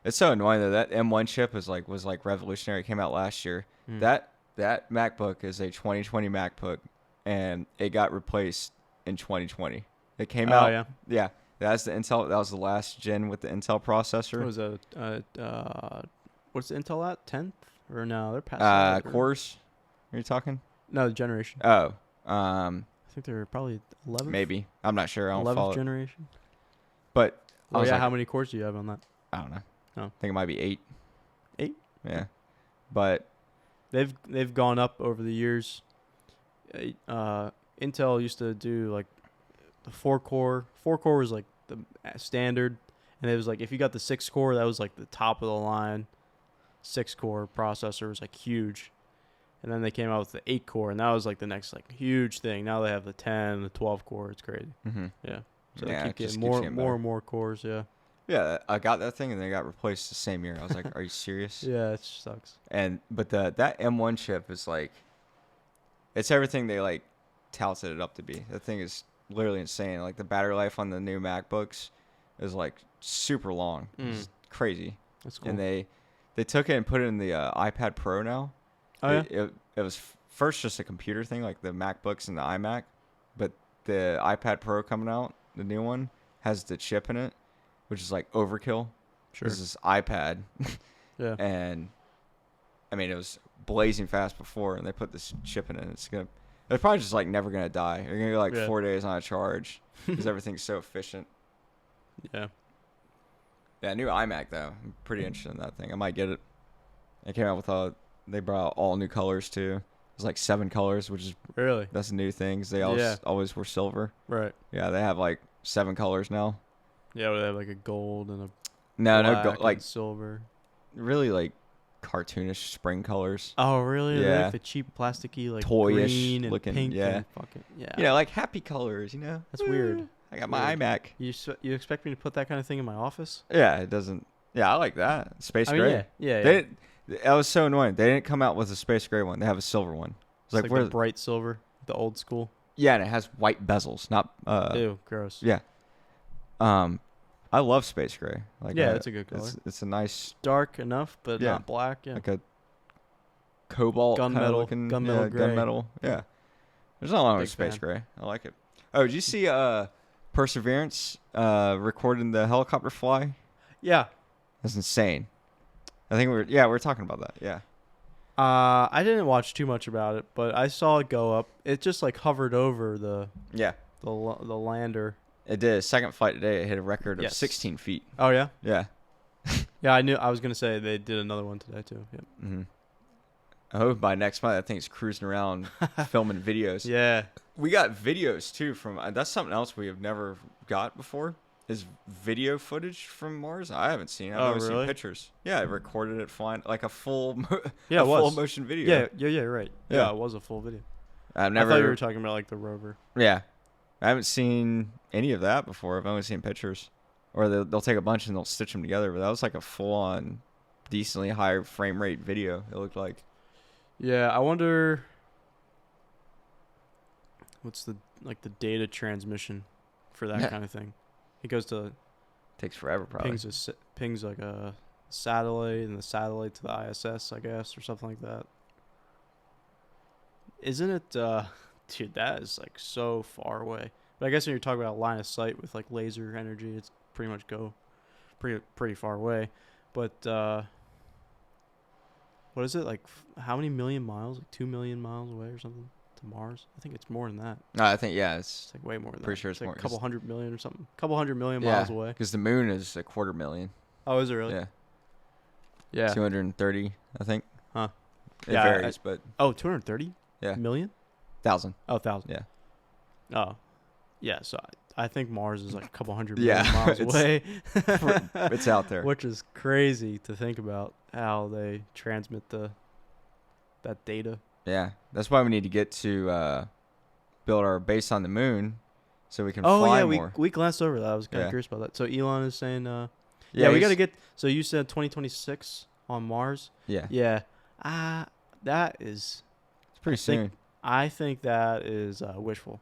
It's so annoying though. That M1 chip was revolutionary. It came out last year. That MacBook is a 2020 MacBook, and it got replaced in 2020. It came out. Yeah. Yeah. That's the Intel. That was the last gen with the Intel processor. What was what's the Intel at? 10th or no? They're past. Cores. Are you talking? No, the generation. Oh. I think they're probably 11th. Maybe. I'm not sure. I don't follow 11th generation. But how many cores do you have on that? I don't know. Oh. I think it might be 8. 8? Yeah. But they've gone up over the years. Intel used to do like the 4-core. 4-core was like the standard, and it was like if you got the 6-core, that was like the top of the line. 6-core processor was like huge, and then they came out with the 8-core, and that was like the next like huge thing. Now they have the 10, the 12-core. It's crazy. Yeah. So they keep getting more and more cores. Yeah. Yeah, I got that thing and they got replaced the same year. I was like, "Are you serious?" Yeah, it sucks. But that M1 chip is like, it's everything they like touted it up to be. That thing is literally insane. Like the battery life on the new MacBooks is like super long. It's crazy. That's cool. And they took it and put it in the iPad Pro now. Oh yeah. It was first just a computer thing like the MacBooks and the iMac, but the iPad Pro coming out, the new one, has the chip in it, which is like overkill. Sure. This is iPad. Yeah. And I mean, it was blazing fast before, and they put this chip in it. It's gonna It's probably just like never gonna die. You're gonna go like Yeah. 4 days on a charge because everything's so efficient. Yeah. Yeah, new iMac though. I'm pretty interested in that thing. I might get it. It came out with they brought out all new colors too. It's like 7 colors, which is Really? that's a new thing. 'Cause they always were silver. Right. Yeah, they have like 7 colors now. Yeah, they have like a gold and a No, black like and silver. really like cartoonish spring colors. Oh, really? They're Yeah. like the cheap plasticky, like Toyish green and looking, pink yeah. and fucking yeah. You know, like happy colors. You know, That's weird. I got my Weird. iMac. You expect me to put that kind of thing in my office? Yeah, it doesn't. Yeah, I like that space I mean, gray. yeah. They didn't, that was so annoying. They didn't come out with a space gray one. They have a silver one. It's like the bright silver, the old school. Yeah, and it has white bezels, not Ew, gross. Yeah. I love space gray. Like Yeah, it's a good color. It's a nice Dark enough, but Yeah. not black. Yeah. like a cobalt kinda Gunmetal- looking gunmetal gray. gunmetal. Yeah. There's nothing wrong with Big space fan. gray. I like it. Oh, did you see Perseverance recording the helicopter fly? Yeah. That's insane. I think we were talking about that. Yeah. I didn't watch too much about it, but I saw it go up. It just like hovered over the Yeah. lander. It did. Second flight today, it hit a record of Yes. 16 feet. Oh yeah. Yeah. Yeah, I was gonna say they did another one today too. Yeah. Mm-hmm. I hope by next month that thing's cruising around filming videos. Yeah. We got videos too from. That's something else we have never got before. Is video footage from Mars? I haven't seen. I've only seen really? pictures. Yeah, I recorded it flying like a full, Yeah, a it full was. motion video. Yeah, right. Yeah. Yeah, it was a full video. I've I never. thought you were talking about like the rover. Yeah, I haven't seen any of that before. I've only seen pictures, or they'll take a bunch and they'll stitch them together. But that was like a full-on, decently high frame rate video. It looked like. Yeah, I wonder what's the data transmission for that Yeah. kind of thing. It goes to Takes forever, probably. pings like a satellite and the satellite to the ISS, I guess, or something like that. Isn't it dude, that is like so far away. But I guess when you're talking about line of sight with like laser energy, it's pretty much pretty far away. But what is it like? How many million miles? Like 2 million miles away or something to Mars? I think it's more than that. No, I think it's It's like way more than that. Pretty sure it's like more, a couple 'cause- 100 million or something. Couple 100 million miles away. because the moon is 250,000. Oh, is it really? Yeah, Yeah. 230, I think. Huh. It Yeah, varies, but Oh, 230 yeah, million? 1,000. Oh, 1,000. Yeah. Oh. Yeah, so I think Mars is like a couple 100 Yeah, million miles it's- away. It's out there. Which is crazy to think about how they transmit that data. Yeah, that's why we need to get to build our base on the moon, so we can Oh fly yeah, more. we glanced over that. I was kind of Yeah. curious about that. So Elon is saying yeah, we got to get. So you said 2026 on Mars. Yeah, Yeah. That is. it's pretty soon. I think that is wishful,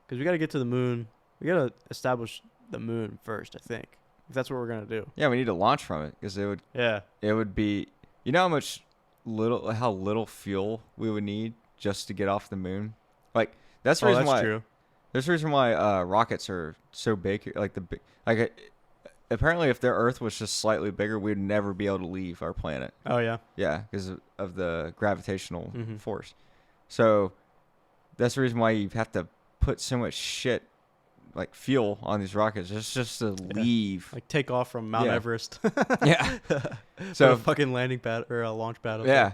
because we got to get to the moon. We got to establish the moon first. I think if that's what we're gonna do. Yeah, we need to launch from it because Yeah. it would be. You know how little fuel we would need just to get off the moon. Like that's the Oh, reason that's why. true. There's the reason why rockets are so big. Apparently, if their Earth was just slightly bigger, we'd never be able to leave our planet. Oh yeah. Yeah, because of the gravitational Mhm. force. So that's the reason why you have to put so much shit, like fuel, on these rockets. It's just to leave. Like take off from Mount Yeah. Everest. Yeah. So So a fucking landing pad or a launch pad. Up yeah.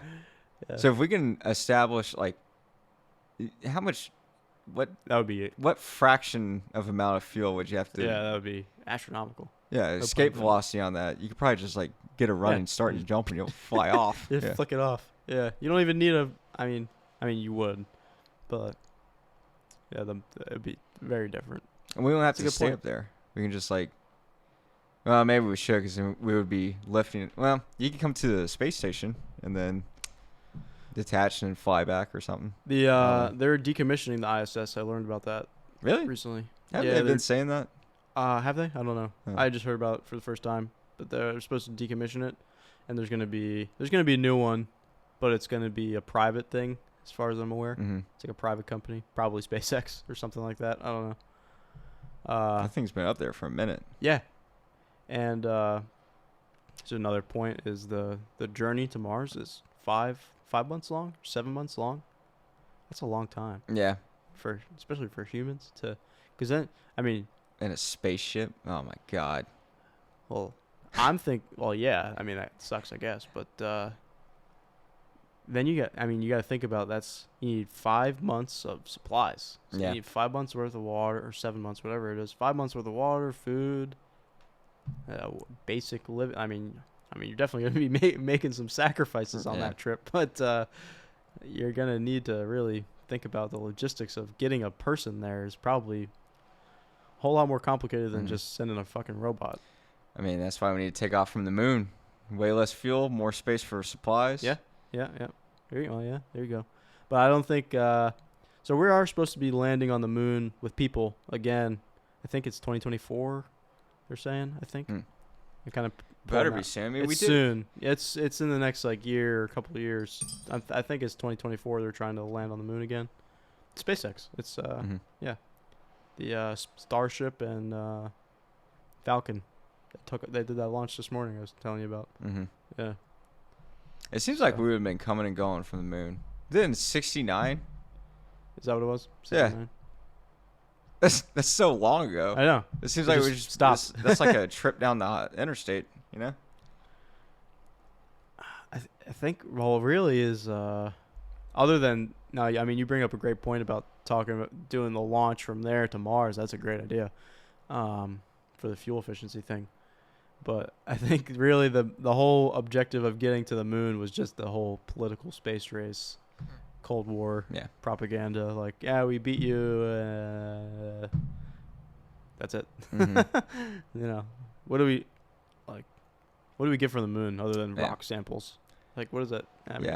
there. So if we can establish like how much, That would be it. what fraction of amount of fuel would you have to? Yeah, that would be astronomical. Yeah. No Escape pun velocity on that. You could probably just like get a running start and jump and you'll fly off. Just Yeah. flick it off. Yeah, you don't even need a. I mean, you would, but yeah, it'd be very different. And we don't have That's a to good stay point. up there. We can just like, well, maybe we should because we would be lifting. Well, you can come to the space station and then detach and then fly back or something. They're decommissioning the ISS. I learned about that Really? recently. Have Yeah, they they're- been saying that? Have they? I don't know. Huh. I just heard about it for the first time. But they're supposed to decommission it, and there's gonna be a new one, but it's gonna be a private thing, as far as I'm aware. Mm-hmm. It's like a private company, probably SpaceX or something like that. I don't know. That thing's been up there for a minute. Yeah, and so another point is the journey to Mars is five months long, 7 months long. That's a long time. Yeah. Especially for humans to, because then, I mean, in a spaceship. Oh my god. well, well, yeah, I mean, that sucks, I guess, but then you got to think about you need 5 months of supplies. So Yeah. you need 5 months worth of water, or 7 months, whatever it is. 5 months worth of water, food, basic living. I mean, you're definitely going to be making some sacrifices on that trip, but you're going to need to really think about the logistics of getting a person there is probably a whole lot more complicated than just sending a fucking robot. I mean, that's why we need to take off from the moon. Way less fuel, more space for supplies. Yeah. There you go. Yeah, there you go. But I don't think so. We are supposed to be landing on the moon with people again. I think it's 2024. They're saying. I think. It kind of better be soon. I mean, it's soon. It's in the next year, couple of years. I think it's 2024. They're trying to land on the moon again. SpaceX. It's yeah, the Starship and Falcon. They did that launch this morning. I was telling you about. Yeah. It seems like we would have been coming and going from the moon. Then 69. Is that what it was? 69? Yeah. That's so long ago. I know. It seems like we just stopped. That's like a trip down the interstate, you know? I think, well, really is, other than, now, I mean, you bring up a great point about talking about doing the launch from there to Mars. That's a great idea for the fuel efficiency thing. But I think really the whole objective of getting to the moon was just the whole political space race, Cold War propaganda. Like, yeah, we beat you. That's it. You know, what do we get from the moon other than rock samples? Like, what is that? I mean,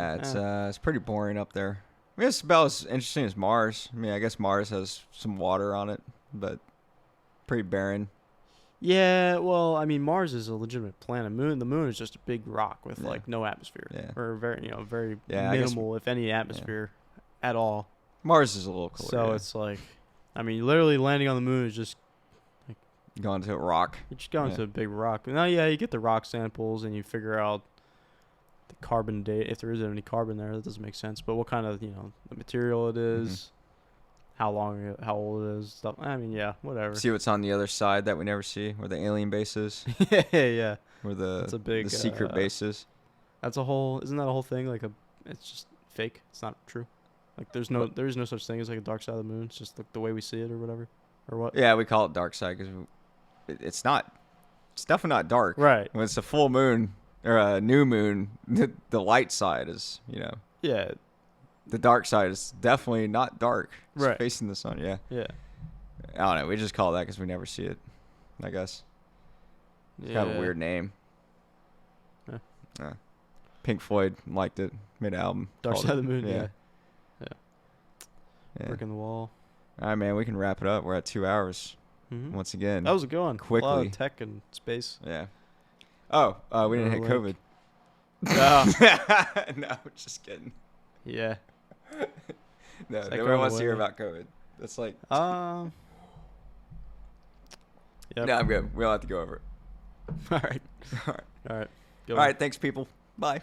it's pretty boring up there. I mean, it's about as interesting as Mars. I mean, I guess Mars has some water on it, but pretty barren. Yeah, well, I mean, Mars is a legitimate planet. The moon is just a big rock with no atmosphere, or very minimal, if any, atmosphere at all. Mars is a little cooler. So it's like, I mean, literally landing on the moon is just like going to a rock. You're just going to a big rock. Now, you get the rock samples and you figure out the carbon date, if there isn't any carbon there. That doesn't make sense. But what kind of the material it is. How old it is, stuff. I mean, whatever. See what's on the other side that we never see, where the alien base is. Yeah. Where the secret base is. Isn't that a whole thing? It's just fake. It's not true. Like there is no such thing as like a dark side of the moon. It's just like the way we see it or whatever, or what? Yeah, we call it dark side because it's not. It's definitely not dark. Right. When it's a full moon or a new moon, the light side is Yeah. The dark side is definitely not dark. It's right. Facing the sun, yeah. Yeah. I don't know. We just call it that because we never see it, I guess. It's kind of a weird name. Yeah. Pink Floyd liked it. Made an album. Dark Side of the Moon, yeah. Brick in the wall. All right, man. We can wrap it up. We're at 2 hours. Once again. That was a good one. Quickly. A lot of tech and space. Yeah. Oh, we didn't hit COVID. No, just kidding. Yeah. No, nobody wants to hear about COVID. That's like. Yep. No, I'm good. We don't have to go over it. All right. All right. All right. All right. Thanks, people. Bye.